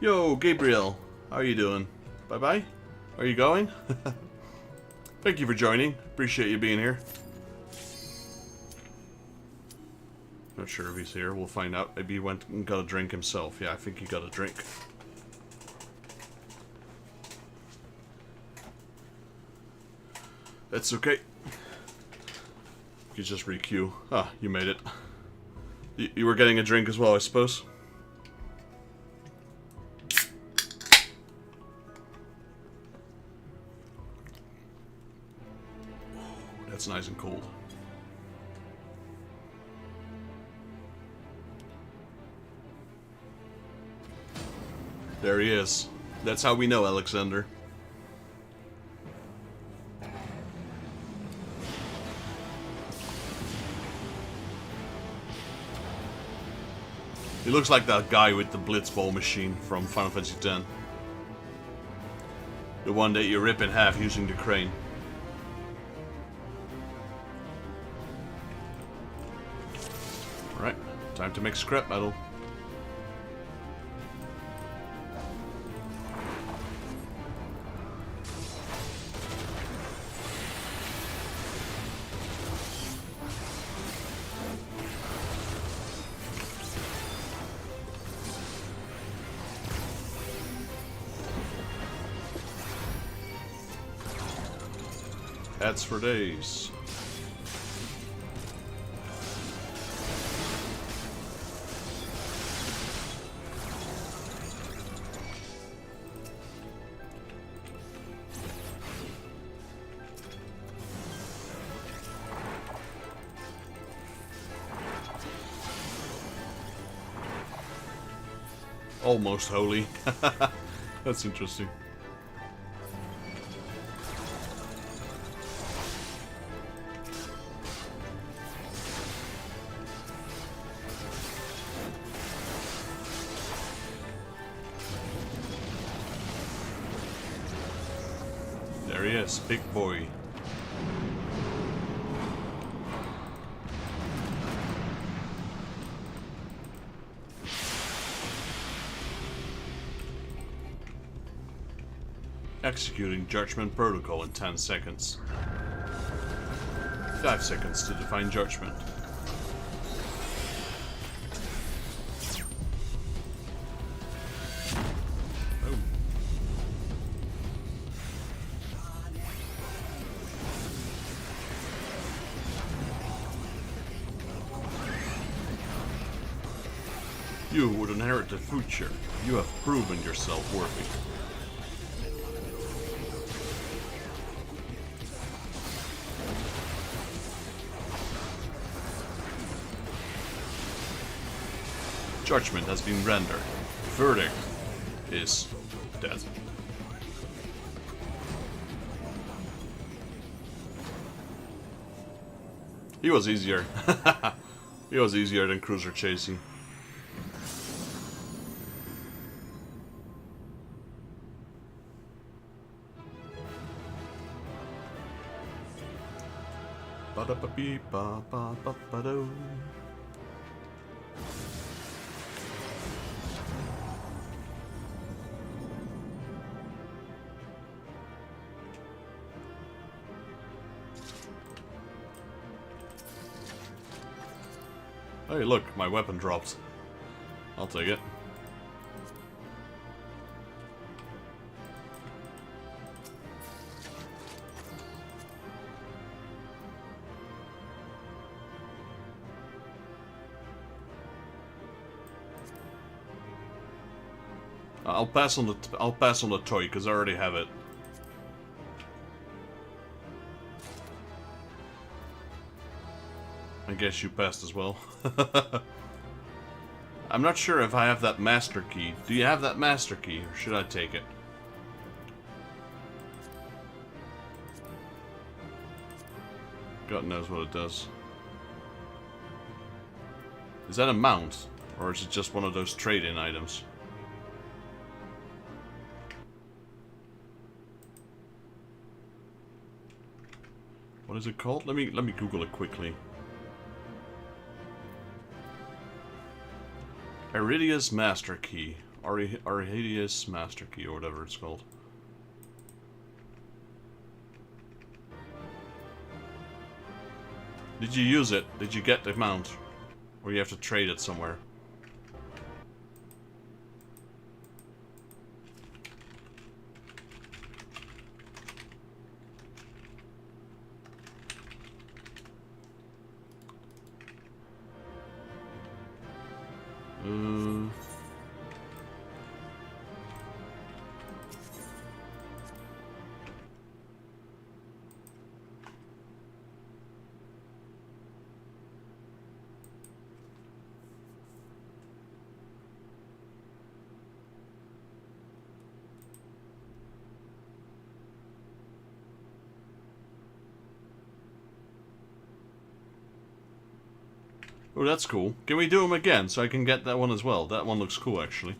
Yo, Gabriel, how are you doing? Bye-bye? Are you going? Thank you for joining. Appreciate you being here. Not sure if he's here. We'll find out. Maybe he went and got a drink himself. Yeah, I think he got a drink. That's okay. You just re-queue. Ah, you made it. You were getting a drink as well, I suppose? That's nice and cold. There he is. That's how we know Alexander. He looks like that guy with the blitzball machine from Final Fantasy X. The one that you rip in half using the crane. Alright, time to make scrap metal. Hats for days. Almost holy. That's interesting. There he is, big boy. Executing Judgment Protocol in 10 seconds. 5 seconds to define Judgment. Oh. You would inherit the future. You have proven yourself worthy. Judgment has been rendered. Verdict is death. He was easier. He was easier than cruiser chasing. Ba-da-ba-bee-ba-ba-ba-ba-do. Hey, look, my weapon dropped. I'll take it. I'll pass on the toy because I already have it. I guess you passed as well. I'm not sure if I have that master key. Do you have that master key, or should I take it? God knows what it does. Is that a mount? Or is it just one of those trade-in items? What is it called? Let me Google it quickly. Aridius Master Key. Aridius Master Key, or whatever it's called. Did you use it? Did you get the mount? Or you have to trade it somewhere? Oh, that's cool. Can we do them again so I can get that one as well? That one looks cool, actually.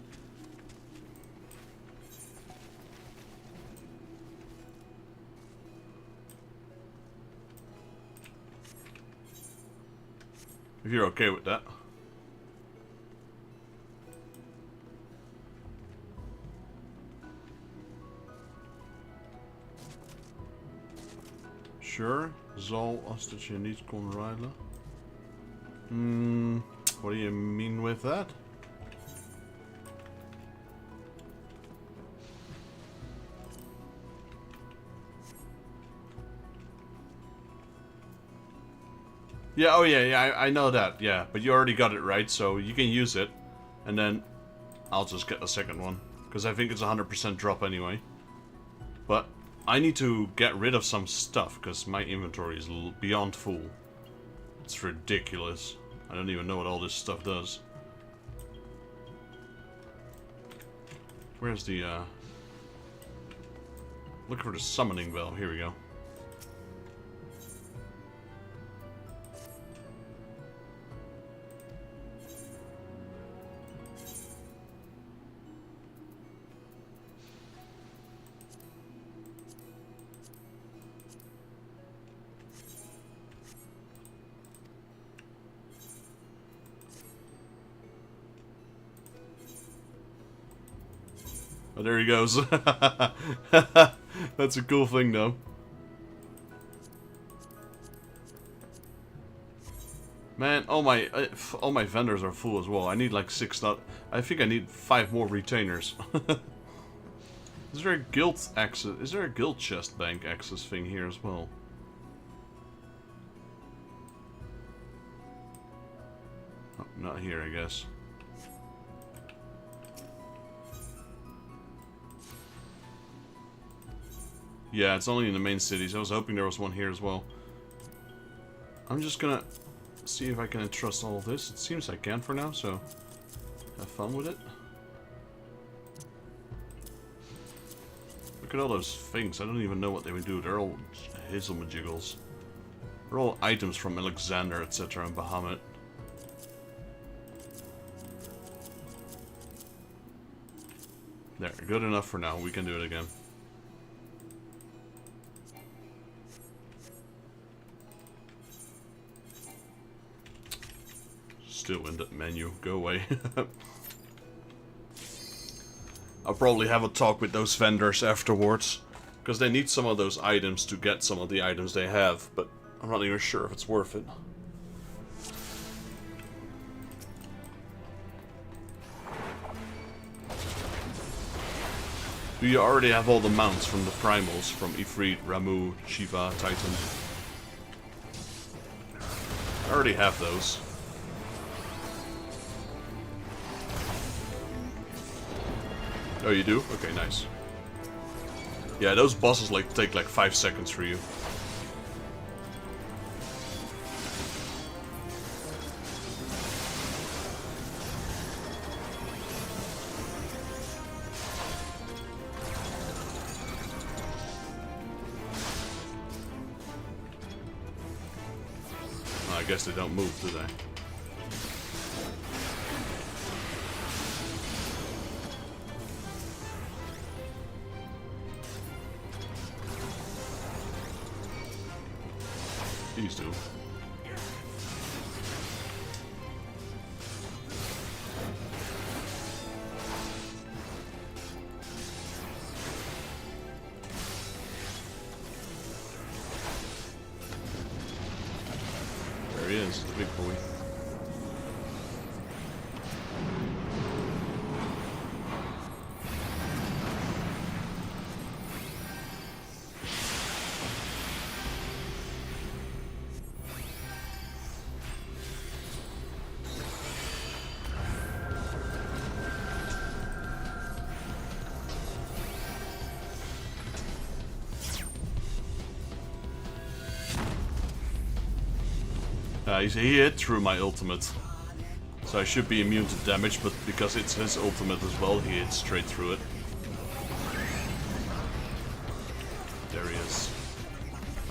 If you're okay with that. Sure. Zal als dat je niet kon ruilen. What do you mean with that? Yeah, oh yeah, I know that, yeah. But you already got it right, so you can use it. And then I'll just get the second one. Because I think it's 100% drop anyway. But I need to get rid of some stuff, because my inventory is beyond full. It's ridiculous. I don't even know what all this stuff does. Where's the, look for the summoning bell. Here we go. Oh, there he goes. That's a cool thing, though. Man, all my vendors are full as well. I need like 6. I think I need 5 more retainers. Is there a guild access? Is there a guild chest bank access thing here as well? Oh, not here, I guess. Yeah, it's only in the main cities. I was hoping there was one here as well. I'm just gonna see if I can entrust all of this. It seems I can for now, so have fun with it. Look at all those things. I don't even know what they would do. They're all hazelmajiggles. They're all items from Alexander, etc. and Bahamut. There, good enough for now. We can do it again. Still in that menu. Go away. I'll probably have a talk with those vendors afterwards. Because they need some of those items to get some of the items they have. But I'm not even sure if it's worth it. Do you already have all the mounts from the primals? From Ifrit, Ramu, Shiva, Titan? I already have those. Oh, you do? Okay, nice. Yeah, those bosses like take like 5 seconds for you. Well, I guess they don't move, do they? These do. There he is, the big boy. He hit through my ultimate. So I should be immune to damage, but because it's his ultimate as well, he hit straight through it. There he is.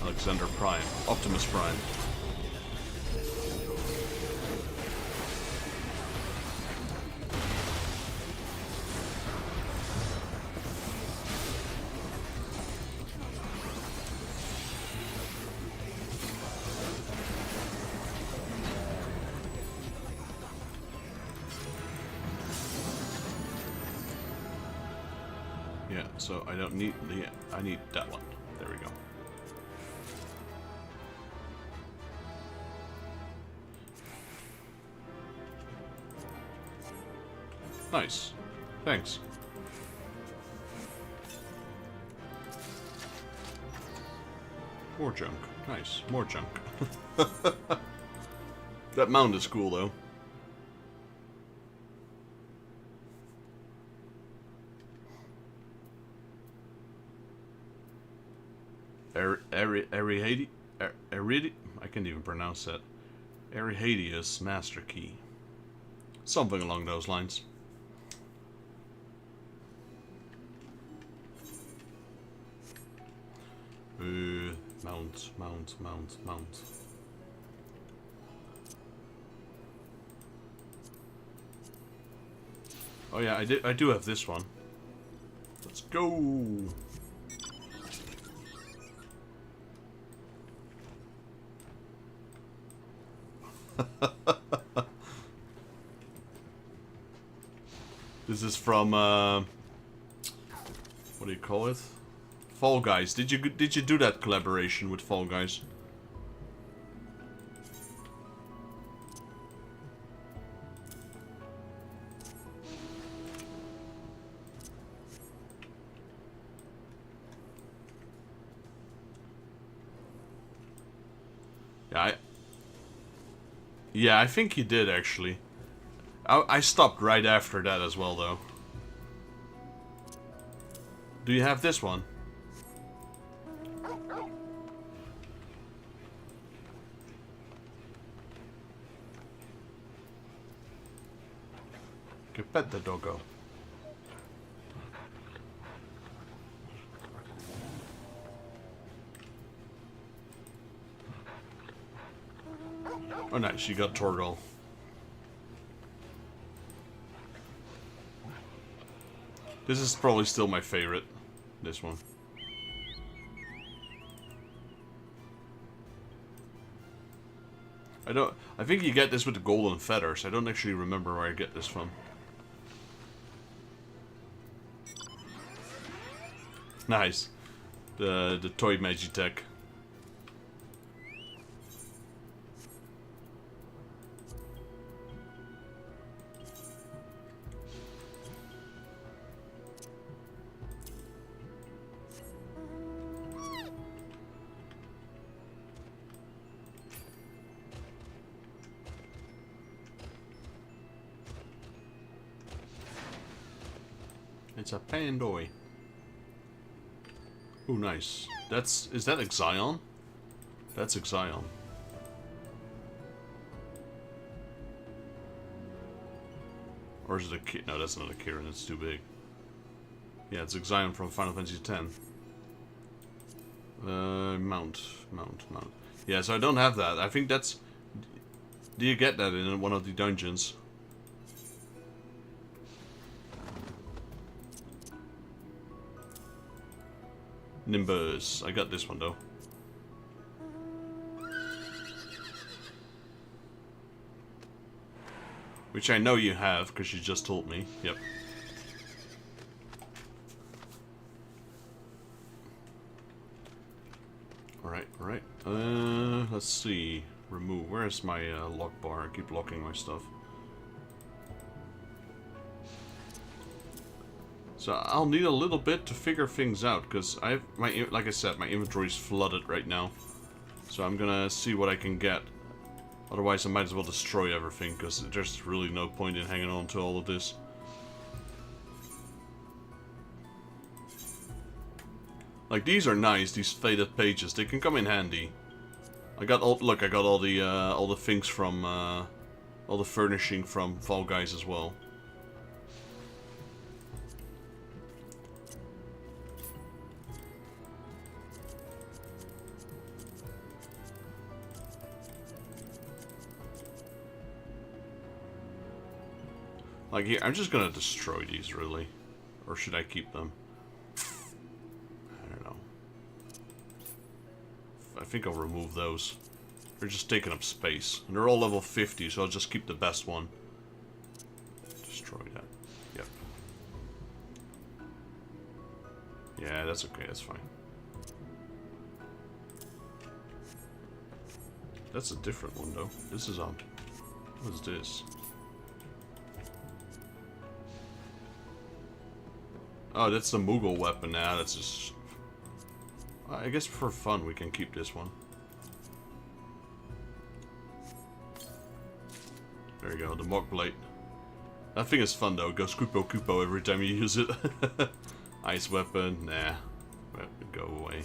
Alexander Prime. Optimus Prime. Yeah, so I don't need the... I need that one. There we go. Nice. Thanks. More junk. Nice. More junk. That mount is cool, though. I can't even pronounce that. Erihadius Master Key. Something along those lines. Mount. Oh yeah, I do have this one. Let's go. This is from what do you call it? Fall Guys. Did you do that collaboration with Fall Guys? Yeah, I think he did actually. I stopped right after that as well, though. Do you have this one? Get pet the doggo. Oh nice, you got Torgal. This is probably still my favorite. This one. I think you get this with the golden feathers. I don't actually remember where I get this from. Nice. The toy Magitech. It's a Pandoy. Ooh, nice. Is that Exion? That's Exion. Or is it a... No, that's not a Kirin, it's too big. Yeah, it's Exion from Final Fantasy X. Mount. Yeah, so I don't have that. I think that's... Do you get that in one of the dungeons? Nimbus. I got this one though. Which I know you have, because you just told me. Yep. Alright. Let's see. Remove. Where's my lock bar? I keep locking my stuff. So I'll need a little bit to figure things out, because like I said, my inventory's flooded right now. So I'm gonna see what I can get. Otherwise I might as well destroy everything, because there's really no point in hanging on to all of this. Like, these are nice, these faded pages. They can come in handy. I got all the things from all the furnishing from Fall Guys as well. Like here, I'm just gonna destroy these, really. Or should I keep them? I don't know. I think I'll remove those. They're just taking up space. And they're all level 50, so I'll just keep the best one. Destroy that. Yep. Yeah, that's okay, that's fine. That's a different one, though. This is odd. What is this? Oh, that's the Moogle weapon now. That's just... I guess for fun we can keep this one. There you go, the Mock Blade. That thing is fun though. It goes Kupo Kupo every time you use it. Ice weapon, nah. Go away.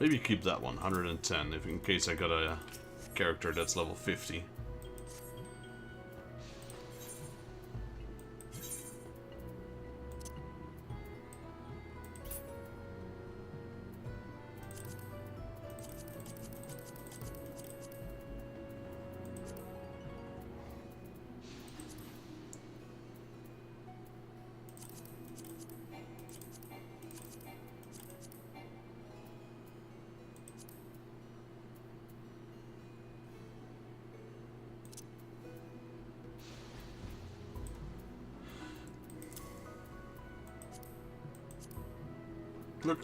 Maybe keep that one, 110, if in case I got a character that's level 50.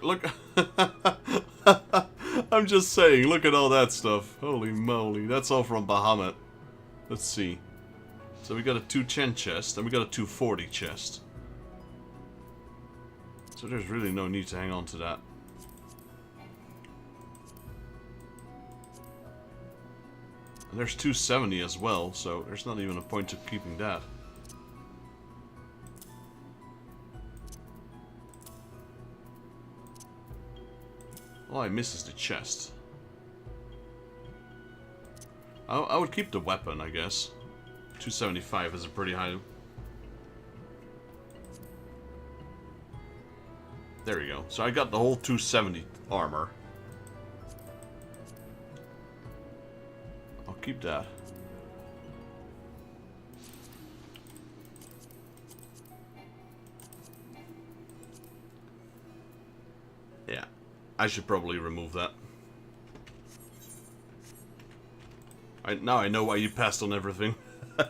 Look. I'm just saying, look at all that stuff. Holy moly, that's all from Bahamut. Let's see. So we got a 210 chest, and we got a 240 chest. So there's really no need to hang on to that. And there's 270 as well, so there's not even a point of keeping that. All I miss is the chest. I would keep the weapon, I guess. 275 is a pretty high. There we go. So I got the whole 270 armor. I'll keep that. Yeah. I should probably remove that. Now I know why you passed on everything. I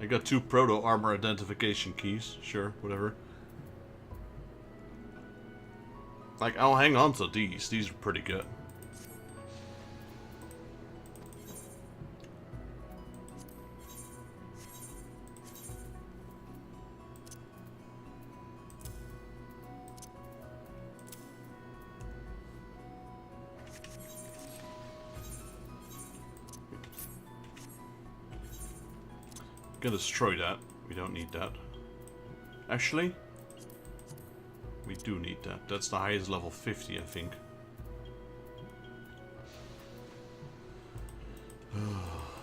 got 2 proto armor identification keys. Sure, whatever. Like, I'll hang on to these. These are pretty good. Gonna destroy that. We don't need that. Actually, we do need that. That's the highest level 50, I think.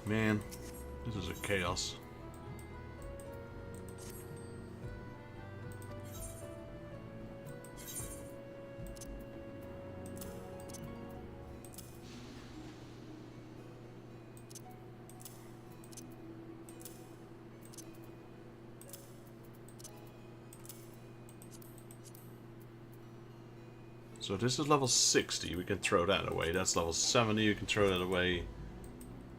Man, this is a chaos. So this is level 60, we can throw that away. That's level 70, we can throw that away.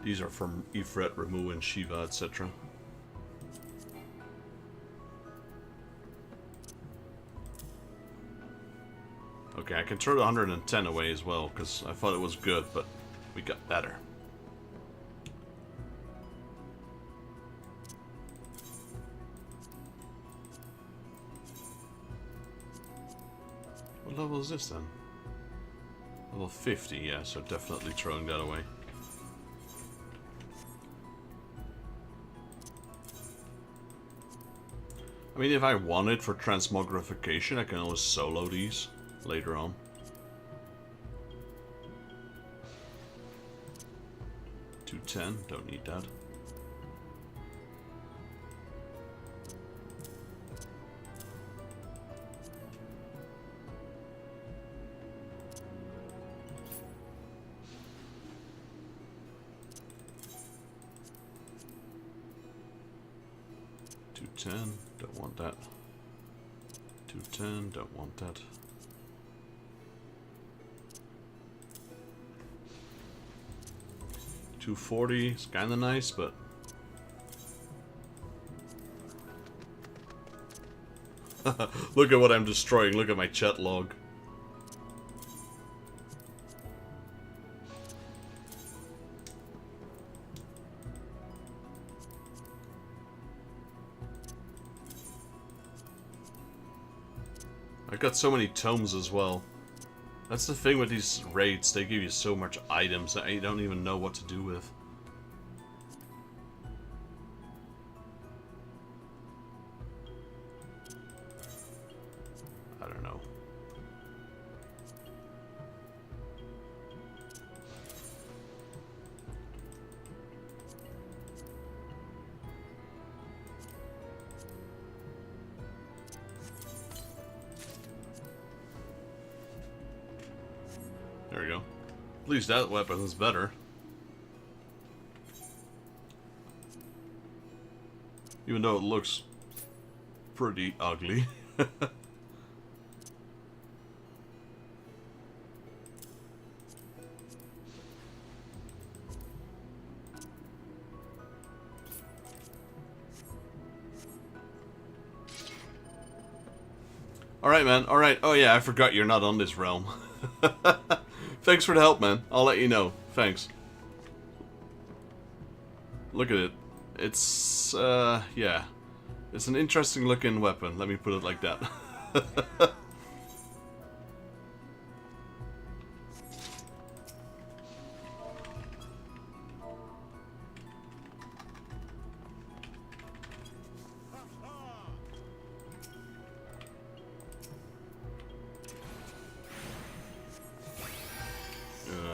These are from Ifrit, Ramu, and Shiva, etc. Okay, I can throw the 110 away as well, because I thought it was good, but we got better. What level is this then? Level 50, yeah, so definitely throwing that away. I mean, if I wanted for transmogrification, I can always solo these later on. $210, don't need that. $210, don't want that. $210, don't want that. $240 is kind of nice, but look at what I'm destroying. Look at my chat log. I got so many tomes as well. That's the thing with these raids, they give you so much items that you don't even know what to do with. I don't know. There we go. At least that weapon is better. Even though it looks pretty ugly. Alright, man. Alright. Oh, yeah, I forgot you're not on this realm. Thanks for the help, man. I'll let you know. Thanks. Look at it. It's, yeah. It's an interesting looking weapon. Let me put it like that.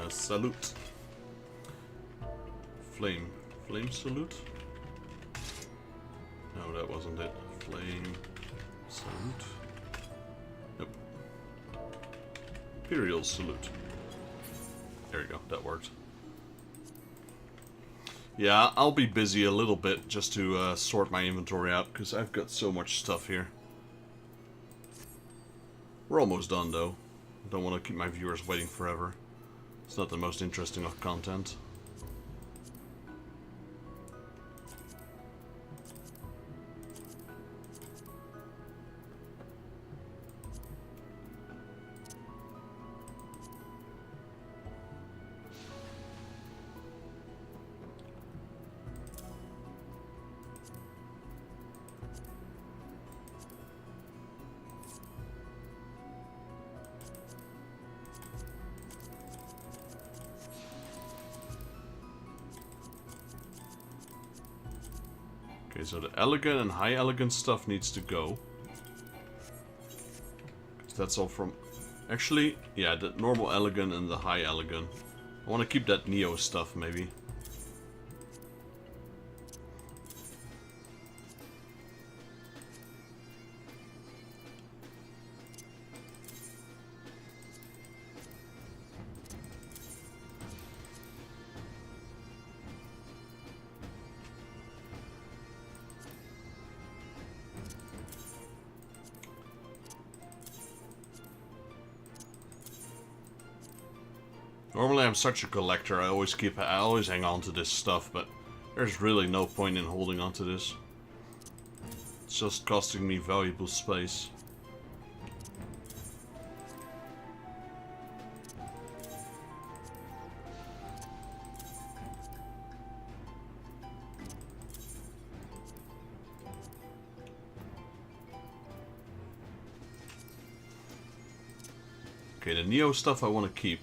Salute. Flame salute? No, that wasn't it. Flame salute. Nope. Imperial salute. There we go, that worked. Yeah, I'll be busy a little bit just to sort my inventory out, because I've got so much stuff here. We're almost done, though. I don't want to keep my viewers waiting forever. It's not the most interesting of content. Okay, so the elegant and high elegant stuff needs to go. That's all from... Actually, yeah, the normal elegant and the high elegant. I want to keep that Neo stuff, maybe. Normally I'm such a collector, I always hang on to this stuff, but there's really no point in holding on to this. It's just costing me valuable space. Okay, the Neo stuff I want to keep.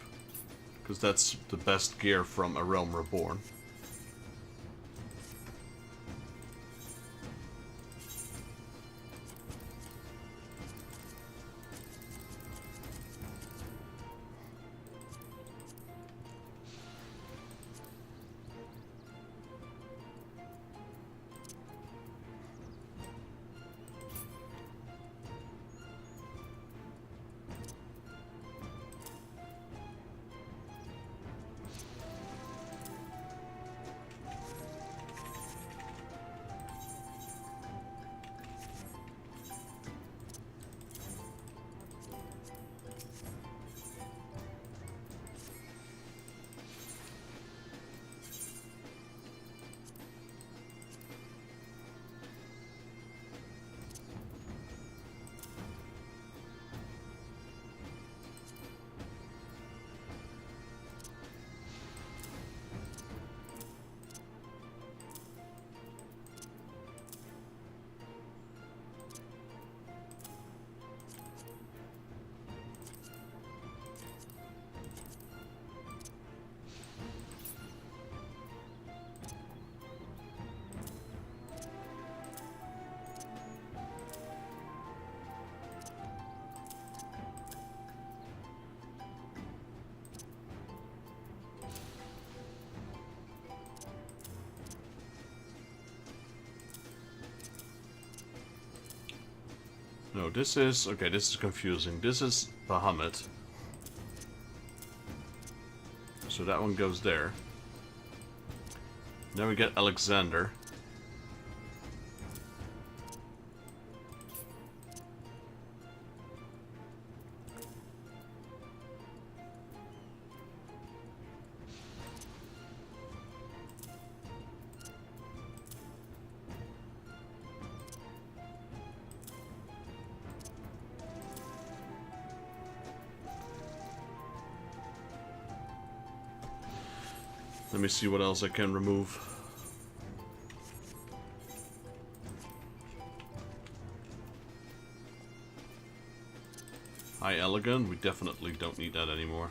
Because that's the best gear from A Realm Reborn. No, this is... Okay, this is confusing. This is Bahamut. So that one goes there. Then we get Alexander. Let me see what else I can remove. High Elegant, we definitely don't need that anymore.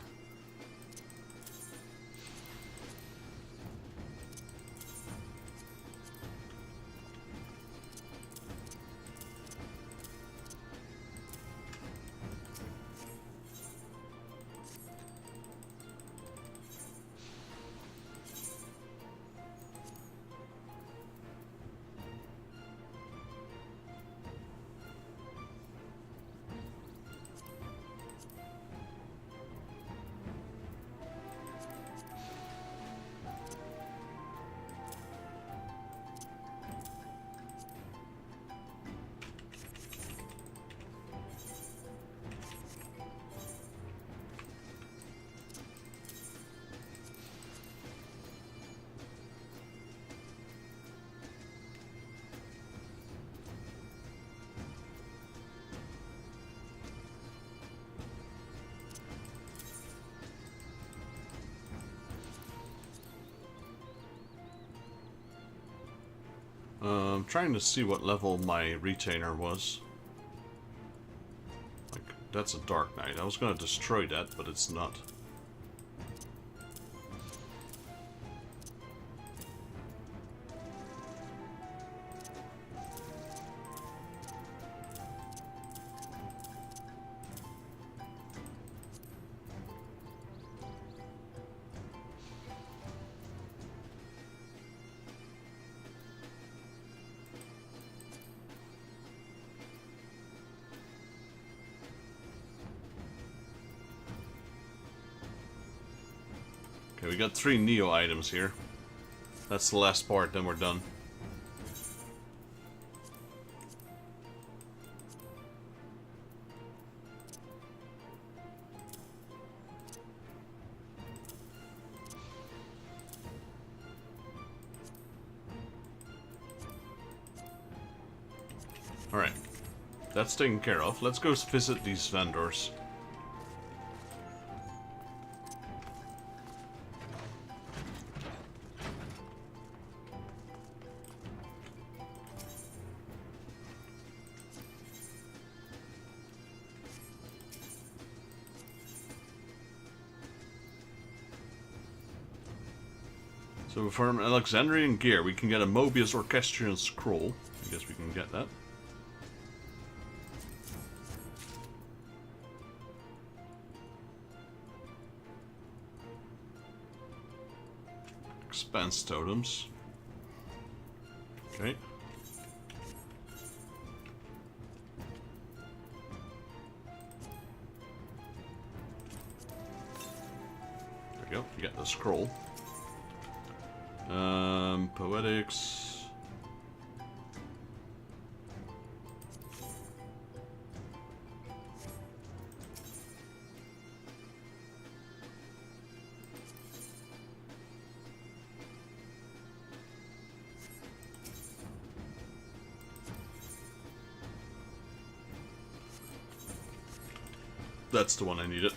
I'm trying to see what level my retainer was. Like, that's a Dark Knight. I was going to destroy that, but it's not. Okay, we got 3 Neo items here. That's the last part, then we're done. Alright, that's taken care of. Let's go visit these vendors. So from Alexandrian gear, we can get a Mobius Orchestrion scroll. I guess we can get that. Expanse totems. Okay. There we go. You get the scroll. Poetics. That's the one I needed.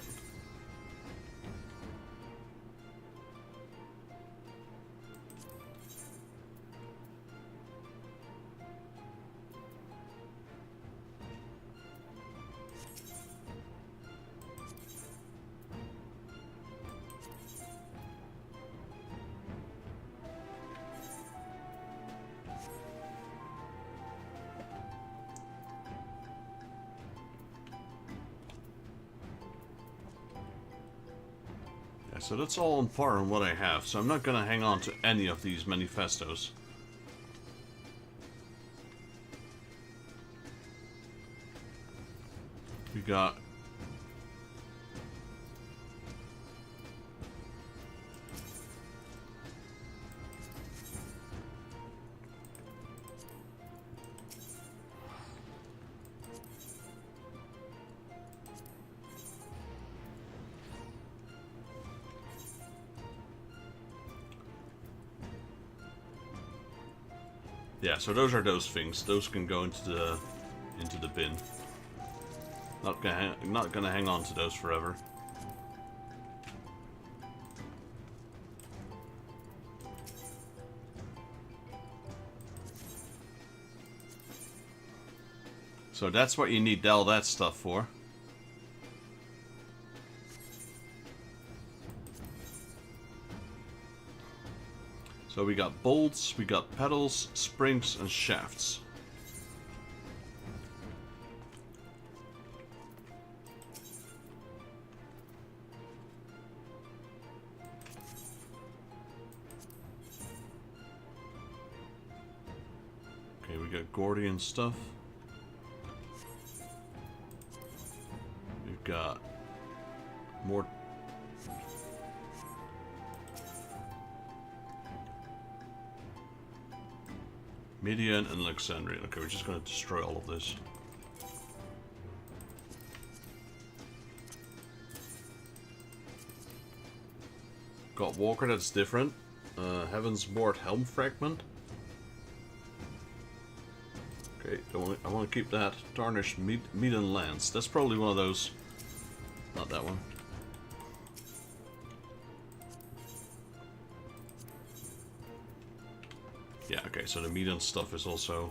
So that's all on par on what I have, so I'm not going to hang on to any of these manifestos. We got... Yeah, so those are those things. Those can go into the bin. Not gonna hang on to those forever. So that's what you need all that stuff for. So we got bolts, we got pedals, springs, and shafts. Okay, we got Gordian stuff. We've got more... Midian and Alexandria. Okay, we're just going to destroy all of this. Got Walker, that's different. Heaven's Board Helm Fragment. Okay, I want to keep that. Tarnished Meat and Lance. That's probably one of those. Not that one. Yeah, okay, so the meat and stuff is also...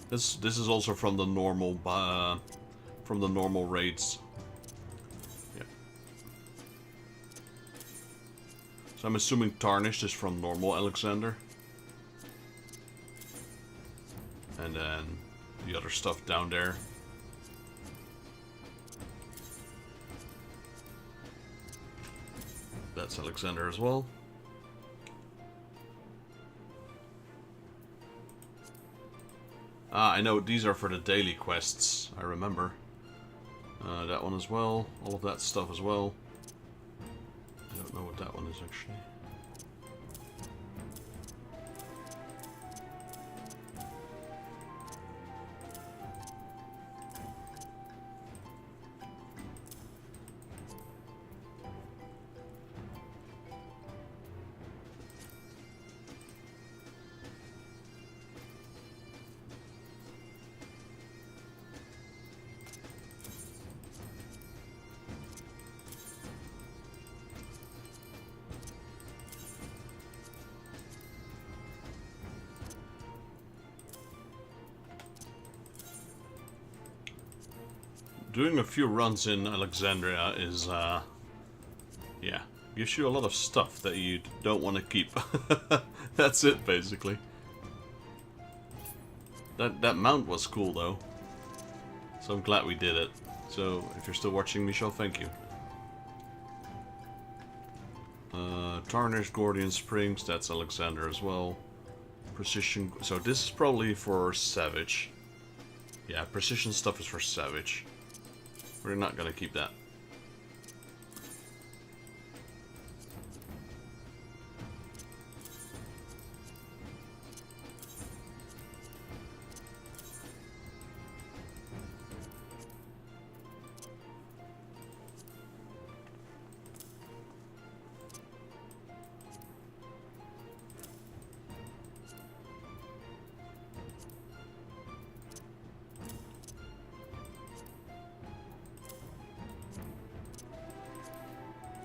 This is also from the normal raids. Yeah. So I'm assuming Tarnished is from normal Alexander. And then the other stuff down there. That's Alexander as well. Ah, I know, these are for the daily quests, I remember. That one as well, all of that stuff as well. I don't know what that one is actually. Doing a few runs in Alexandria is, yeah, gives you a lot of stuff that you don't want to keep. That's it, basically. That mount was cool, though. So I'm glad we did it. So, if you're still watching, Michelle, thank you. Tarnished Gordian Springs, that's Alexander as well. Precision, so this is probably for Savage. Yeah, precision stuff is for Savage. We're not gonna keep that.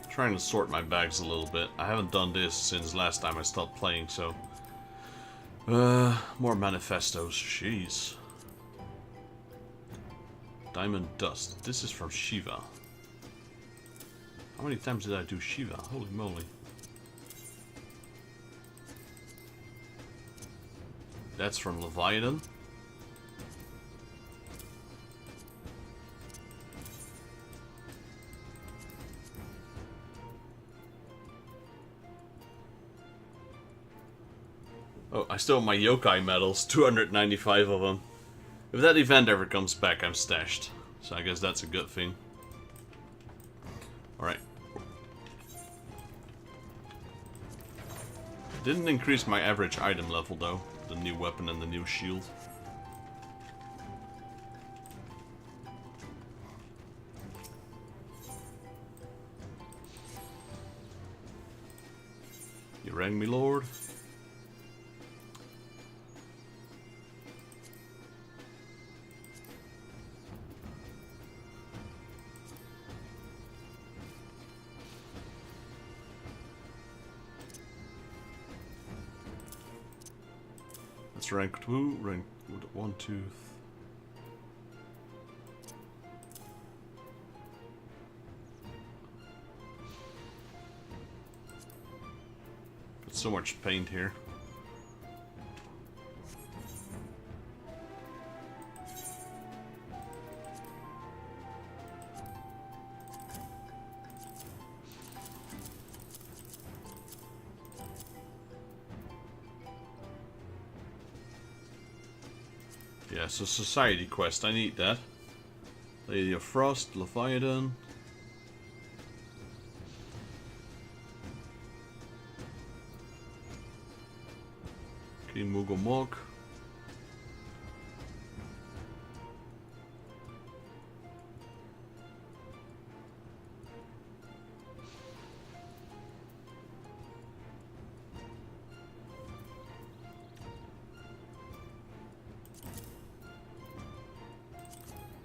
Trying to sort my bags a little bit. I haven't done this since last time I stopped playing, so... more manifestos. Jeez. Diamond Dust. This is from Shiva. How many times did I do Shiva? Holy moly. That's from Leviathan. Oh, I still have my yokai medals, 295 of them. If that event ever comes back, I'm stashed. So I guess that's a good thing. Alright. Didn't increase my average item level though, the new weapon and the new shield. You rang me, Lord? That's rank 2, rank 1, 2. Got so much paint here. Yeah, so society quest, I need that. Lady of Frost, Leviathan. King Mugomog.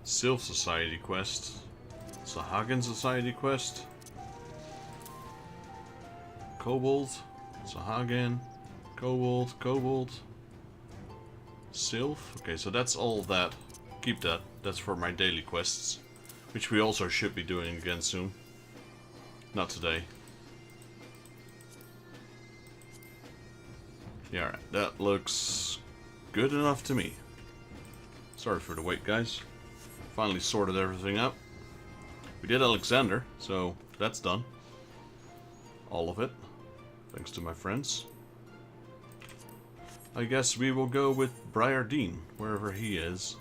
Sylph Society quest. Sahagin Society quest. Kobold. Sahagin. Kobold. Kobold. Sylph. Okay, so that's all that. Keep that. That's for my daily quests. Which we also should be doing again soon. Not today. Yeah, alright. That looks good enough to me. Sorry for the wait, guys. Finally sorted everything out. We did Alexander, so that's done. All of it. Thanks to my friends. I guess we will go with Briardine, wherever he is.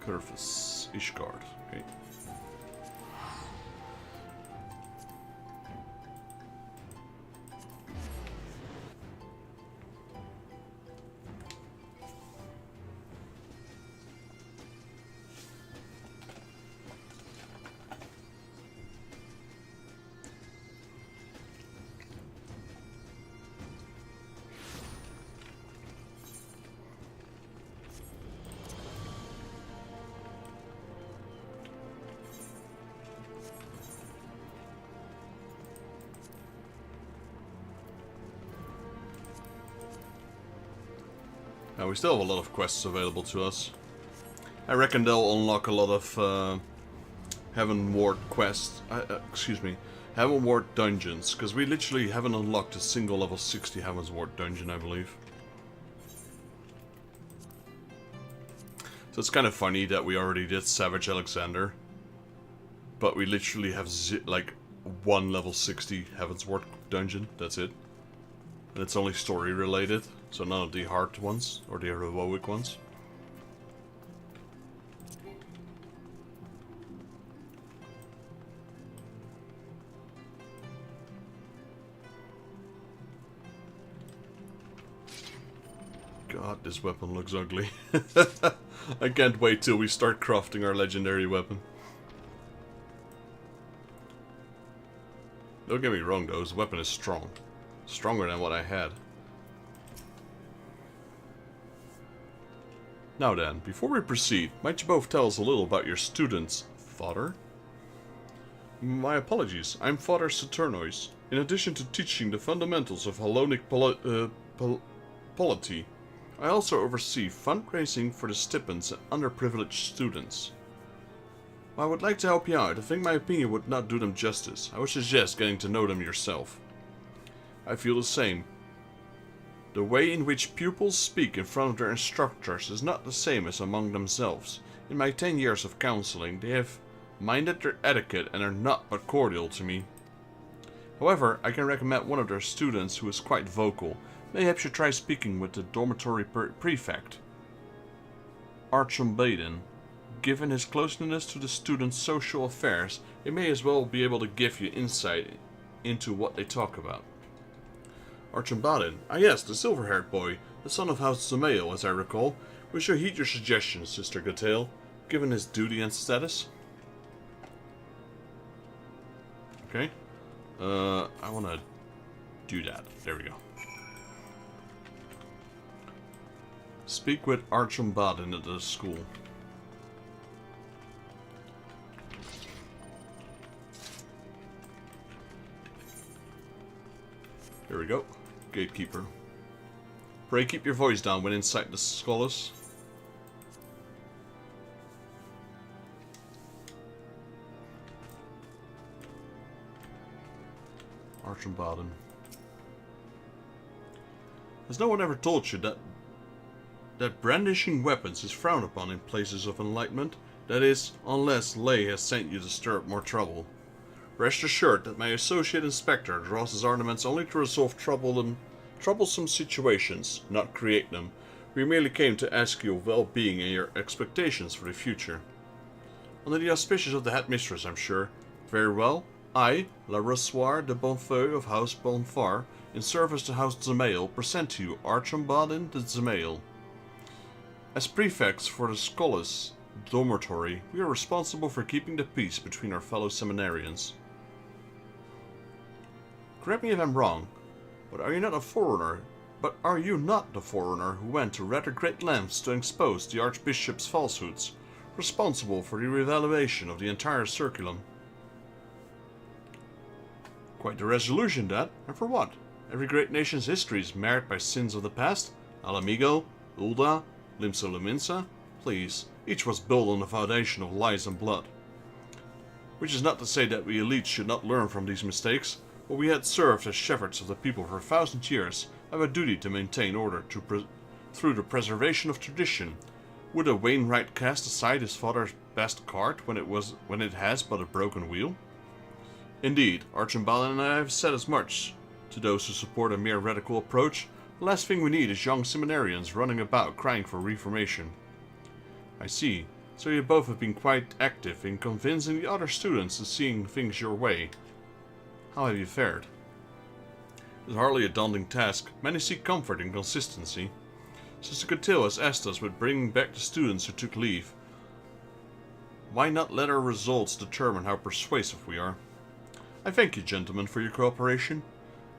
Curvis, Ishgard. Okay. Now we still have a lot of quests available to us. I reckon they'll unlock a lot of Heaven Ward quests. Excuse me, Heaven Ward dungeons, because we literally haven't unlocked a single level 60 Heaven's Ward dungeon, I believe. So it's kind of funny that we already did Savage Alexander, but we literally have like one level 60 Heaven's Ward dungeon. That's it, and it's only story related. So none of the hard ones, or the heroic ones. God, this weapon looks ugly. I can't wait till we start crafting our legendary weapon. Don't get me wrong though, this weapon is strong. Stronger than what I had. Now then, before we proceed, might you both tell us a little about your students, Father? My apologies, I'm Father Saturnois. In addition to teaching the fundamentals of Hellenic polity, I also oversee fundraising for the stipends and underprivileged students. While I would like to help you out, I think my opinion would not do them justice. I would suggest getting to know them yourself. I feel the same. The way in which pupils speak in front of their instructors is not the same as among themselves. In my 10 years of counseling, they have minded their etiquette and are not but cordial to me. However, I can recommend one of their students who is quite vocal. Mayhaps you try speaking with the dormitory prefect, Archumbaden. Given his closeness to the students' social affairs, he may as well be able to give you insight into what they talk about. Archumbaden. Ah yes, the silver-haired boy, the son of House Zamael, as I recall. We shall heed your suggestions, Sister Gotail, given his duty and status. Okay. I want to do that. There we go. Speak with Archumbaden at the school. Here we go. Gatekeeper. Pray keep your voice down when inside the scholars. Archumbaden. Has no one ever told you that brandishing weapons is frowned upon in places of enlightenment? That is, unless Lay has sent you to stir up more trouble. Rest assured that my associate inspector draws his ornaments only to resolve troublesome situations, not create them. We merely came to ask your well-being and your expectations for the future. Under the auspices of the headmistress, I'm sure. Very well. I, La Rossoir de Bonfeu of House Bonfar, in service to House Zamael, present to you Archumbaden de Zamael. As prefects for the Scholars dormitory, we are responsible for keeping the peace between our fellow seminarians. Correct me if I'm wrong, but are you not the forerunner who went to rather great lengths to expose the Archbishop's falsehoods, responsible for the reevaluation of the entire circulum? Quite the resolution, that, and for what? Every great nation's history is marred by sins of the past. Alamigo, Ulda, Limsa Luminsa. Please, each was built on the foundation of lies and blood. Which is not to say that we elites should not learn from these mistakes, but we had served as shepherds of the people for 1,000 years, have a duty to maintain order through the preservation of tradition. Would a Wainwright cast aside his father's best cart when it has but a broken wheel? Indeed, Archumbaden and I have said as much. To those who support a mere radical approach, the last thing we need is young seminarians running about crying for reformation. I see. So you both have been quite active in convincing the other students to seeing things your way. How have you fared? It's hardly a daunting task. Many seek comfort in consistency. Sister Gotail has asked us with bringing back the students who took leave. Why not let our results determine how persuasive we are? I thank you, gentlemen, for your cooperation,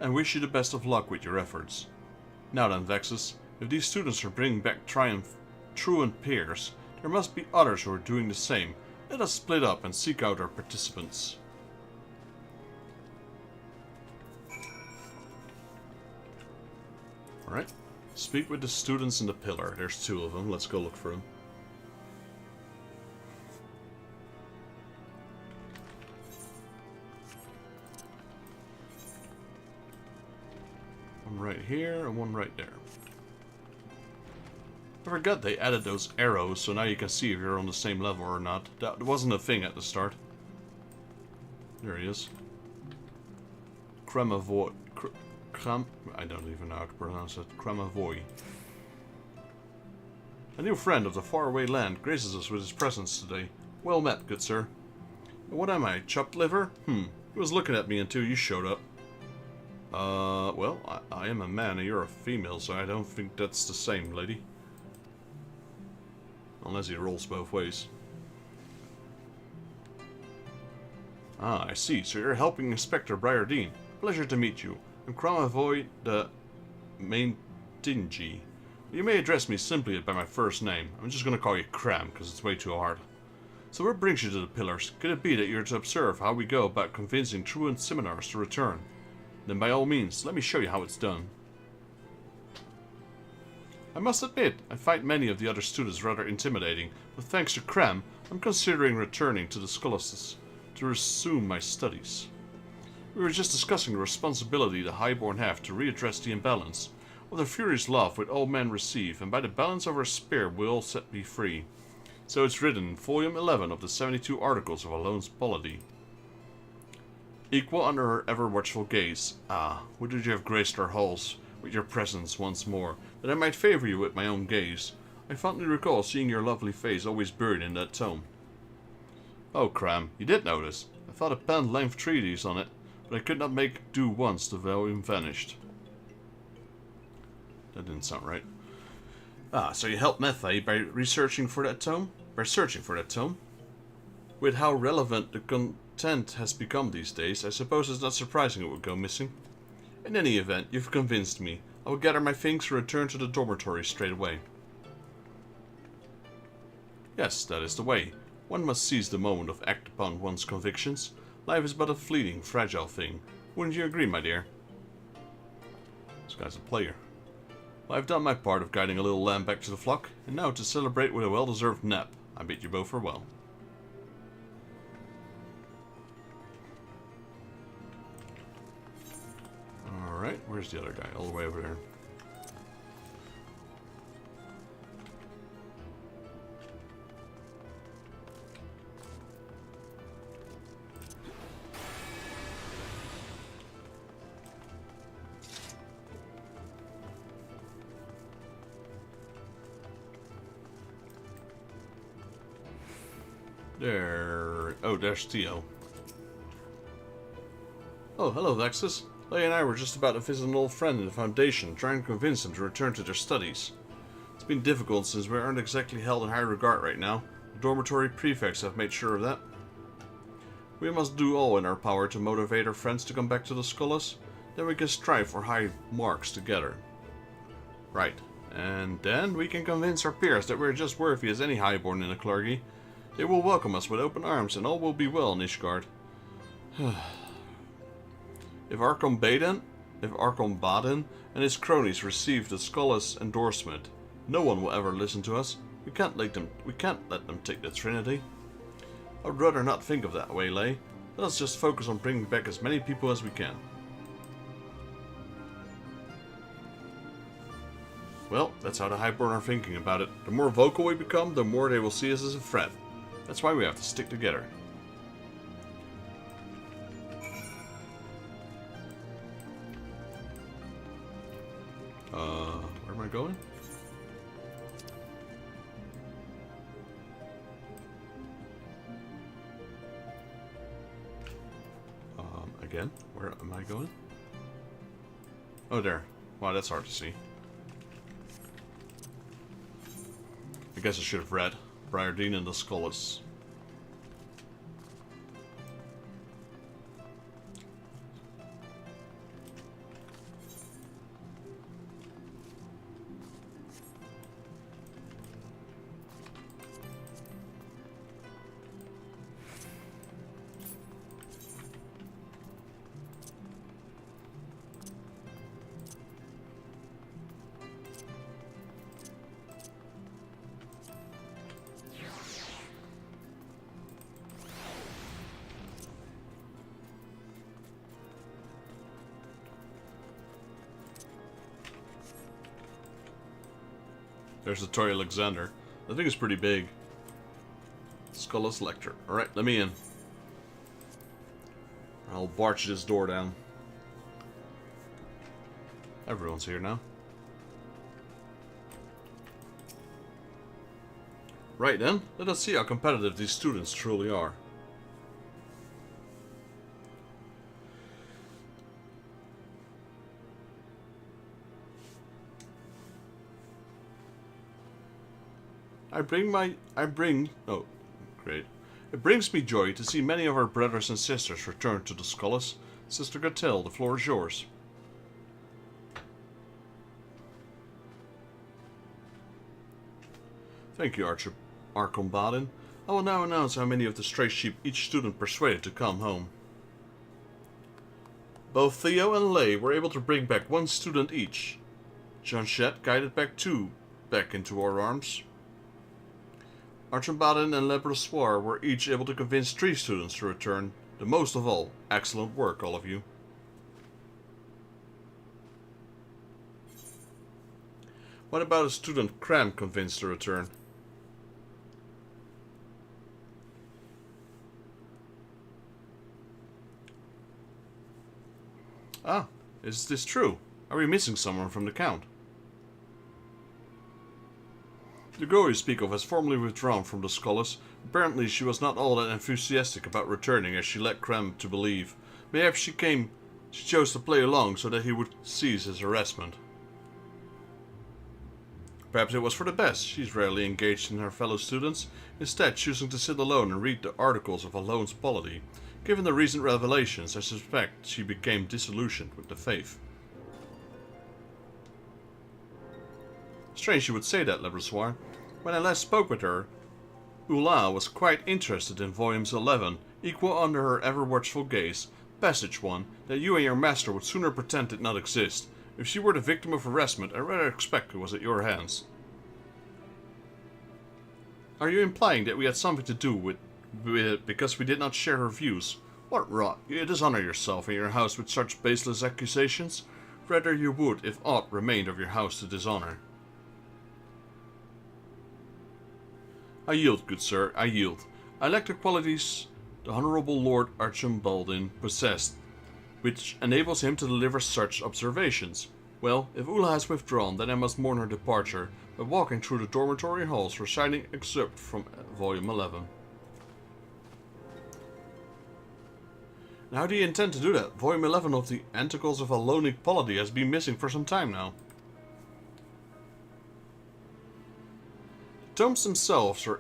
and wish you the best of luck with your efforts. Now then, Vexus, if these students are bringing back truant pairs, there must be others who are doing the same. Let us split up and seek out our participants. Alright. Speak with the students in the pillar. There's 2 of them. Let's go look for them. One right here and one right there. I forgot they added those arrows, so now you can see if you're on the same level or not. That wasn't a thing at the start. There he is. Kremavoy. I don't even know how to pronounce it. Kremavoy. A new friend of the faraway land graces us with his presence today. Well met, good sir. And what am I, chopped liver? He was looking at me until you showed up. Well, I am a man and you're a female, so I don't think that's the same, lady. Unless he rolls both ways. Ah, I see. So you're helping Inspector Briardine. Pleasure to meet you. I'm Kramavoy the Maintingi. You may address me simply by my first name. I'm just gonna call you Cram, because it's way too hard. So what brings you to the Pillars? Could it be that you're to observe how we go about convincing truant seminars to return? Then by all means, let me show you how it's done. I must admit, I find many of the other students rather intimidating, but thanks to Cram, I'm considering returning to the Scholastics to resume my studies. We were just discussing the responsibility the Highborn have to readdress the imbalance of the furious love which all men receive, and by the balance of our spirit will all set me free. So it's written in volume 11 of the 72 articles of Alone's polity. Equal under her ever-watchful gaze. Ah, would you have graced our halls with your presence once more, that I might favor you with my own gaze. I fondly recall seeing your lovely face always buried in that tome. Oh, Cram, you did notice. I thought a pen-length treatise on it, but I could not make do once the volume vanished. That didn't sound right. Ah, so you helped Methay by researching for that tome? By searching for that tome? With how relevant the content has become these days, I suppose it's not surprising it would go missing. In any event, you've convinced me. I will gather my things and return to the dormitory straight away. Yes, that is the way. One must seize the moment to act upon one's convictions. Life is but a fleeting, fragile thing. Wouldn't you agree, my dear? This guy's a player. Well, I've done my part of guiding a little lamb back to the flock, and now to celebrate with a well-deserved nap. I bid you both farewell. Alright, where's the other guy? All the way over there. There. Oh, there's Theo. Oh, hello, Vexus. Leigh and I were just about to visit an old friend in the Foundation, trying to convince them to return to their studies. It's been difficult since we aren't exactly held in high regard right now. The dormitory prefects have made sure of that. We must do all in our power to motivate our friends to come back to the scholars. Then we can strive for high marks together. Right. And then we can convince our peers that we're just worthy as any highborn in the clergy. They will welcome us with open arms, and all will be well in Ishgard. If Archon Baden and his cronies receive the scholars' endorsement, no one will ever listen to us. We can't let them take the Trinity. I'd rather not think of that way, Leigh. Let us just focus on bringing back as many people as we can. Well, that's how the Highborn are thinking about it. The more vocal we become, the more they will see us as a threat. That's why we have to stick together. Where am I going? Again? Where am I going? Oh, there. Wow, that's hard to see. I guess I should have read. Briardine and the Scholars. There's the Toy Alexander. I think it's pretty big. Scholars Lecture. Alright, let me in. I'll barge this door down. Everyone's here now. Right then, let us see how competitive these students truly are. Oh, great. It brings me joy to see many of our brothers and sisters return to the scholars. Sister Gatel, the floor is yours. Thank you, Archon Baden. I will now announce how many of the stray sheep each student persuaded to come home. Both Theo and Leigh were able to bring back one student each. Jonchette guided back two back into our arms. Archambaddon and Lebrossoir were each able to convince 3 students to return. The most of all, excellent work, all of you. What about a student Cram convinced to return? Ah, is this true? Are we missing someone from the count? The girl you speak of has formally withdrawn from the scholars. Apparently she was not all that enthusiastic about returning as she led Cram to believe. Perhaps she chose to play along so that he would cease his harassment. Perhaps it was for the best. She's rarely engaged in her fellow students, instead choosing to sit alone and read the articles of Alone's polity. Given the recent revelations, I suspect she became disillusioned with the faith. Strange you would say that, Lebrossoir. When I last spoke with her, Ula was quite interested in volumes 11, equal under her ever-watchful gaze, passage 1, that you and your master would sooner pretend did not exist. If she were the victim of harassment, I rather expect it was at your hands. Are you implying that we had something to do with it because we did not share her views? What rot! You dishonor yourself and your house with such baseless accusations. Rather you would if aught remained of your house to dishonor. I yield, good sir, I yield. I lack the qualities the Honorable Lord Archibaldin possessed, which enables him to deliver such observations. Well, if Ula has withdrawn, then I must mourn her departure by walking through the dormitory halls reciting excerpt from volume 11. And how do you intend to do that? Volume 11 of the Anticles of Alonic Polity has been missing for some time now. The tomes themselves are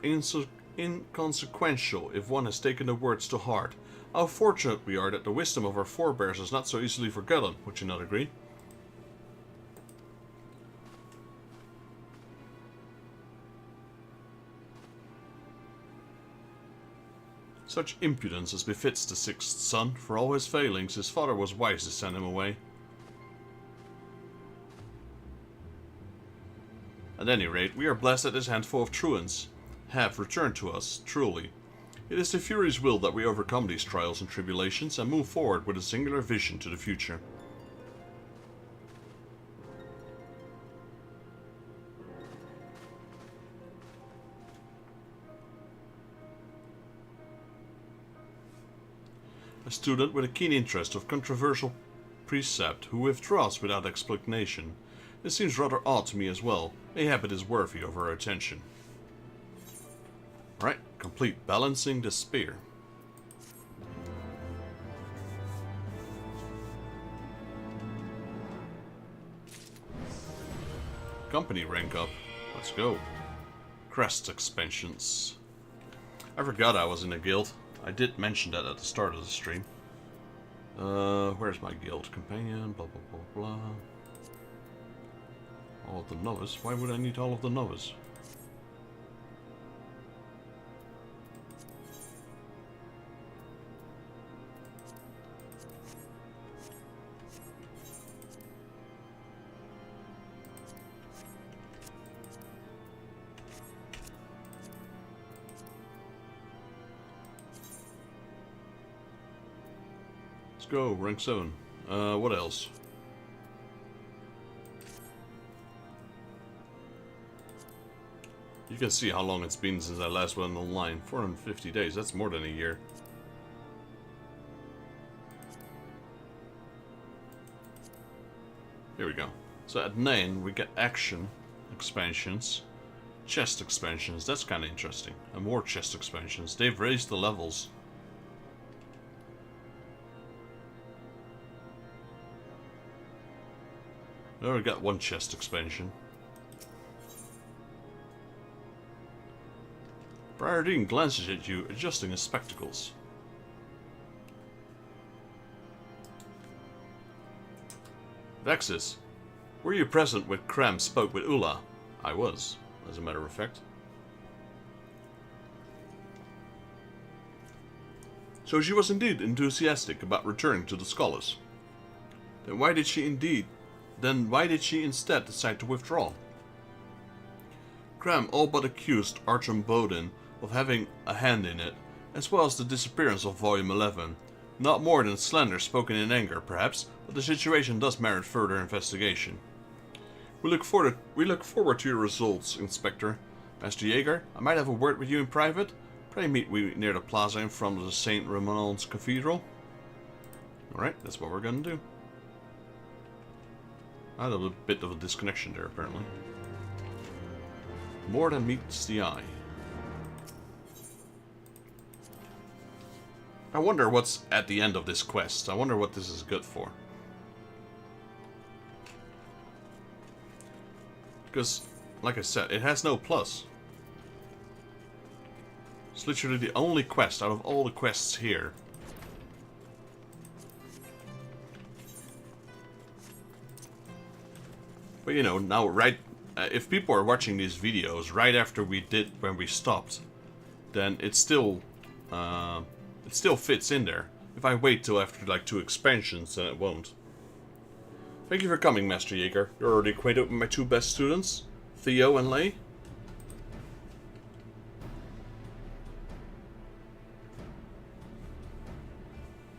inconsequential if one has taken the words to heart. How fortunate we are that the wisdom of our forebears is not so easily forgotten, would you not agree? Such impudence as befits the sixth son. For all his failings, his father was wise to send him away. At any rate, we are blessed that this handful of truants have returned to us, truly. It is the Fury's will that we overcome these trials and tribulations and move forward with a singular vision to the future. A student with a keen interest of controversial precept who withdraws without explanation. This seems rather odd to me as well. Mayhap it is worthy of our attention. Right, complete balancing the spear. Company rank up. Let's go. Crest expansions. I forgot I was in a guild. I did mention that at the start of the stream. Where's my guild companion? Blah blah blah blah. All of the novice? Why would I need all of the novice? Let's go, rank 7. What else? You can see how long it's been since I last went online. 450 days, that's more than a year. Here we go. So at 9 we get action expansions, chest expansions, that's kind of interesting. And more chest expansions. They've raised the levels. I already got one chest expansion. Briardine glances at you, adjusting his spectacles. Vexus, were you present when Cram spoke with Ula? I was, as a matter of fact. So she was indeed enthusiastic about returning to the scholars. Then why did she instead decide to withdraw? Cram all but accused Archibaldin of having a hand in it, as well as the disappearance of Volume 11. Not more than slander spoken in anger, perhaps, but the situation does merit further investigation. We look forward to your results, Inspector. Master Jaeger, I might have a word with you in private. Pray meet we near the plaza in front of the St. Ramon's Cathedral. Alright, that's what we're gonna do. I had a little bit of a disconnection there, apparently. More than meets the eye. I wonder what's at the end of this quest. I wonder what this is good for. Because, like I said, it has no plus. It's literally the only quest out of all the quests here. But you know, now if people are watching these videos right after when we stopped, then it still fits in there. If I wait till after like 2 expansions, then it won't. Thank you for coming, Master Jaeger. You're already acquainted with my 2 best students, Theo and Lei.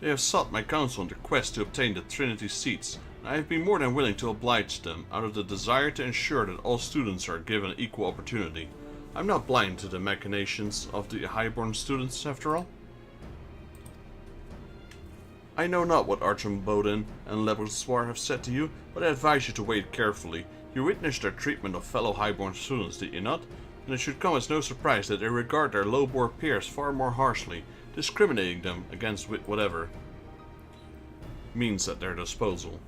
They have sought my counsel in their quest to obtain the Trinity seats, and I have been more than willing to oblige them out of the desire to ensure that all students are given equal opportunity. I'm not blind to the machinations of the highborn students, after all. I know not what Archambaudin and Lebrossoir have said to you, but I advise you to wait carefully. You witnessed their treatment of fellow highborn students, did you not? And it should come as no surprise that they regard their lowborn peers far more harshly, discriminating them against with whatever means at their disposal.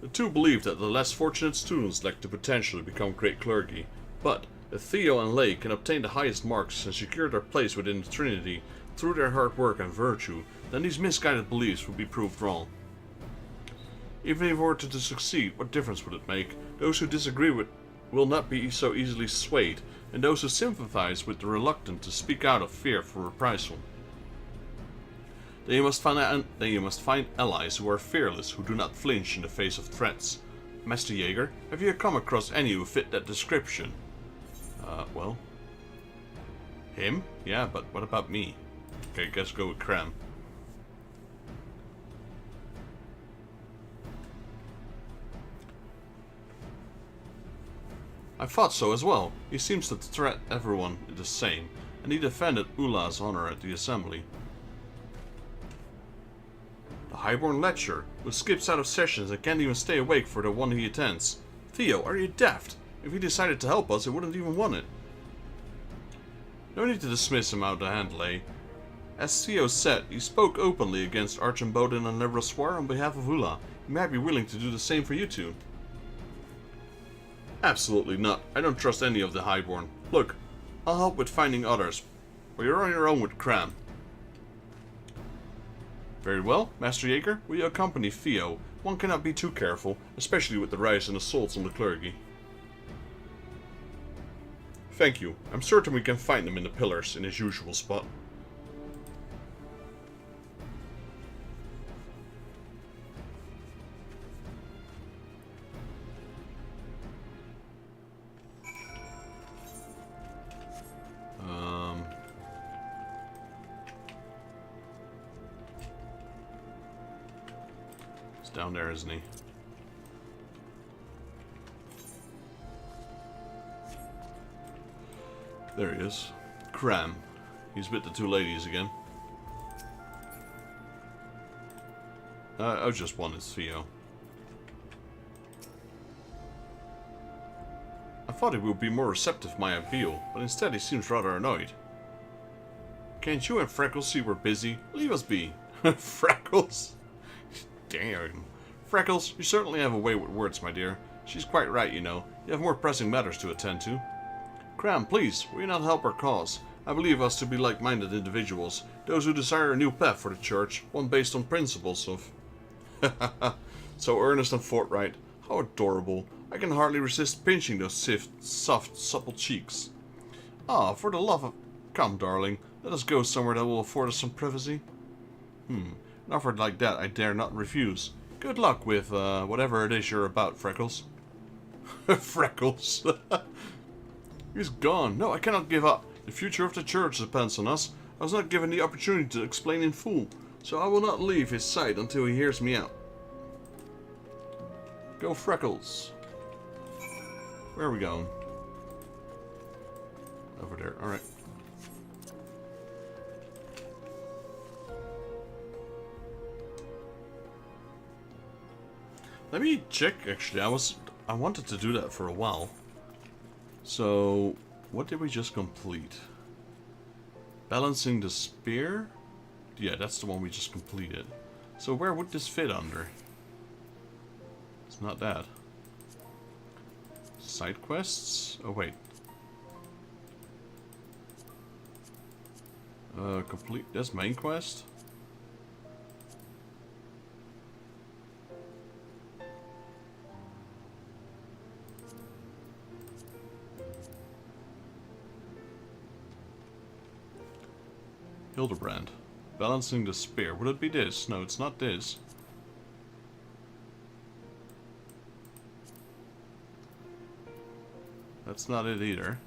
The 2 believe that the less fortunate students lack the potential to become great clergy, but if Theo and Lei can obtain the highest marks and secure their place within the Trinity through their hard work and virtue, then these misguided beliefs will be proved wrong. Even if we were to succeed, what difference would it make? Those who disagree will not be so easily swayed, and those who sympathize with the reluctant to speak out of fear for reprisal. Then you must find allies who are fearless, who do not flinch in the face of threats. Master Jaeger, have you come across any who fit that description? Well... Him? Yeah, but what about me? Okay, guess go with Cram. I thought so as well. He seems to threat everyone the same, and he defended Ula's honor at the assembly. The highborn lecturer, who skips out of sessions and can't even stay awake for the one he attends. Theo, are you daft? If he decided to help us, he wouldn't even want it. No need to dismiss him out of the hand, Lei. As Theo said, he spoke openly against Archambaudin and Lebrossoir on behalf of Ula. He might be willing to do the same for you two. Absolutely not. I don't trust any of the highborn. Look, I'll help with finding others, but you're on your own with Cram. Very well, Master Jaeger, will you accompany Theo? One cannot be too careful, especially with the rise in assaults on the clergy. Thank you. I'm certain we can find him in the pillars in his usual spot. He's down there, isn't he? There he is. Cram. He's with the two ladies again. I just wanted Theo. I thought he would be more receptive to my appeal, but instead he seems rather annoyed. Can't you and Freckles see we're busy? Leave us be. Freckles? Damn. Freckles, you certainly have a way with words, my dear. She's quite right, you know. You have more pressing matters to attend to. Cram, please, will you not help our cause? I believe us to be like-minded individuals, those who desire a new path for the Church, one based on principles of... So earnest and forthright. How adorable. I can hardly resist pinching those soft, supple cheeks. Ah, for the love of... Come, darling, let us go somewhere that will afford us some privacy. An offer like that I dare not refuse. Good luck with, whatever it is you're about, Freckles. Freckles. He's gone. No, I cannot give up. The future of the Church depends on us. I was not given the opportunity to explain in full, so I will not leave his sight until he hears me out. Go Freckles. Where are we going? Over there. Alright. Let me check, actually. I wanted to do that for a while. So, what did we just complete? Balancing the spear? Yeah, that's the one we just completed. So where would this fit under? It's not that. Side quests? Oh, wait. Complete. That's main quest? Hildebrand. Balancing the spear. Would it be this? No, it's not this. That's not it either.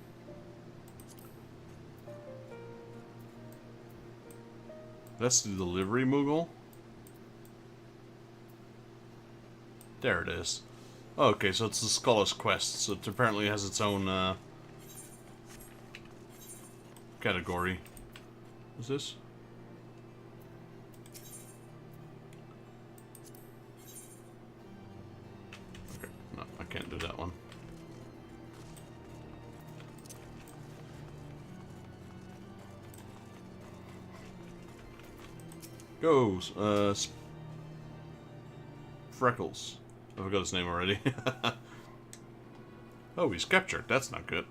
That's the delivery Moogle. There it is. Okay, so it's the Scholar's Quest. So it apparently has its own category. What's this? Okay, no, I can't do that one. Goes, Freckles. I forgot his name already. Oh, he's captured. That's not good.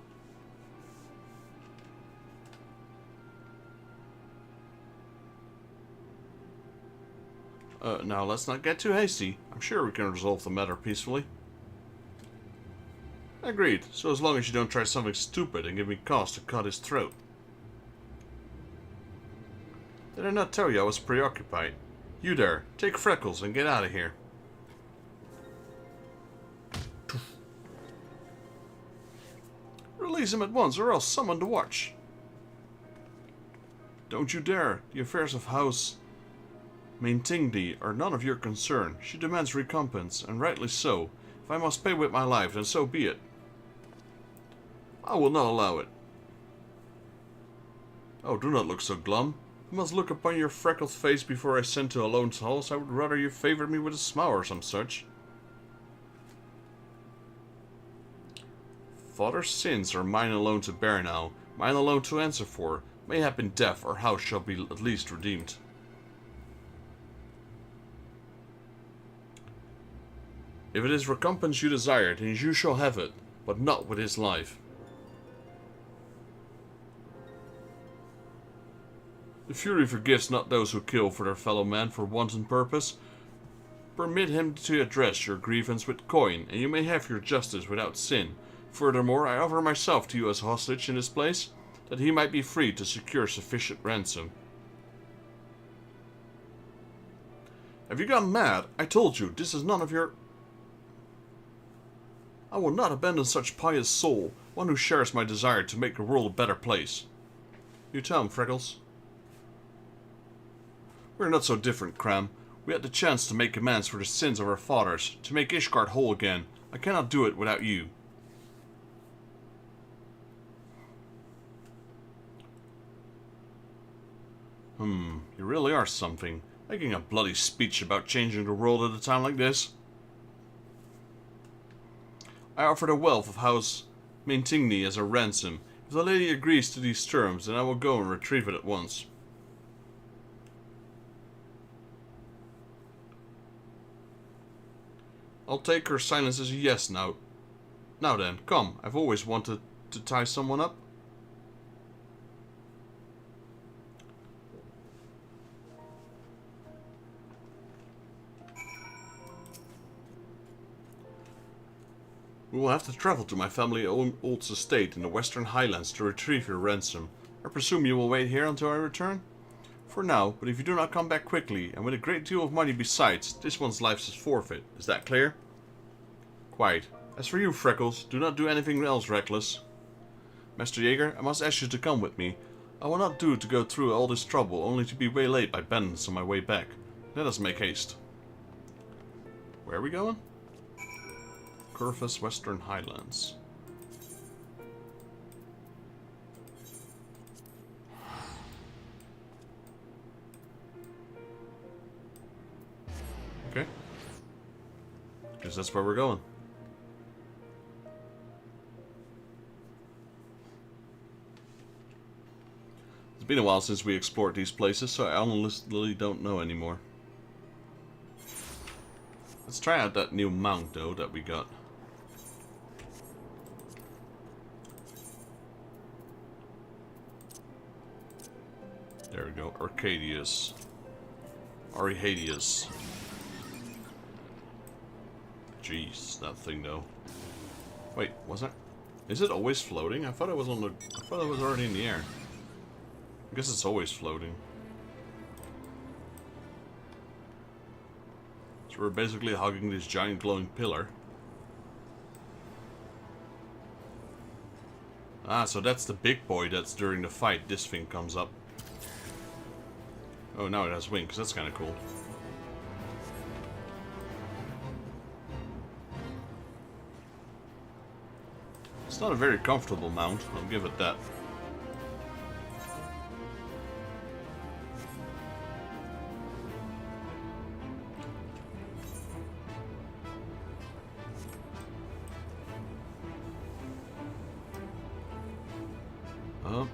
Now let's not get too hasty. I'm sure we can resolve the matter peacefully. Agreed. So as long as you don't try something stupid and give me cause to cut his throat. Did I not tell you I was preoccupied? You there, take Freckles and get out of here. Release him at once or else summon the watch. Don't you dare. The affairs of House Maintingdi are none of your concern. She demands recompense, and rightly so. If I must pay with my life, then so be it. I will not allow it. Oh, do not look so glum. I must look upon your freckled face before I send to Alone's halls. I would rather you favored me with a smile or some such. Father's sins are mine alone to bear now, mine alone to answer for. Mayhap in death our house shall be at least redeemed. If it is recompense you desire, then you shall have it, but not with his life. The Fury forgives not those who kill for their fellow man for wanton purpose. Permit him to address your grievance with coin, and you may have your justice without sin. Furthermore, I offer myself to you as hostage in this place, that he might be free to secure sufficient ransom. Have you gone mad? I told you, this is none of your... I will not abandon such pious soul, one who shares my desire to make the world a better place. You tell him, Freckles. We're not so different, Cram. We had the chance to make amends for the sins of our fathers, to make Ishgard whole again. I cannot do it without you. You really are something. Making a bloody speech about changing the world at a time like this. I offer the wealth of House Maintingni as a ransom. If the lady agrees to these terms, then I will go and retrieve it at once. I'll take her silence as a yes now. Now then, come. I've always wanted to tie someone up. We will have to travel to my family-owned estate in the Western Highlands to retrieve your ransom. I presume you will wait here until I return? For now, but if you do not come back quickly, and with a great deal of money besides, this one's life is forfeit. Is that clear? Quite. As for you, Freckles, do not do anything else reckless. Master Jaeger, I must ask you to come with me. I will not do to go through all this trouble, only to be waylaid by bandits on my way back. Let us make haste. Where are we going? Curvus Western Highlands. Okay. Because that's where we're going. It's been a while since we explored these places, so I honestly don't know anymore. Let's try out that new mount, though, that we got. There we go. Arcadius. Arihadius. Jeez, that thing, though. Wait, was it? Is it always floating? I thought it was on the... I thought it was already in the air. I guess it's always floating. So we're basically hugging this giant glowing pillar. Ah, so that's the big boy that's during the fight. This thing comes up. Oh, now it has wings. That's kind of cool. It's not a very comfortable mount, I'll give it that.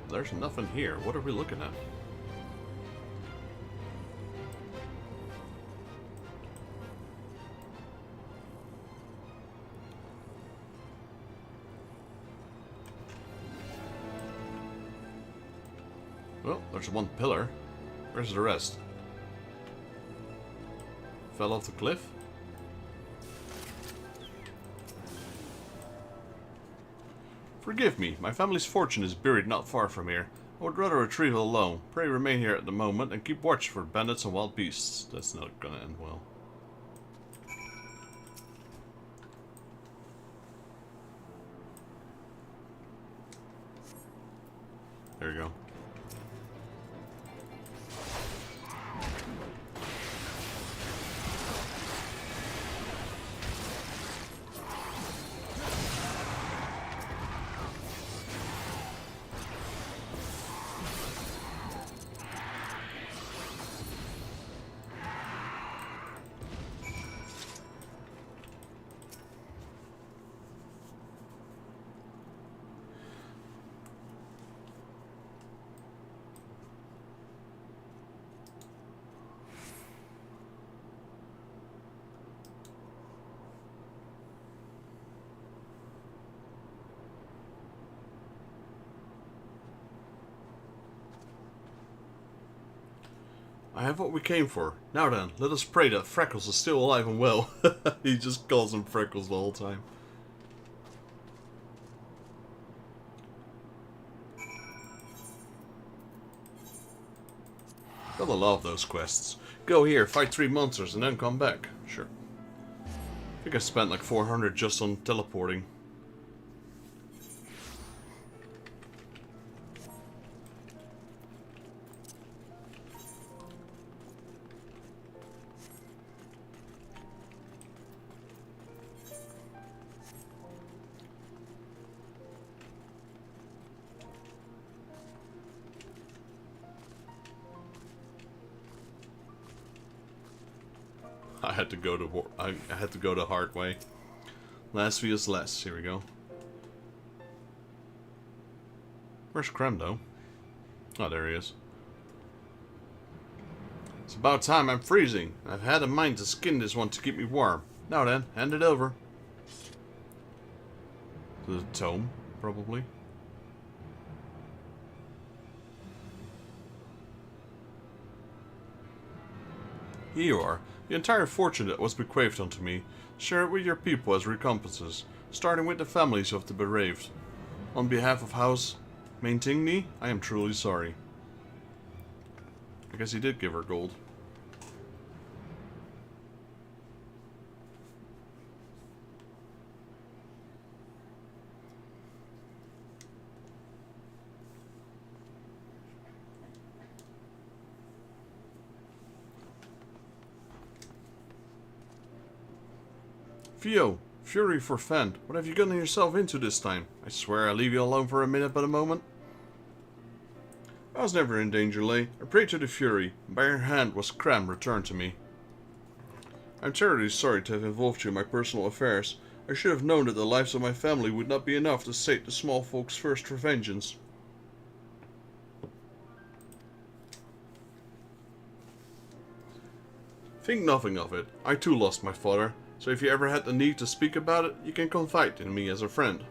There's nothing here. What are we looking at? Well, there's one pillar. Where's the rest? Fell off the cliff? Forgive me, my family's fortune is buried not far from here. I would rather retrieve it alone. Pray remain here at the moment and keep watch for bandits and wild beasts. That's not gonna end well. There you go. I have what we came for. Now then, let us pray that Freckles is still alive and well. He just calls him Freckles the whole time. Gotta love those quests. Go here, fight 3 monsters, and then come back. Sure. I think I spent like 400 just on teleporting. I had to go the hard way. Last feels less. Here we go. Where's Krem, though? Oh, there he is. It's about time. I'm freezing. I've had a mind to skin this one to keep me warm. Now then, hand it over. To the tome, probably. Here you are. The entire fortune that was bequeathed unto me. Share it with your people as recompenses, starting with the families of the bereaved. On behalf of House Maintingni, I am truly sorry. I guess he did give her gold. Theo, fury for Fend. What have you gotten yourself into this time? I swear I'll leave you alone for a minute but a moment. I was never in danger, Lay. I prayed to the Fury, and by her hand was Cram returned to me. I'm terribly sorry to have involved you in my personal affairs. I should have known that the lives of my family would not be enough to sate the small folk's thirst for vengeance. Think nothing of it. I too lost my father, so if you ever had the need to speak about it, you can confide in me as a friend.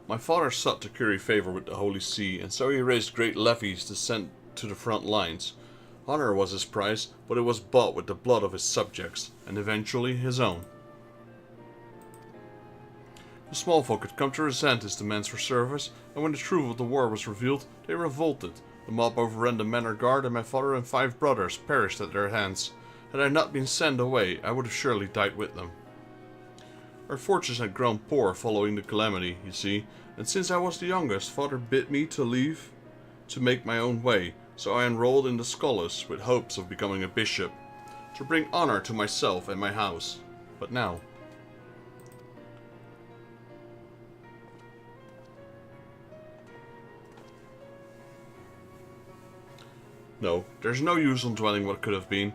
My father sought to curry favor with the Holy See, and so he raised great levies to send to the front lines. Honor was his prize, but it was bought with the blood of his subjects, and eventually his own. The small folk had come to resent his demands for service, and when the truth of the war was revealed, they revolted. The mob overran the manor guard, and my father and 5 brothers perished at their hands. Had I not been sent away, I would have surely died with them. Our fortunes had grown poor following the calamity, you see, and since I was the youngest, father bid me to leave to make my own way, so I enrolled in the scholars with hopes of becoming a bishop, to bring honor to myself and my house. But now... No, there's no use in dwelling what could have been.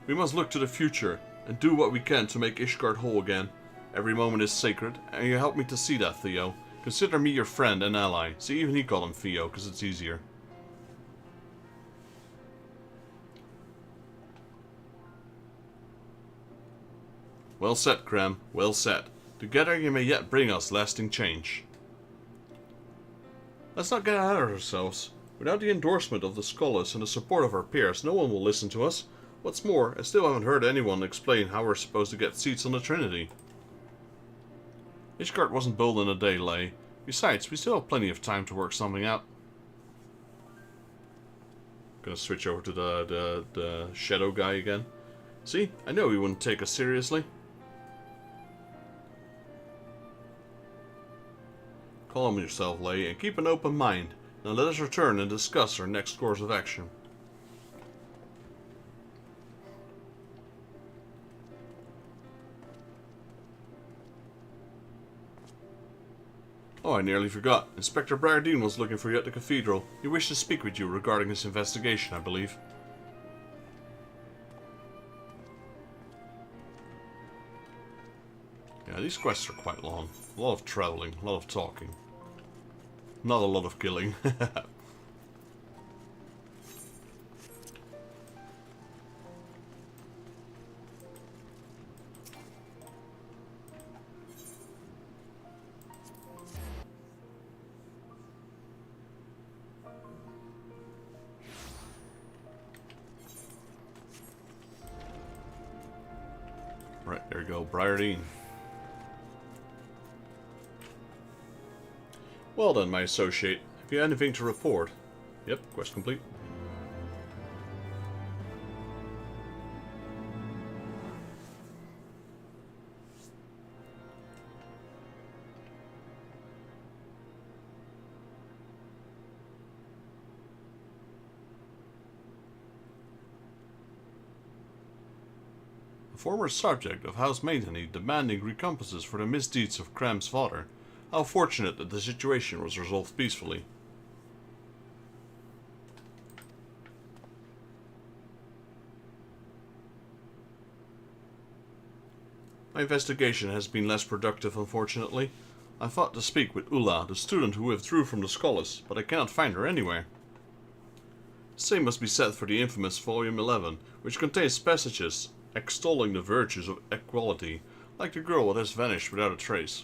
We must look to the future, and do what we can to make Ishgard whole again. Every moment is sacred, and you help me to see that, Theo. Consider me your friend and ally. See, even he called him Theo, because it's easier. Well said, Krem. Well said. Together you may yet bring us lasting change. Let's not get ahead of ourselves. Without the endorsement of the scholars and the support of our peers, no one will listen to us. What's more, I still haven't heard anyone explain how we're supposed to get seats on the Trinity. Ishgard wasn't built in a day, Lay. Besides, we still have plenty of time to work something out. Gonna switch over to the shadow guy again. See, I know he wouldn't take us seriously. Calm yourself, Lay, and keep an open mind. Now let us return and discuss our next course of action. Oh, I nearly forgot. Inspector Briardine was looking for you at the cathedral. He wished to speak with you regarding his investigation, I believe. Yeah, these quests are quite long. A lot of traveling, a lot of talking. Not a lot of killing. Right, there you go, Briardine. Well done, my associate. Have you anything to report? Yep, quest complete. Former subject of House Maintenance demanding recompenses for the misdeeds of Krem's father. How fortunate that the situation was resolved peacefully. My investigation has been less productive, unfortunately. I thought to speak with Ulla, the student who withdrew from the scholars, but I cannot find her anywhere. The same must be said for the infamous Volume 11, which contains passages extolling the virtues of equality, like the girl that has vanished without a trace.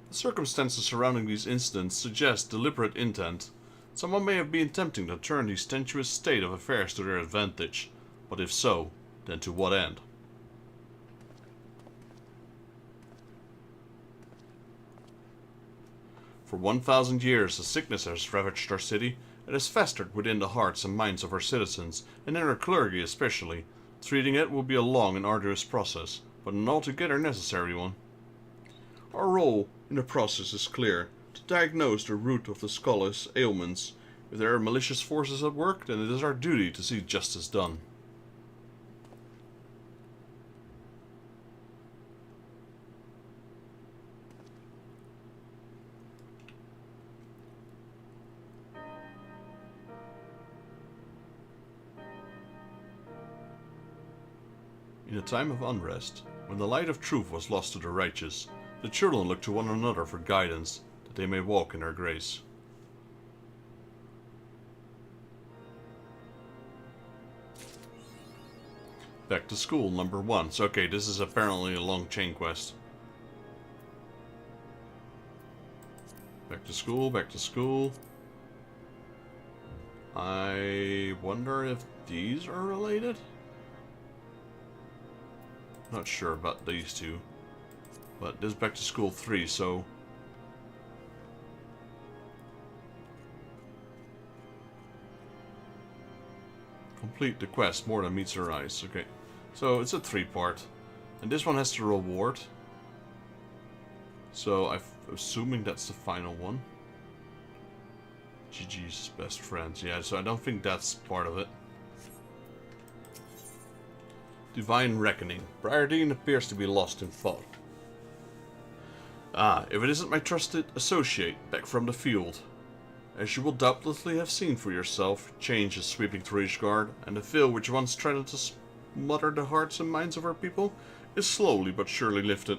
The circumstances surrounding these incidents suggest deliberate intent. Someone may have been attempting to turn the tenuous state of affairs to their advantage, but if so, then to what end? For 1,000 years a sickness has ravaged our city. It has festered within the hearts and minds of our citizens, and in our clergy especially. Treating it will be a long and arduous process, but an altogether necessary one. Our role in the process is clear: to diagnose the root of the scholars' ailments. If there are malicious forces at work, then it is our duty to see justice done. In a time of unrest, when the light of truth was lost to the righteous, the children look to one another for guidance, that they may walk in her grace. Back to school, number 1. So, okay, this is apparently a long chain quest. Back to school, back to school. I wonder if these are related? Not sure about these two. But this is back to school 3, so... Complete the quest, more than meets her eyes. Okay. So it's a 3-part. And this one has the reward. So I'm assuming that's the final one. GG's best friends. Yeah, so I don't think that's part of it. Divine Reckoning. Briardine appears to be lost in thought. Ah, if it isn't my trusted associate back from the field. As you will doubtlessly have seen for yourself, change is sweeping through Ishgard, and the veil which once threatened to smother the hearts and minds of our people is slowly but surely lifted.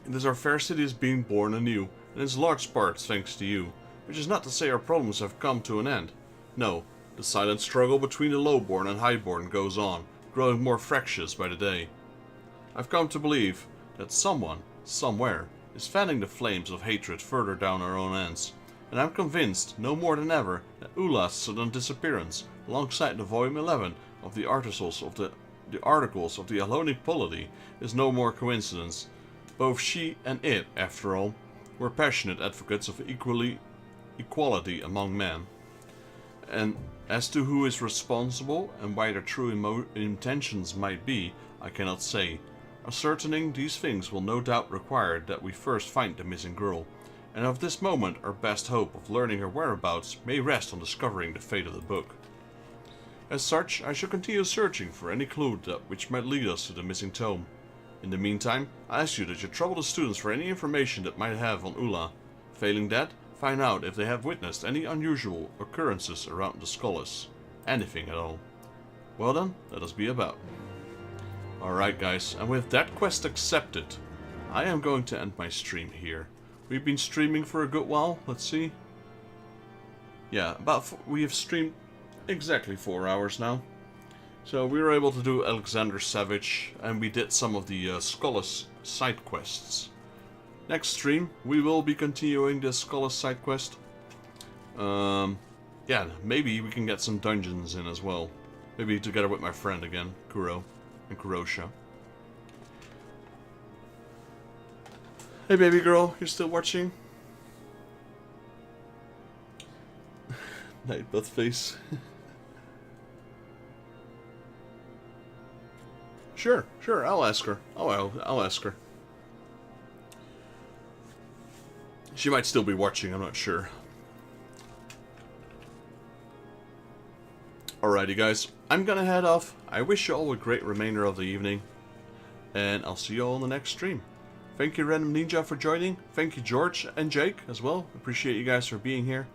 It is our fair city is being born anew, and it's large part thanks to you, which is not to say our problems have come to an end. No, the silent struggle between the lowborn and highborn goes on, growing more fractious by the day. I've come to believe that someone, somewhere, is fanning the flames of hatred further down our own ends, and I'm convinced, no more than ever, that Ula's sudden disappearance, alongside the Volume 11 of the Articles of the Alonic Polity, is no more coincidence. Both she and it, after all, were passionate advocates of equality among men. And as to who is responsible and why their true intentions might be, I cannot say. Ascertaining these things will no doubt require that we first find the missing girl, and of this moment our best hope of learning her whereabouts may rest on discovering the fate of the book. As such, I shall continue searching for any clue which might lead us to the missing tome. In the meantime, I ask you that you trouble the students for any information that might have on Ula. Failing that, find out if they have witnessed any unusual occurrences around the scholars. Anything at all. Well then, let us be about. Alright guys, and with that quest accepted, I am going to end my stream here. We've been streaming for a good while, let's see. Yeah, we have streamed exactly 4 hours now. So we were able to do Alexander Savage, and we did some of the Scholars side quests. Next stream, we will be continuing the Scholars side quest. Yeah, maybe we can get some dungeons in as well. Maybe together with my friend again, Kuro and Kurosha. Hey baby girl, you're still watching? Nightbutt face. Sure, I'll ask her. I'll ask her. She might still be watching, I'm not sure. Alrighty guys, I'm gonna head off. I wish you all a great remainder of the evening. And I'll see you all in the next stream. Thank you Random Ninja for joining. Thank you George and Jake as well. Appreciate you guys for being here.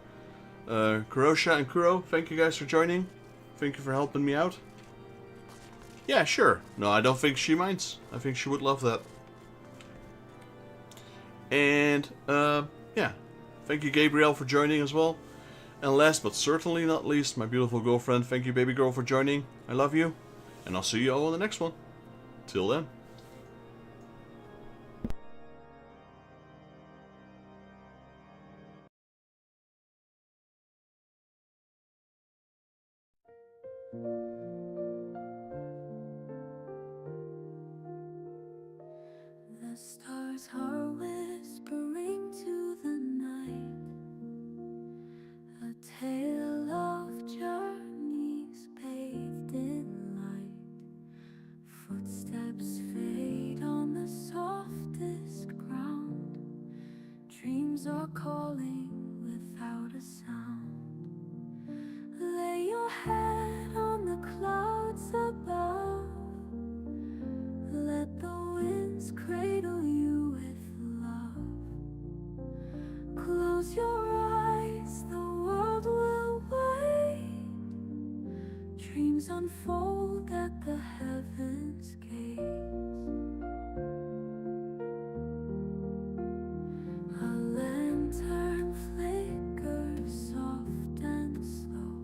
Kurosha and Kuro, thank you guys for joining. Thank you for helping me out. Yeah, sure. No, I don't think she minds. I think she would love that. And, yeah. Thank you Gabrielle for joining as well. And last but certainly not least, my beautiful girlfriend. Thank you baby girl for joining. I love you. And I'll see you all in the next one. Till then. The stars are whispering to the night, a tale of journeys bathed in light. Footsteps fade on the softest ground. Dreams are calling without a sound. Lay your head on the Dreams unfold at the heavens' gates. A lantern flickers soft and slow,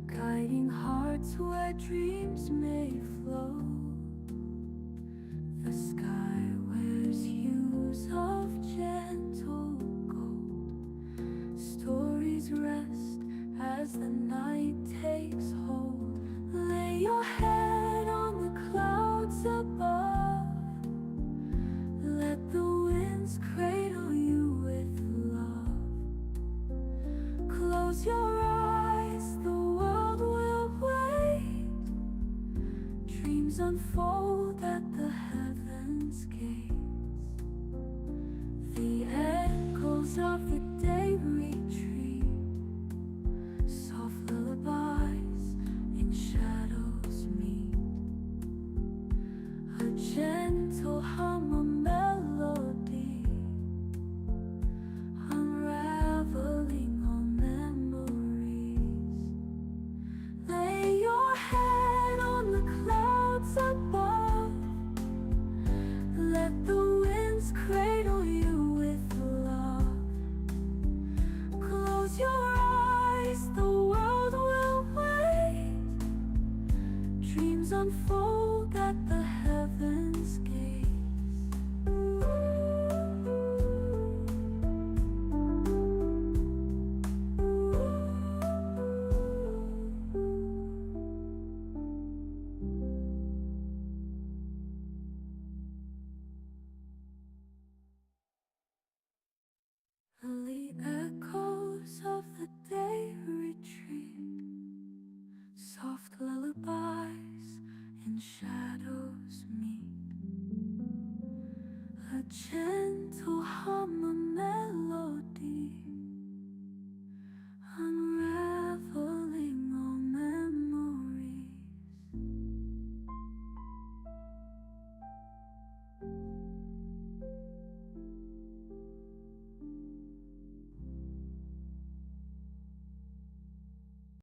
guiding hearts where dreams may flow. The sky wears hues of gentle gold. Stories rest as the night takes hold. Lay your head on the clouds above. Let the winds cradle you with love. Close your eyes, the world will wait. Dreams unfold at the heavens' gates. The echoes of the day retreat. Soft lullabies in shadows meet. A gentle hum, a melody, unraveling all memories. Lay your head on the clouds above. Let the winds cradle you with love. Close your eyes, the world will wait. Dreams unfold at the heavens' gates. The echoes of the day retreat. Soft lullabies in shadows meet. A